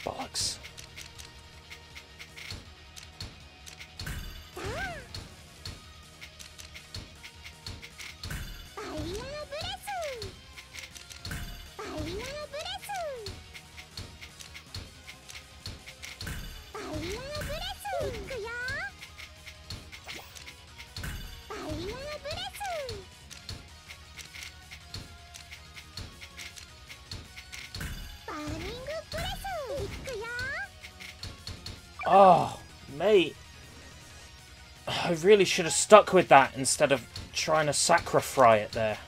Bollocks. Oh, mate. I really should have stuck with that instead of trying to sacri-fry it there.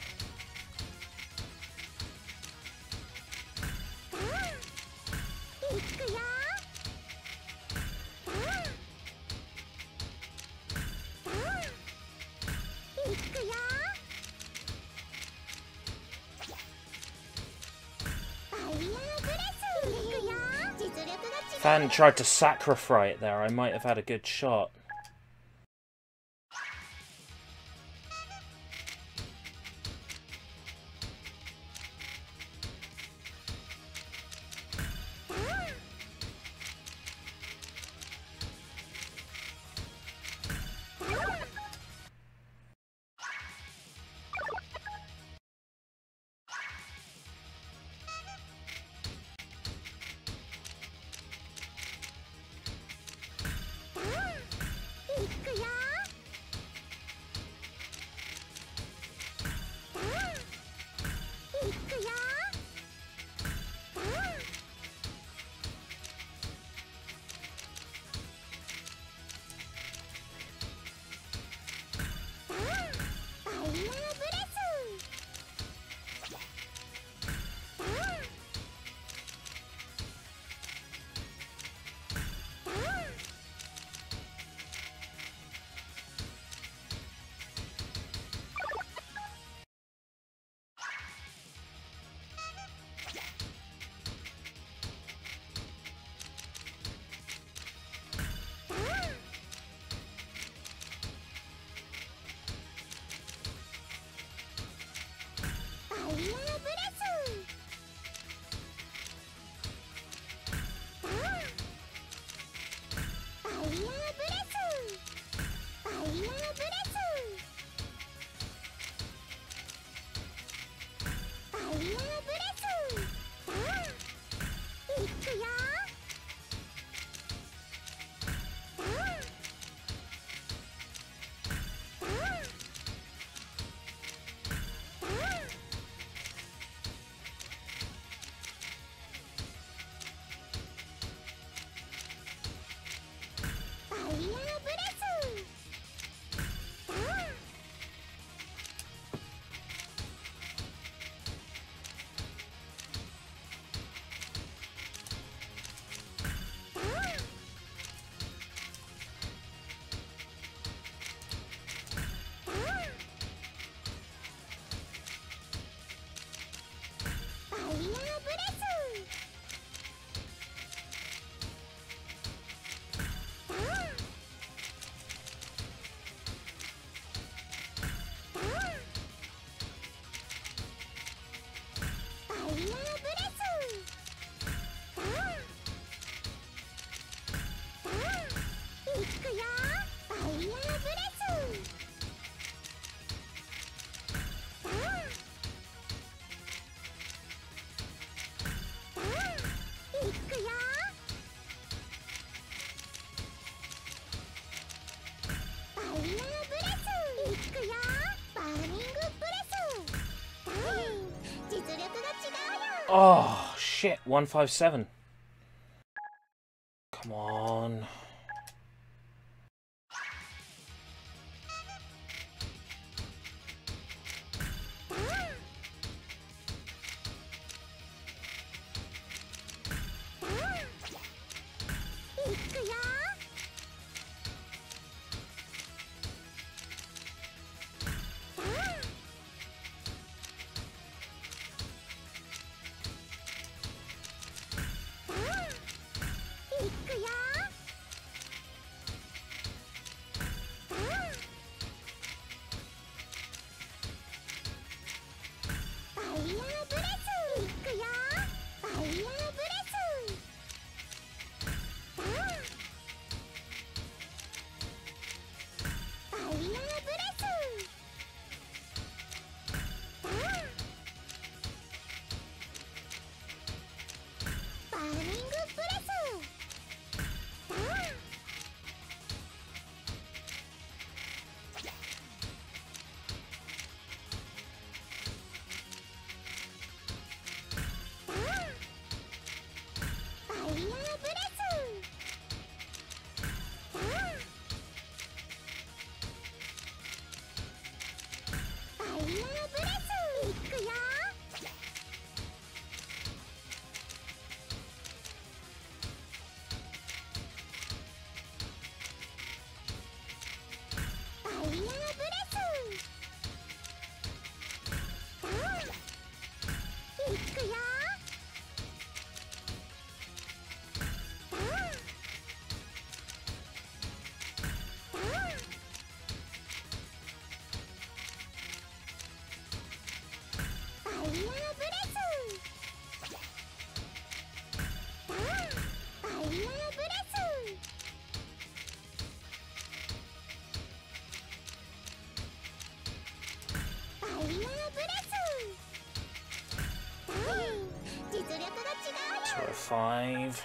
If I hadn't tried to sacri-fry it there, I might have had a good shot. Oh, shit. 157. Come on. Five.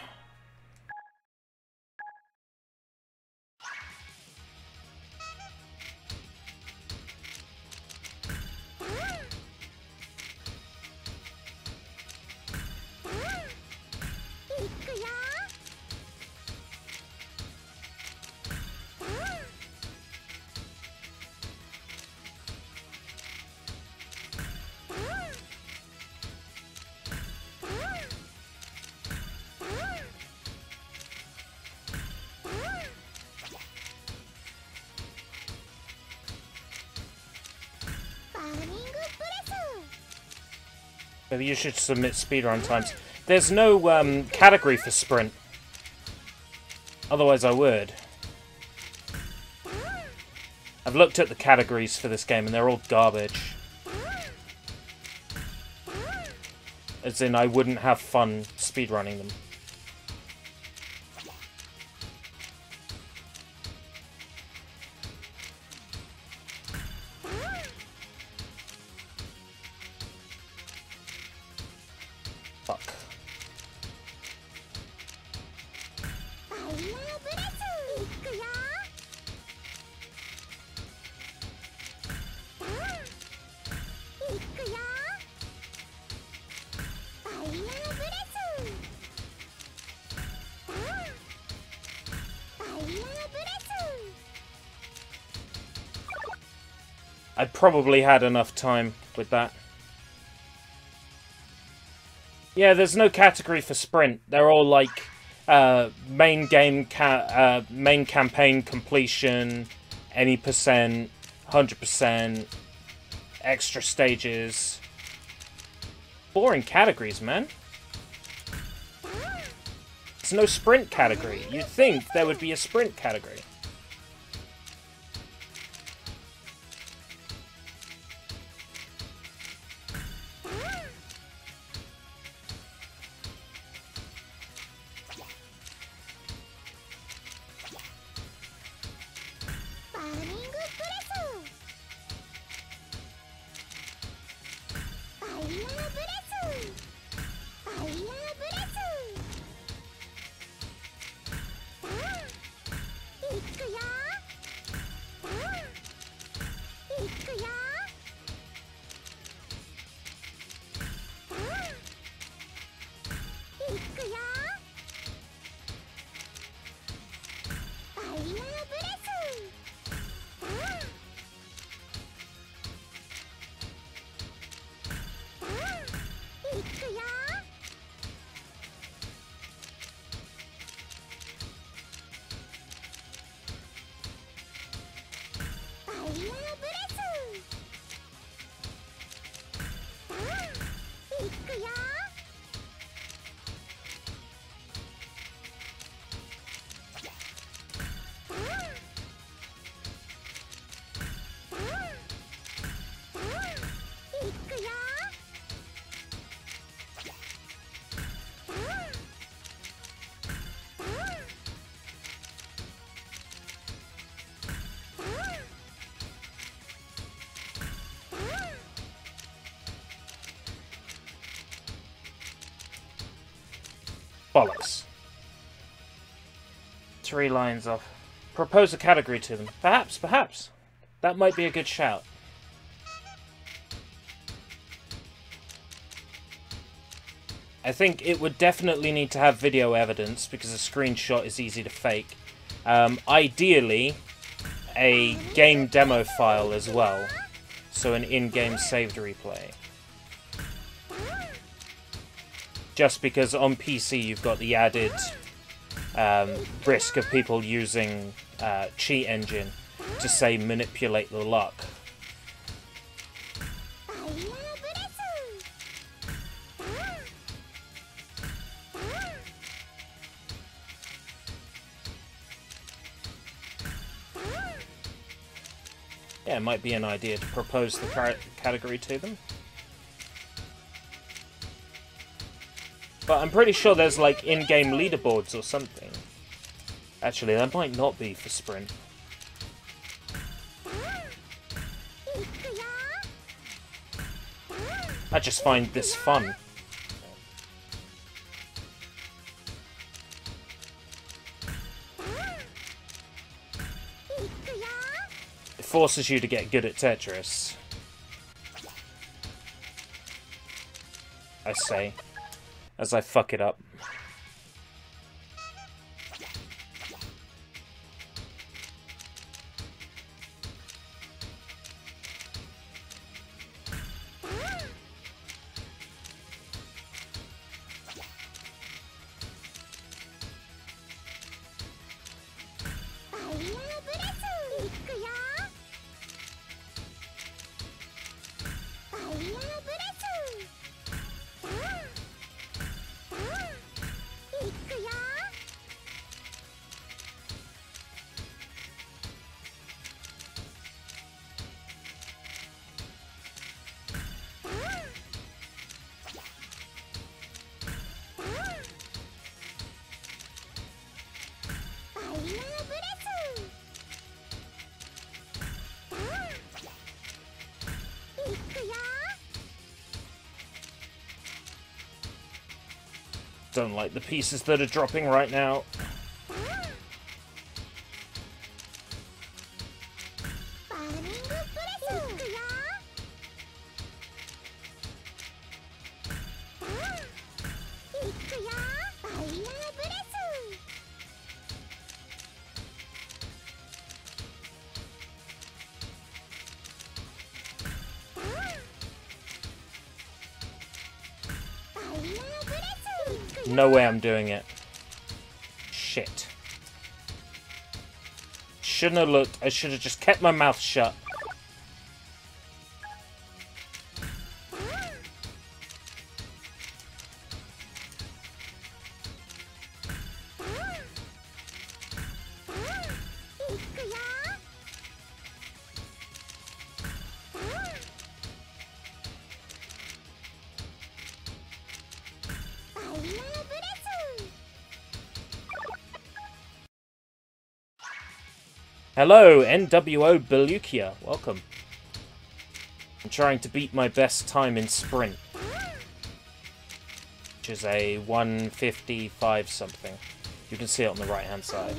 Maybe you should submit speedrun times. There's no category for sprint. Otherwise I would. I've looked at the categories for this game and they're all garbage. As in, I wouldn't have fun speedrunning them. Fuck. I probably had enough time with that. Yeah, there's no category for sprint. They're all like main campaign completion, any percent, 100%, extra stages. Boring categories, man. There's no sprint category. You'd think there would be a sprint category. Bollocks. 3 lines off. Propose a category to them. Perhaps, perhaps. That might be a good shout. I think it would definitely need to have video evidence because a screenshot is easy to fake. Ideally, a game demo file as well. So an in-game saved replay. Just because on PC you've got the added risk of people using cheat engine to, say, manipulate the luck. Yeah, it might be an idea to propose the category to them. But I'm pretty sure there's like in-game leaderboards or something. Actually, that might not be for sprint. I just find this fun. It forces you to get good at Tetris. I say, as I fuck it up. Don't like the pieces that are dropping right now. no way I'm doing it. Shit. Shouldn't have looked. I should have just kept my mouth shut. Hello, NWO Belukia. Welcome. I'm trying to beat my best time in sprint, which is a 1:55 something. You can see it on the right hand side.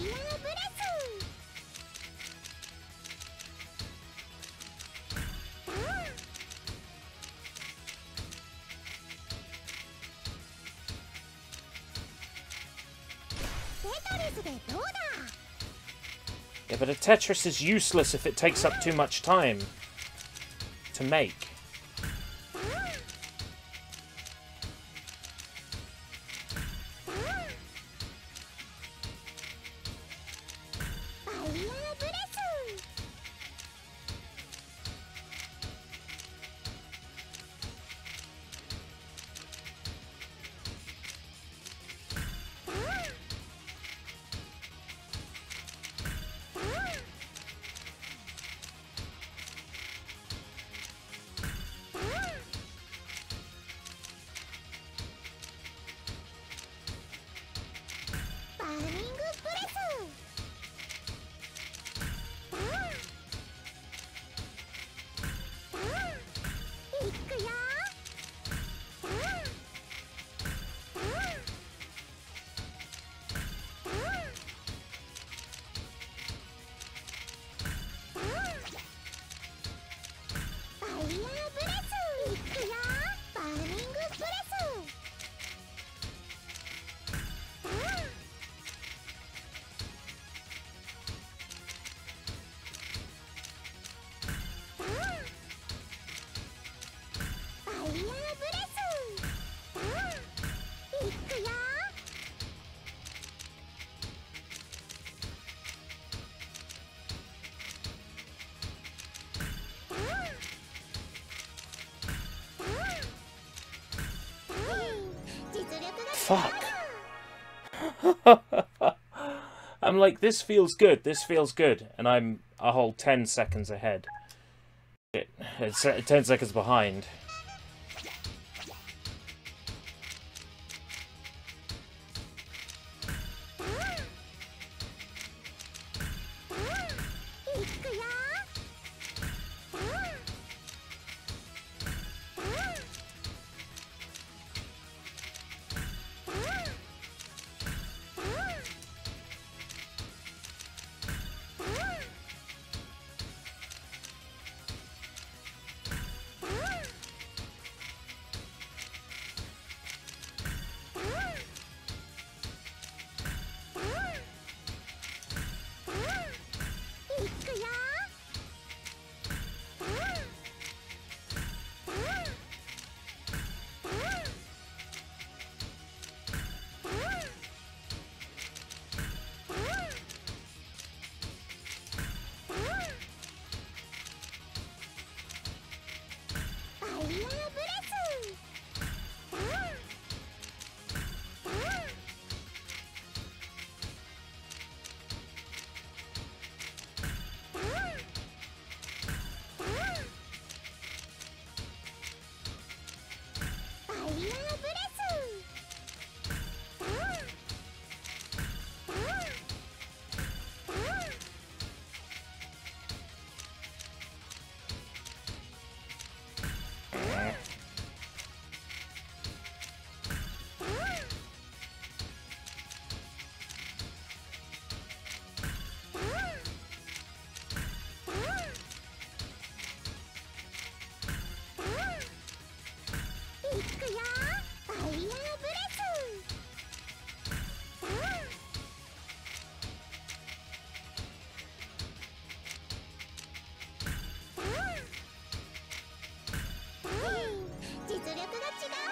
Yeah, but a Tetris is useless if it takes up too much time to make. Fuck. I'm like, this feels good, and I'm a whole 10 seconds ahead. It's 10 seconds behind.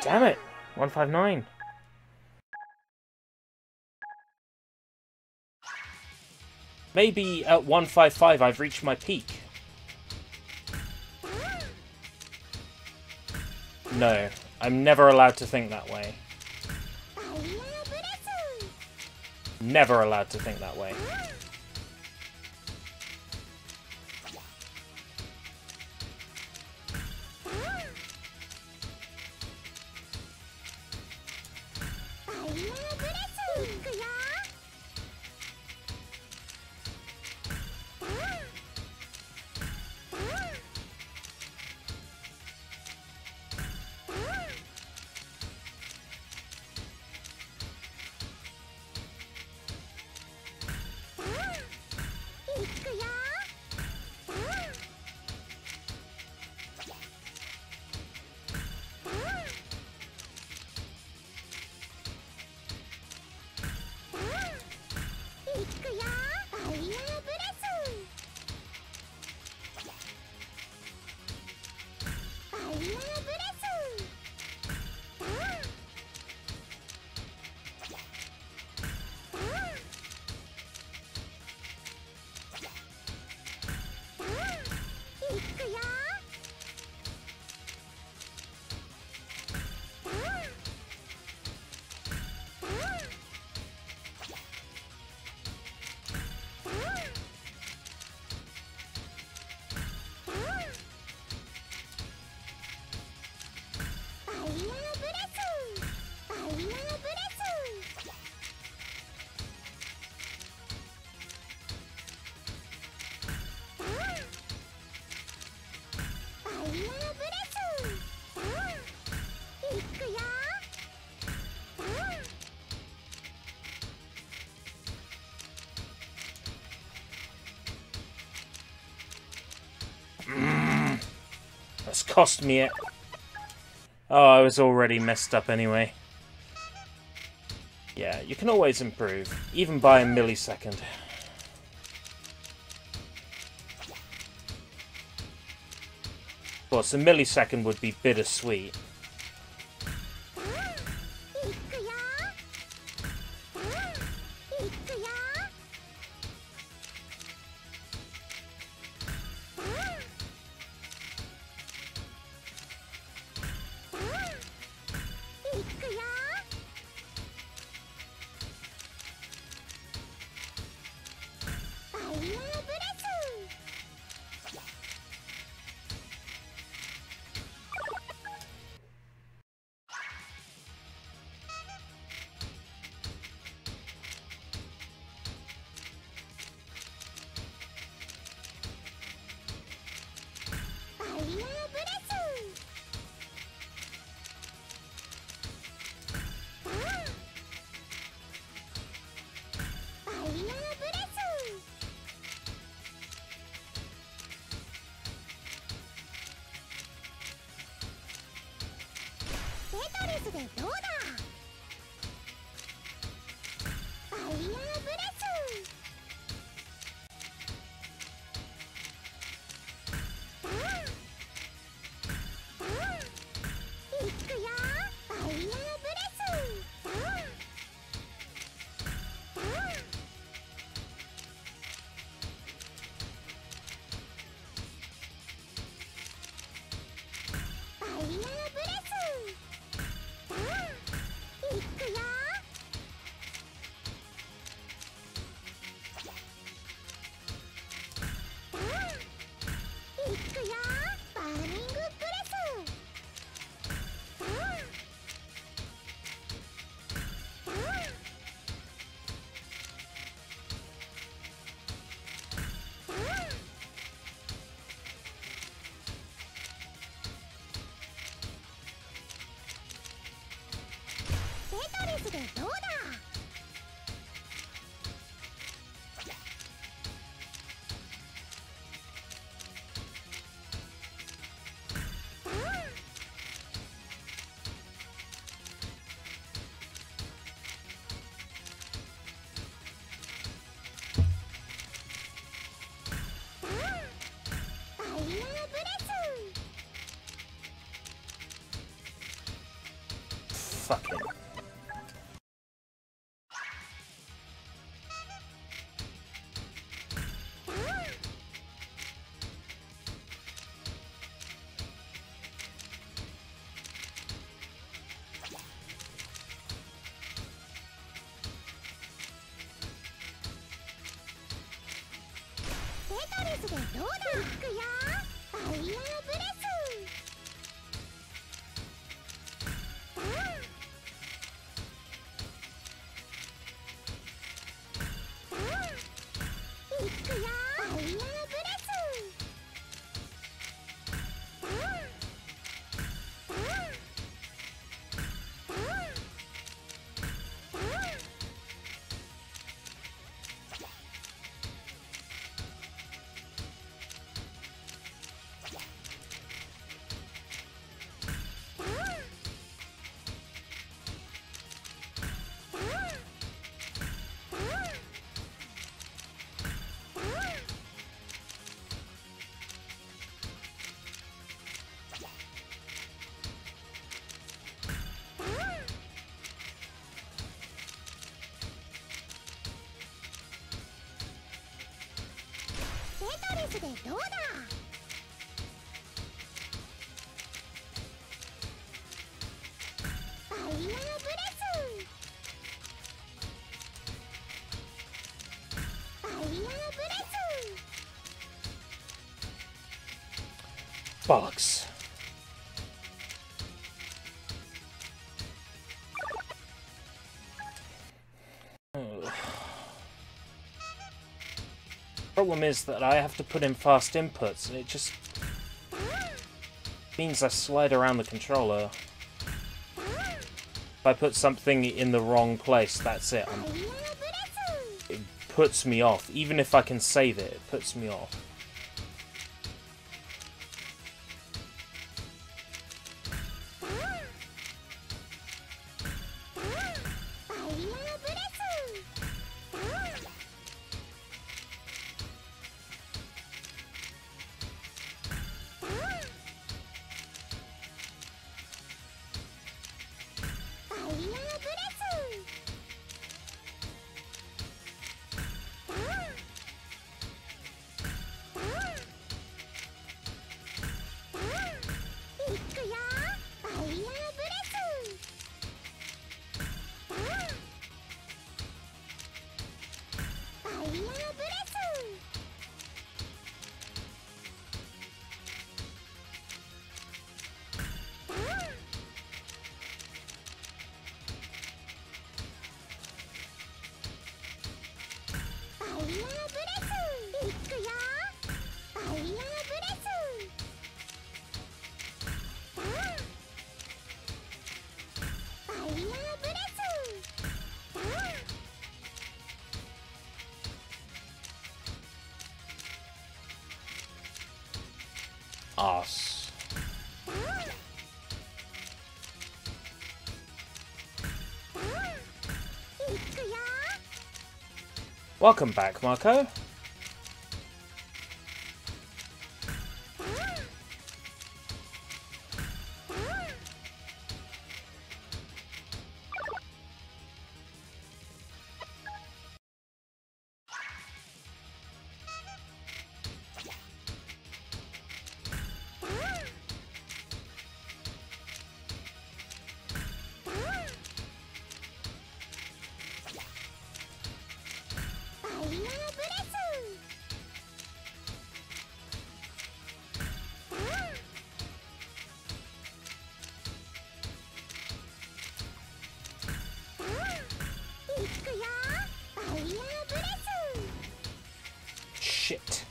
Damn it! 159. Maybe at 155 I've reached my peak. No, I'm never allowed to think that way. Never allowed to think that way. That's cost me it. Oh, I was already messed up anyway. Yeah, you can always improve, even by a millisecond. Of course, a millisecond would be bittersweet. スでどうだ。いくよ。ファイヤーブレス。いくよ。ファイヤーブレス。テトリスでどうだ。ファイヤーブレス。ファイヤーブレス。 Bollocks. Problem is that I have to put in fast inputs, and it just means I slide around the controller. If I put something in the wrong place, that's it. It puts me off. Even if I can save it, it puts me off. Ass. Welcome back, Marco. Shit.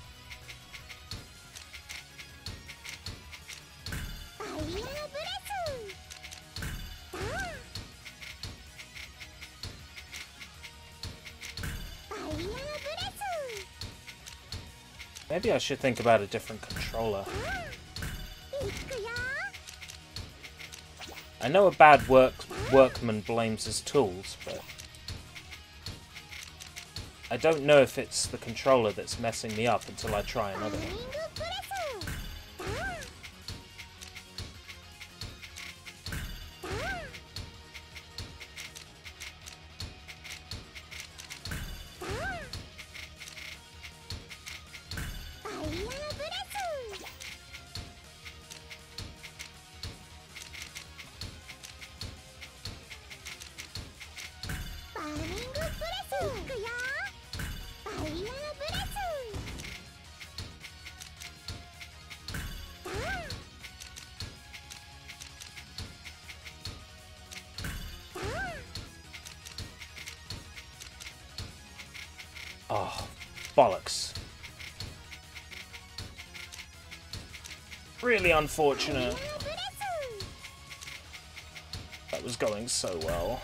Maybe I should think about a different controller. I know a bad workman blames his tools, but I don't know if it's the controller that's messing me up until I try another one. Oh, bollocks. Really unfortunate. That was going so well.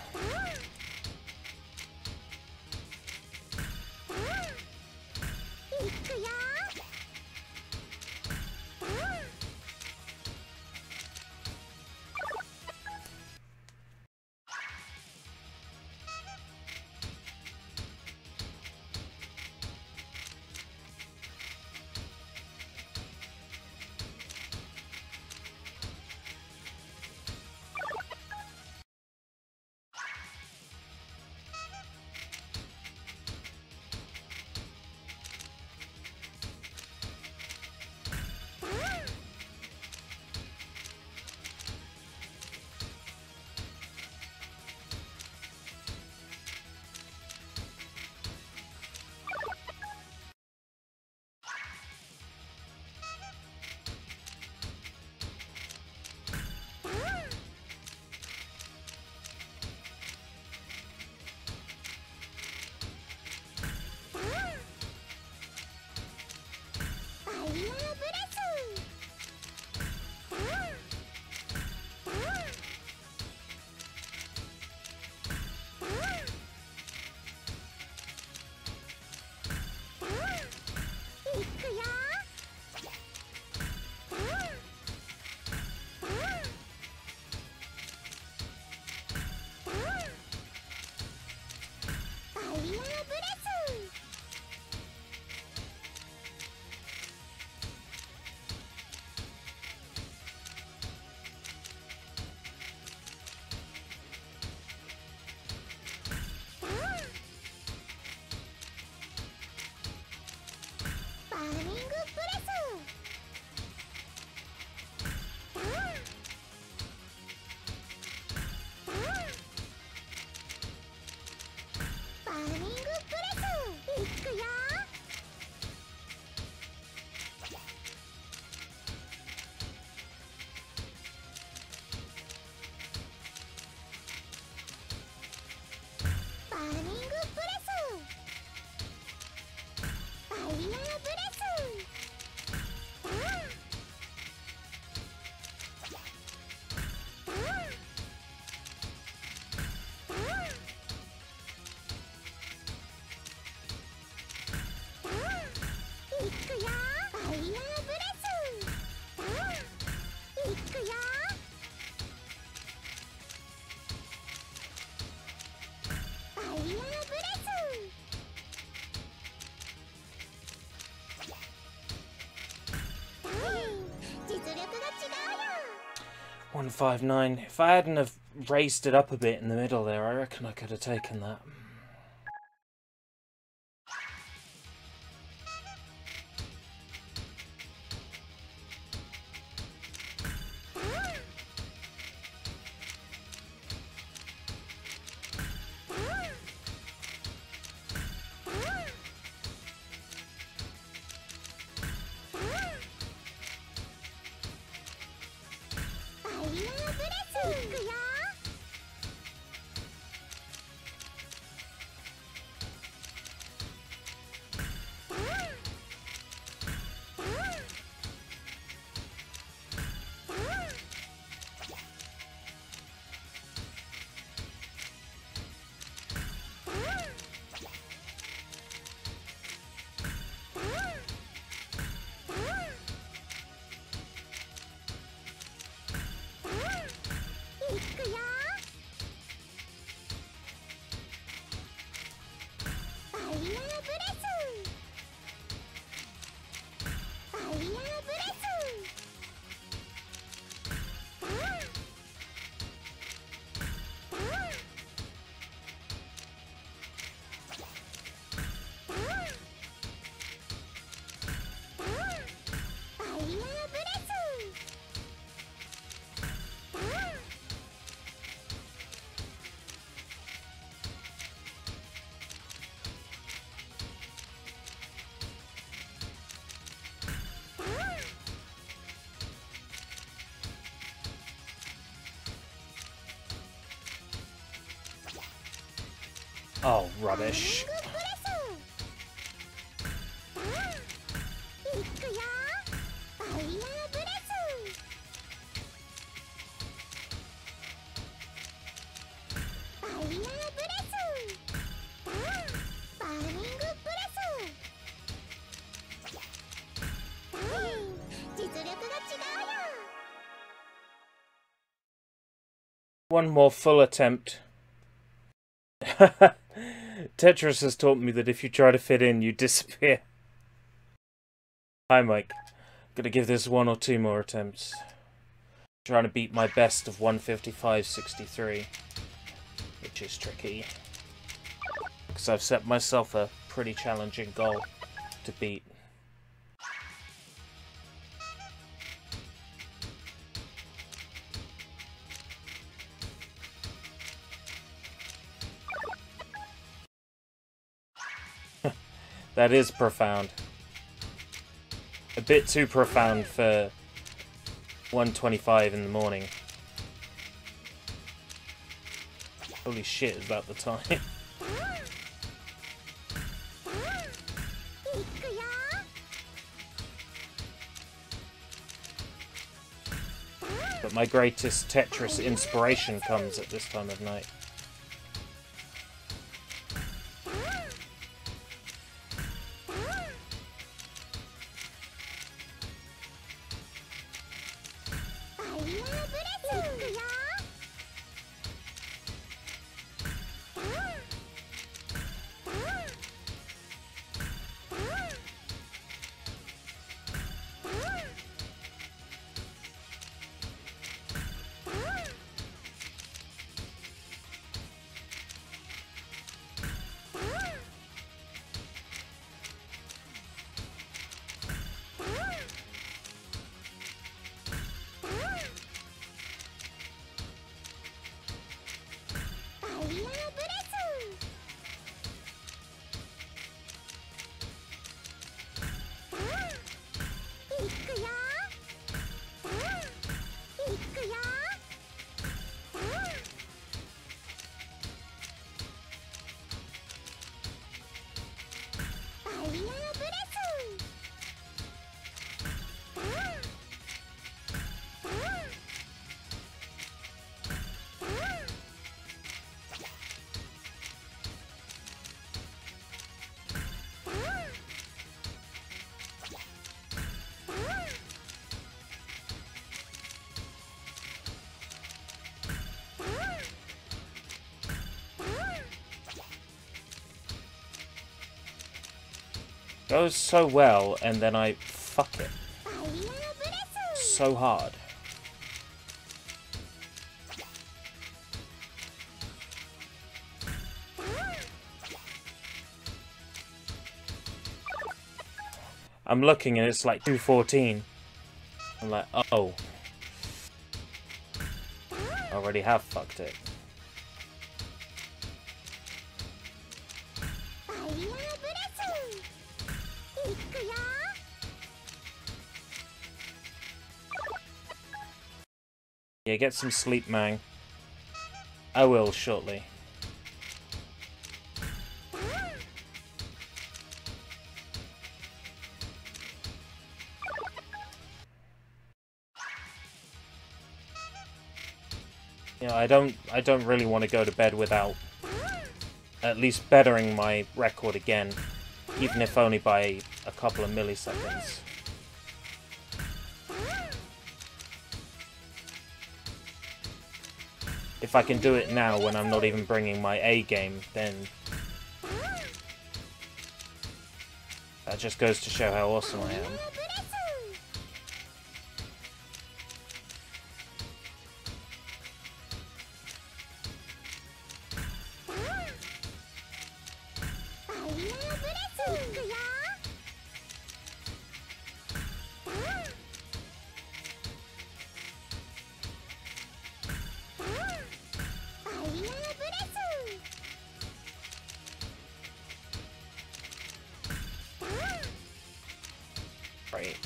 $159. If I hadn't have raised it up a bit in the middle there, I reckon I could have taken that. Oh, rubbish. One more full attempt. Tetris has taught me that if you try to fit in, you disappear. Hi, Mike. Gonna give this 1 or 2 more attempts. Trying to beat my best of 155.63, which is tricky. Because I've set myself a pretty challenging goal to beat. That is profound. A bit too profound for 1:25 in the morning. Holy shit, is that the time? But my greatest Tetris inspiration comes at this time of night. Goes so well, and then I fuck it so hard. I'm looking and it's like 2:14. I'm like, oh. I already have fucked it. Yeah, get some sleep, man. I will shortly. You know, I don't really want to go to bed without at least bettering my record again, even if only by a couple of milliseconds. If I can do it now when I'm not even bringing my A game, then that just goes to show how awesome I am. Right.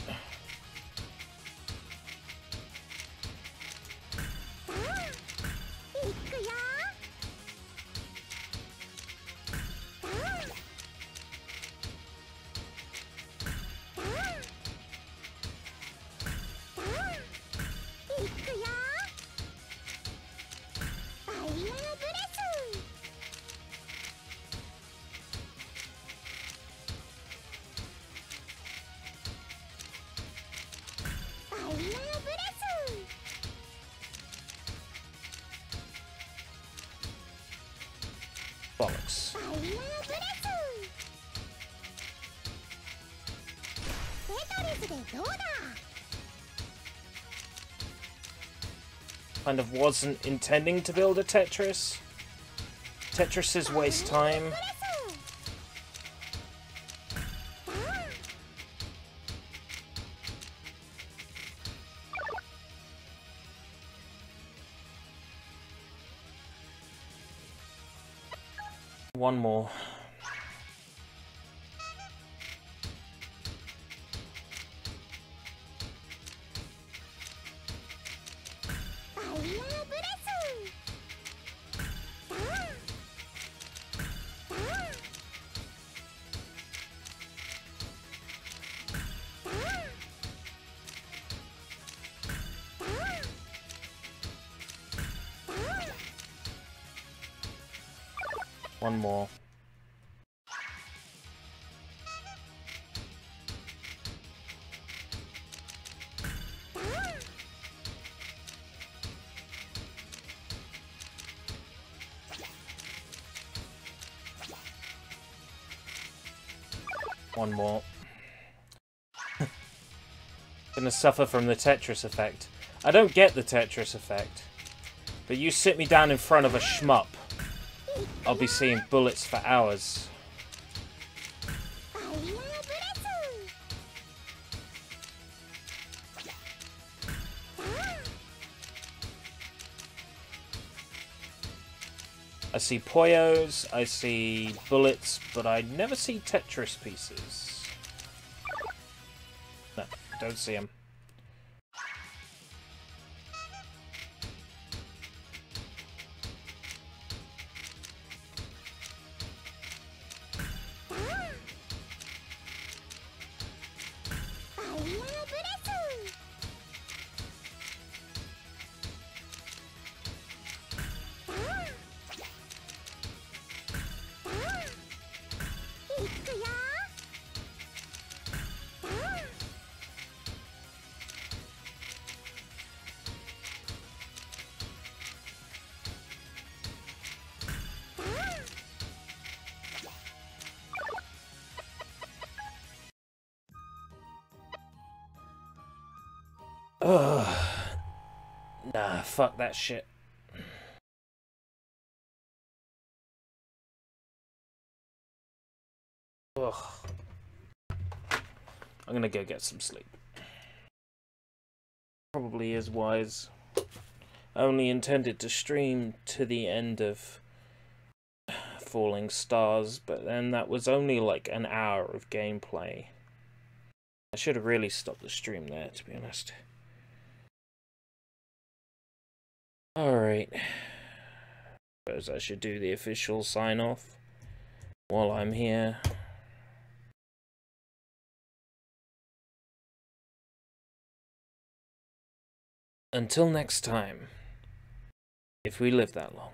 kind of wasn't intending to build a Tetris. Tetrises waste time. One more. One more. One more. Gonna suffer from the Tetris effect. I don't get the Tetris effect. But you sit me down in front of a shmup, I'll be seeing bullets for hours. I see Poyos, I see bullets, but I never see Tetris pieces. No, don't see them. Ugh. Nah, fuck that shit. Ugh. I'm gonna go get some sleep. Probably is wise. I only intended to stream to the end of Falling Stars, but then that was only like an hour of gameplay. I should have really stopped the stream there, to be honest. Alright. Suppose I should do the official sign-off while I'm here. Until next time, if we live that long.